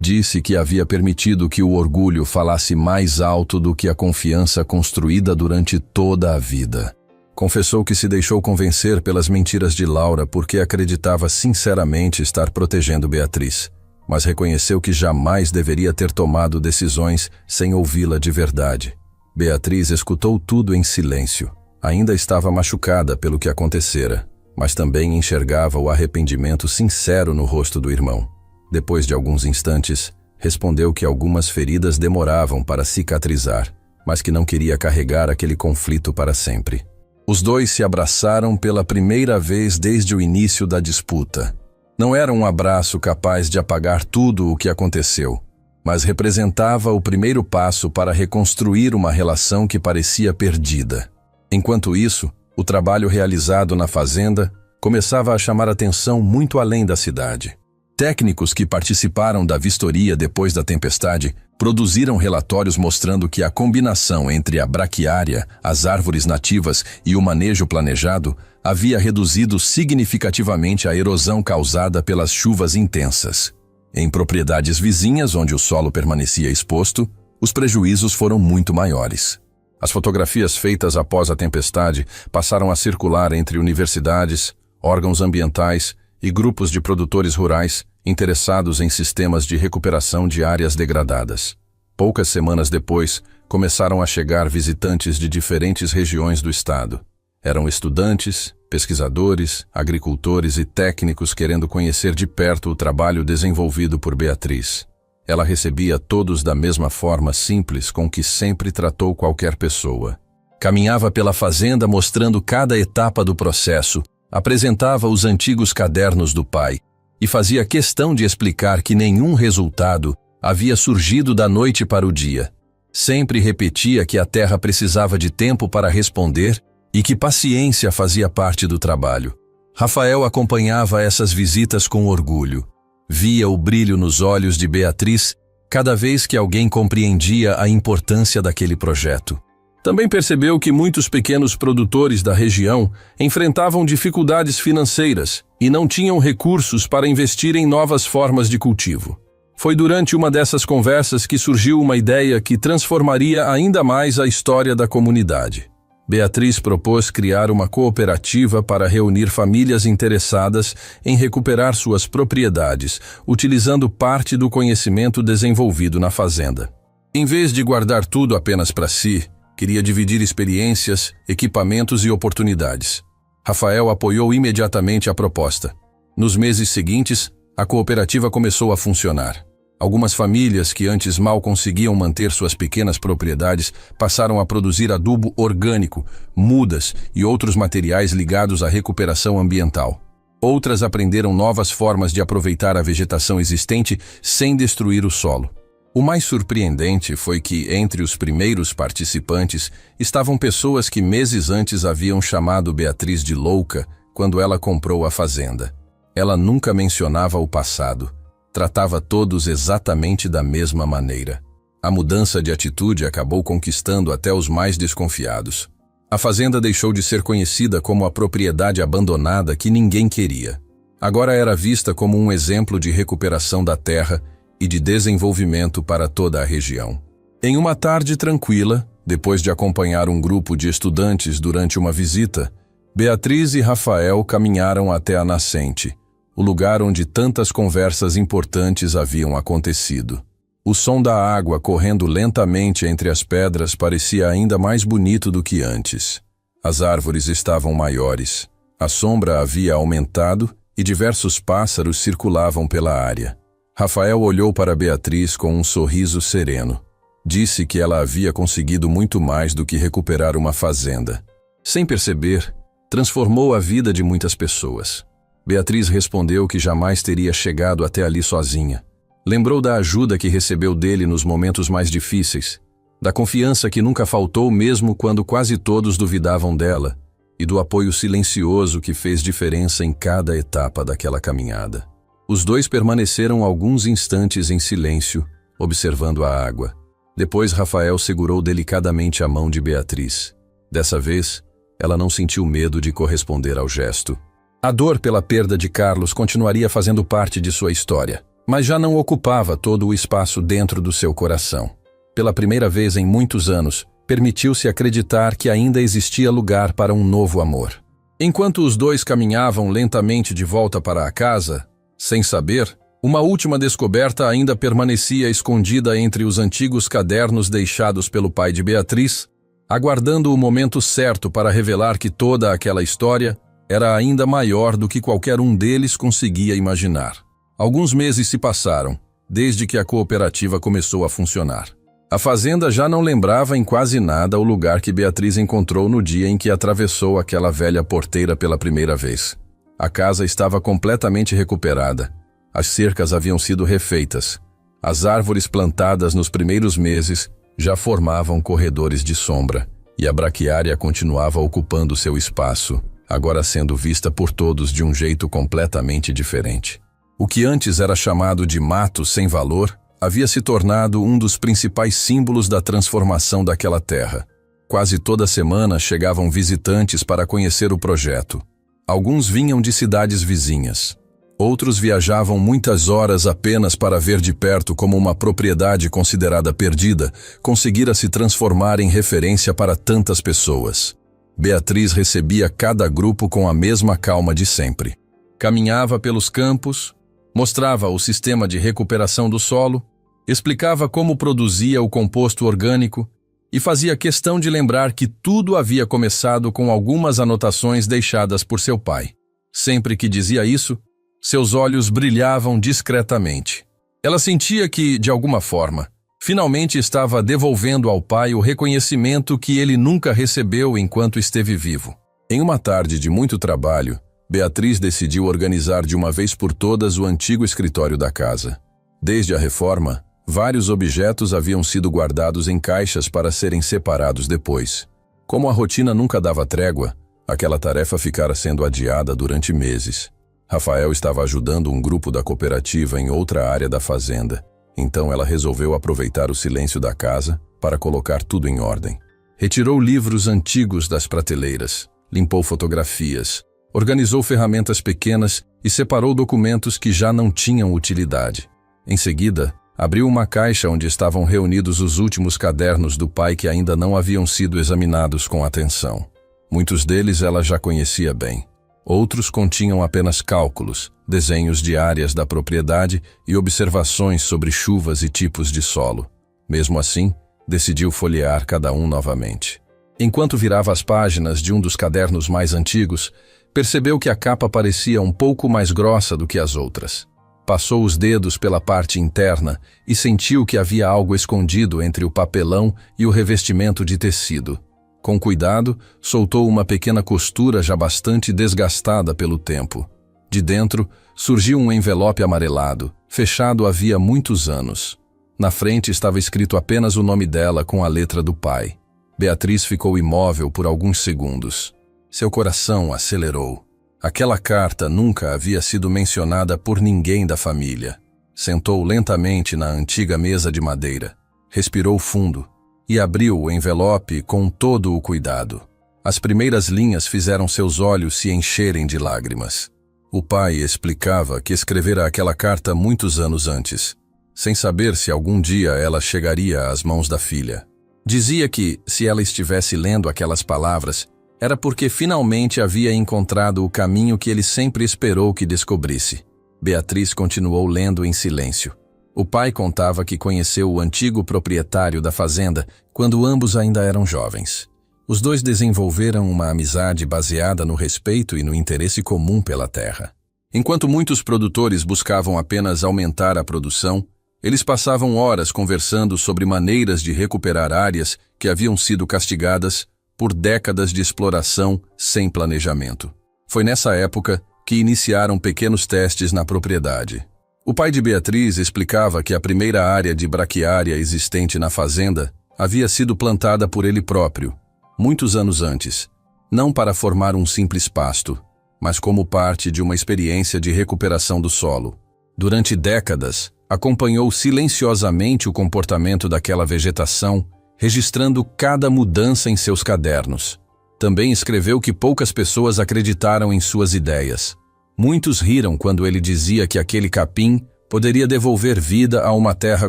Disse que havia permitido que o orgulho falasse mais alto do que a confiança construída durante toda a vida. Confessou que se deixou convencer pelas mentiras de Laura porque acreditava sinceramente estar protegendo Beatriz, mas reconheceu que jamais deveria ter tomado decisões sem ouvi-la de verdade. Beatriz escutou tudo em silêncio. Ainda estava machucada pelo que acontecera, mas também enxergava o arrependimento sincero no rosto do irmão. Depois de alguns instantes, respondeu que algumas feridas demoravam para cicatrizar, mas que não queria carregar aquele conflito para sempre. Os dois se abraçaram pela primeira vez desde o início da disputa. Não era um abraço capaz de apagar tudo o que aconteceu, mas representava o primeiro passo para reconstruir uma relação que parecia perdida. Enquanto isso, o trabalho realizado na fazenda começava a chamar atenção muito além da cidade. Técnicos que participaram da vistoria depois da tempestade produziram relatórios mostrando que a combinação entre a braquiária, as árvores nativas e o manejo planejado havia reduzido significativamente a erosão causada pelas chuvas intensas. Em propriedades vizinhas, onde o solo permanecia exposto, os prejuízos foram muito maiores. As fotografias feitas após a tempestade passaram a circular entre universidades, órgãos ambientais e grupos de produtores rurais interessados em sistemas de recuperação de áreas degradadas. Poucas semanas depois, começaram a chegar visitantes de diferentes regiões do estado. Eram estudantes, pesquisadores, agricultores e técnicos querendo conhecer de perto o trabalho desenvolvido por Beatriz. Ela recebia todos da mesma forma simples com que sempre tratou qualquer pessoa. Caminhava pela fazenda mostrando cada etapa do processo, apresentava os antigos cadernos do pai e fazia questão de explicar que nenhum resultado havia surgido da noite para o dia. Sempre repetia que a terra precisava de tempo para responder e que paciência fazia parte do trabalho. Rafael acompanhava essas visitas com orgulho. Via o brilho nos olhos de Beatriz cada vez que alguém compreendia a importância daquele projeto. Também percebeu que muitos pequenos produtores da região enfrentavam dificuldades financeiras e não tinham recursos para investir em novas formas de cultivo. Foi durante uma dessas conversas que surgiu uma ideia que transformaria ainda mais a história da comunidade. Beatriz propôs criar uma cooperativa para reunir famílias interessadas em recuperar suas propriedades, utilizando parte do conhecimento desenvolvido na fazenda. Em vez de guardar tudo apenas para si, queria dividir experiências, equipamentos e oportunidades. Rafael apoiou imediatamente a proposta. Nos meses seguintes, a cooperativa começou a funcionar. Algumas famílias que antes mal conseguiam manter suas pequenas propriedades passaram a produzir adubo orgânico, mudas e outros materiais ligados à recuperação ambiental. Outras aprenderam novas formas de aproveitar a vegetação existente sem destruir o solo. O mais surpreendente foi que, entre os primeiros participantes, estavam pessoas que meses antes haviam chamado Beatriz de louca quando ela comprou a fazenda. Ela nunca mencionava o passado. Tratava todos exatamente da mesma maneira. A mudança de atitude acabou conquistando até os mais desconfiados. A fazenda deixou de ser conhecida como a propriedade abandonada que ninguém queria. Agora era vista como um exemplo de recuperação da terra e de desenvolvimento para toda a região. Em uma tarde tranquila, depois de acompanhar um grupo de estudantes durante uma visita, Beatriz e Rafael caminharam até a nascente, o lugar onde tantas conversas importantes haviam acontecido. O som da água correndo lentamente entre as pedras parecia ainda mais bonito do que antes. As árvores estavam maiores, a sombra havia aumentado e diversos pássaros circulavam pela área. Rafael olhou para Beatriz com um sorriso sereno. Disse que ela havia conseguido muito mais do que recuperar uma fazenda. Sem perceber, transformou a vida de muitas pessoas. Beatriz respondeu que jamais teria chegado até ali sozinha. Lembrou da ajuda que recebeu dele nos momentos mais difíceis, da confiança que nunca faltou mesmo quando quase todos duvidavam dela, e do apoio silencioso que fez diferença em cada etapa daquela caminhada. Os dois permaneceram alguns instantes em silêncio, observando a água. Depois Rafael segurou delicadamente a mão de Beatriz. Dessa vez, ela não sentiu medo de corresponder ao gesto. A dor pela perda de Carlos continuaria fazendo parte de sua história, mas já não ocupava todo o espaço dentro do seu coração. Pela primeira vez em muitos anos, permitiu-se acreditar que ainda existia lugar para um novo amor. Enquanto os dois caminhavam lentamente de volta para a casa, sem saber, uma última descoberta ainda permanecia escondida entre os antigos cadernos deixados pelo pai de Beatriz, aguardando o momento certo para revelar que toda aquela história era ainda maior do que qualquer um deles conseguia imaginar. Alguns meses se passaram, desde que a cooperativa começou a funcionar. A fazenda já não lembrava em quase nada o lugar que Beatriz encontrou no dia em que atravessou aquela velha porteira pela primeira vez. A casa estava completamente recuperada. As cercas haviam sido refeitas. As árvores plantadas nos primeiros meses já formavam corredores de sombra, e a braquiária continuava ocupando seu espaço, agora sendo vista por todos de um jeito completamente diferente. O que antes era chamado de mato sem valor havia se tornado um dos principais símbolos da transformação daquela terra. Quase toda semana chegavam visitantes para conhecer o projeto. Alguns vinham de cidades vizinhas. Outros viajavam muitas horas apenas para ver de perto como uma propriedade considerada perdida conseguira se transformar em referência para tantas pessoas. Beatriz recebia cada grupo com a mesma calma de sempre. Caminhava pelos campos, mostrava o sistema de recuperação do solo, explicava como produzia o composto orgânico e fazia questão de lembrar que tudo havia começado com algumas anotações deixadas por seu pai. Sempre que dizia isso, seus olhos brilhavam discretamente. Ela sentia que, de alguma forma, finalmente estava devolvendo ao pai o reconhecimento que ele nunca recebeu enquanto esteve vivo. Em uma tarde de muito trabalho, Beatriz decidiu organizar de uma vez por todas o antigo escritório da casa. Desde a reforma, vários objetos haviam sido guardados em caixas para serem separados depois. Como a rotina nunca dava trégua, aquela tarefa ficara sendo adiada durante meses. Rafael estava ajudando um grupo da cooperativa em outra área da fazenda. Então ela resolveu aproveitar o silêncio da casa para colocar tudo em ordem. Retirou livros antigos das prateleiras, limpou fotografias, organizou ferramentas pequenas e separou documentos que já não tinham utilidade. Em seguida, abriu uma caixa onde estavam reunidos os últimos cadernos do pai que ainda não haviam sido examinados com atenção. Muitos deles ela já conhecia bem. Outros continham apenas cálculos, desenhos de áreas da propriedade e observações sobre chuvas e tipos de solo. Mesmo assim, decidiu folhear cada um novamente. Enquanto virava as páginas de um dos cadernos mais antigos, percebeu que a capa parecia um pouco mais grossa do que as outras. Passou os dedos pela parte interna e sentiu que havia algo escondido entre o papelão e o revestimento de tecido. Com cuidado, soltou uma pequena costura já bastante desgastada pelo tempo. De dentro, surgiu um envelope amarelado, fechado havia muitos anos. Na frente estava escrito apenas o nome dela com a letra do pai. Beatriz ficou imóvel por alguns segundos. Seu coração acelerou. Aquela carta nunca havia sido mencionada por ninguém da família. Sentou lentamente na antiga mesa de madeira, respirou fundo e abriu o envelope com todo o cuidado. As primeiras linhas fizeram seus olhos se encherem de lágrimas. O pai explicava que escrevera aquela carta muitos anos antes, sem saber se algum dia ela chegaria às mãos da filha. Dizia que, se ela estivesse lendo aquelas palavras, era porque finalmente havia encontrado o caminho que ele sempre esperou que descobrisse. Beatriz continuou lendo em silêncio. O pai contava que conheceu o antigo proprietário da fazenda quando ambos ainda eram jovens. Os dois desenvolveram uma amizade baseada no respeito e no interesse comum pela terra. Enquanto muitos produtores buscavam apenas aumentar a produção, eles passavam horas conversando sobre maneiras de recuperar áreas que haviam sido castigadas por décadas de exploração sem planejamento. Foi nessa época que iniciaram pequenos testes na propriedade. O pai de Beatriz explicava que a primeira área de braquiária existente na fazenda havia sido plantada por ele próprio, muitos anos antes, não para formar um simples pasto, mas como parte de uma experiência de recuperação do solo. Durante décadas, acompanhou silenciosamente o comportamento daquela vegetação, registrando cada mudança em seus cadernos. Também escreveu que poucas pessoas acreditaram em suas ideias. Muitos riram quando ele dizia que aquele capim poderia devolver vida a uma terra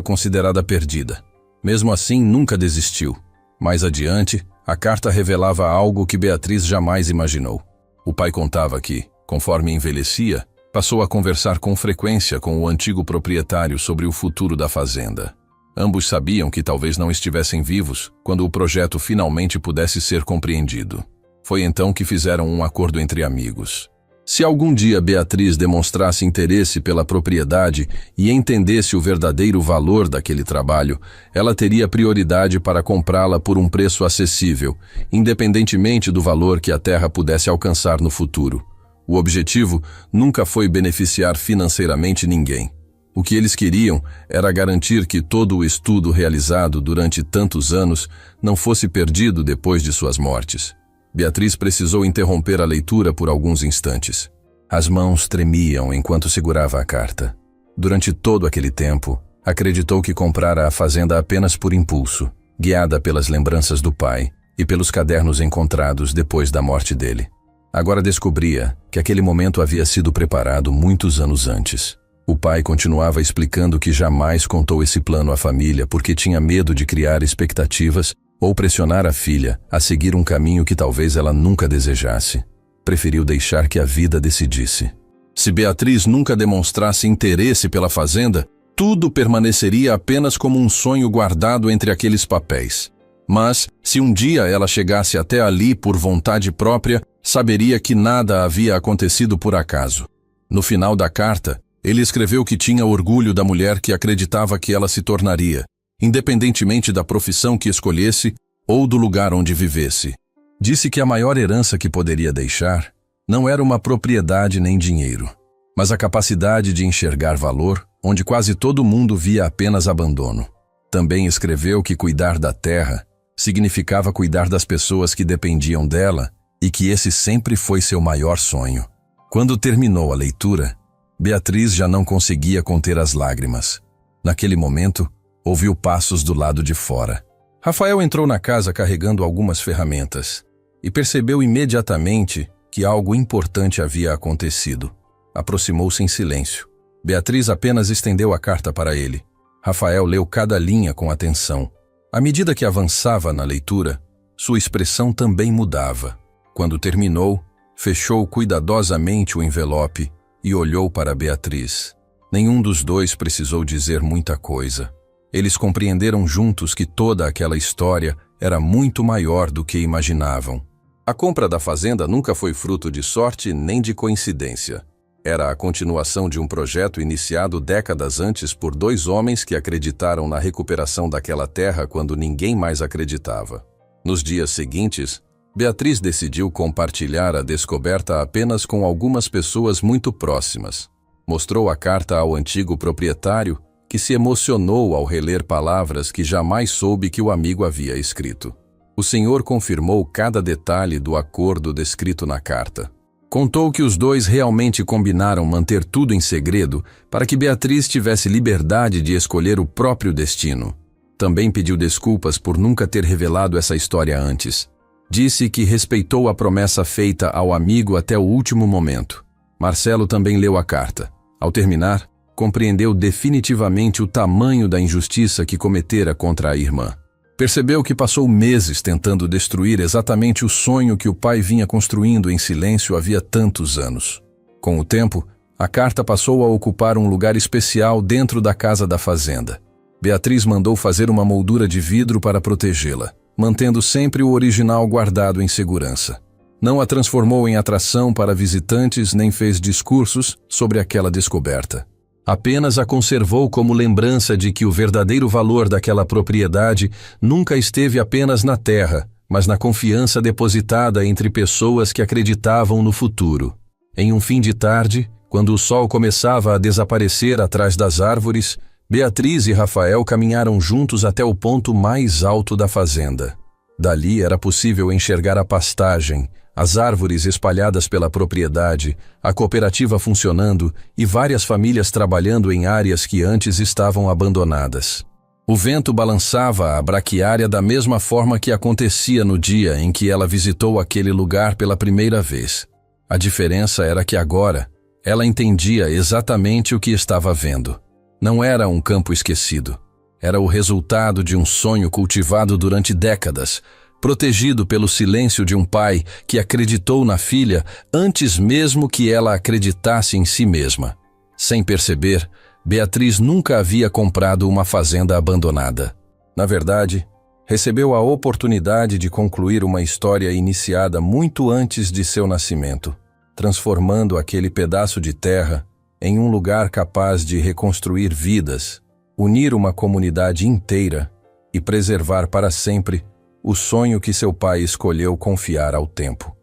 considerada perdida. Mesmo assim, nunca desistiu. Mais adiante, a carta revelava algo que Beatriz jamais imaginou. O pai contava que, conforme envelhecia, passou a conversar com frequência com o antigo proprietário sobre o futuro da fazenda. Ambos sabiam que talvez não estivessem vivos quando o projeto finalmente pudesse ser compreendido. Foi então que fizeram um acordo entre amigos. Se algum dia Beatriz demonstrasse interesse pela propriedade e entendesse o verdadeiro valor daquele trabalho, ela teria prioridade para comprá-la por um preço acessível, independentemente do valor que a terra pudesse alcançar no futuro. O objetivo nunca foi beneficiar financeiramente ninguém. O que eles queriam era garantir que todo o estudo realizado durante tantos anos não fosse perdido depois de suas mortes. Beatriz precisou interromper a leitura por alguns instantes. As mãos tremiam enquanto segurava a carta. Durante todo aquele tempo, acreditou que comprara a fazenda apenas por impulso, guiada pelas lembranças do pai e pelos cadernos encontrados depois da morte dele. Agora descobria que aquele momento havia sido preparado muitos anos antes. O pai continuava explicando que jamais contou esse plano à família porque tinha medo de criar expectativas ou pressionar a filha a seguir um caminho que talvez ela nunca desejasse. Preferiu deixar que a vida decidisse. Se Beatriz nunca demonstrasse interesse pela fazenda, tudo permaneceria apenas como um sonho guardado entre aqueles papéis. Mas, se um dia ela chegasse até ali por vontade própria, saberia que nada havia acontecido por acaso. No final da carta, ele escreveu que tinha orgulho da mulher que acreditava que ela se tornaria, independentemente da profissão que escolhesse ou do lugar onde vivesse. Disse que a maior herança que poderia deixar não era uma propriedade nem dinheiro, mas a capacidade de enxergar valor onde quase todo mundo via apenas abandono. Também escreveu que cuidar da terra significava cuidar das pessoas que dependiam dela e que esse sempre foi seu maior sonho. Quando terminou a leitura, Beatriz já não conseguia conter as lágrimas. Naquele momento, ouviu passos do lado de fora. Rafael entrou na casa carregando algumas ferramentas e percebeu imediatamente que algo importante havia acontecido. Aproximou-se em silêncio. Beatriz apenas estendeu a carta para ele. Rafael leu cada linha com atenção. À medida que avançava na leitura, sua expressão também mudava. Quando terminou, fechou cuidadosamente o envelope e olhou para Beatriz. Nenhum dos dois precisou dizer muita coisa. Eles compreenderam juntos que toda aquela história era muito maior do que imaginavam. A compra da fazenda nunca foi fruto de sorte nem de coincidência. Era a continuação de um projeto iniciado décadas antes por dois homens que acreditaram na recuperação daquela terra quando ninguém mais acreditava. Nos dias seguintes, Beatriz decidiu compartilhar a descoberta apenas com algumas pessoas muito próximas. Mostrou a carta ao antigo proprietário, que se emocionou ao reler palavras que jamais soube que o amigo havia escrito. O senhor confirmou cada detalhe do acordo descrito na carta. Contou que os dois realmente combinaram manter tudo em segredo para que Beatriz tivesse liberdade de escolher o próprio destino. Também pediu desculpas por nunca ter revelado essa história antes. Disse que respeitou a promessa feita ao amigo até o último momento. Marcelo também leu a carta. Ao terminar, compreendeu definitivamente o tamanho da injustiça que cometera contra a irmã. Percebeu que passou meses tentando destruir exatamente o sonho que o pai vinha construindo em silêncio havia tantos anos. Com o tempo, a carta passou a ocupar um lugar especial dentro da casa da fazenda. Beatriz mandou fazer uma moldura de vidro para protegê-la, mantendo sempre o original guardado em segurança. Não a transformou em atração para visitantes nem fez discursos sobre aquela descoberta. Apenas a conservou como lembrança de que o verdadeiro valor daquela propriedade nunca esteve apenas na terra, mas na confiança depositada entre pessoas que acreditavam no futuro. Em um fim de tarde, quando o sol começava a desaparecer atrás das árvores, Beatriz e Rafael caminharam juntos até o ponto mais alto da fazenda. Dali era possível enxergar a pastagem, as árvores espalhadas pela propriedade, a cooperativa funcionando e várias famílias trabalhando em áreas que antes estavam abandonadas. O vento balançava a braquiária da mesma forma que acontecia no dia em que ela visitou aquele lugar pela primeira vez. A diferença era que agora, ela entendia exatamente o que estava vendo. Não era um campo esquecido. Era o resultado de um sonho cultivado durante décadas, protegido pelo silêncio de um pai que acreditou na filha antes mesmo que ela acreditasse em si mesma. Sem perceber, Beatriz nunca havia comprado uma fazenda abandonada. Na verdade, recebeu a oportunidade de concluir uma história iniciada muito antes de seu nascimento, transformando aquele pedaço de terra em um lugar capaz de reconstruir vidas, unir uma comunidade inteira e preservar para sempre o sonho que seu pai escolheu confiar ao tempo.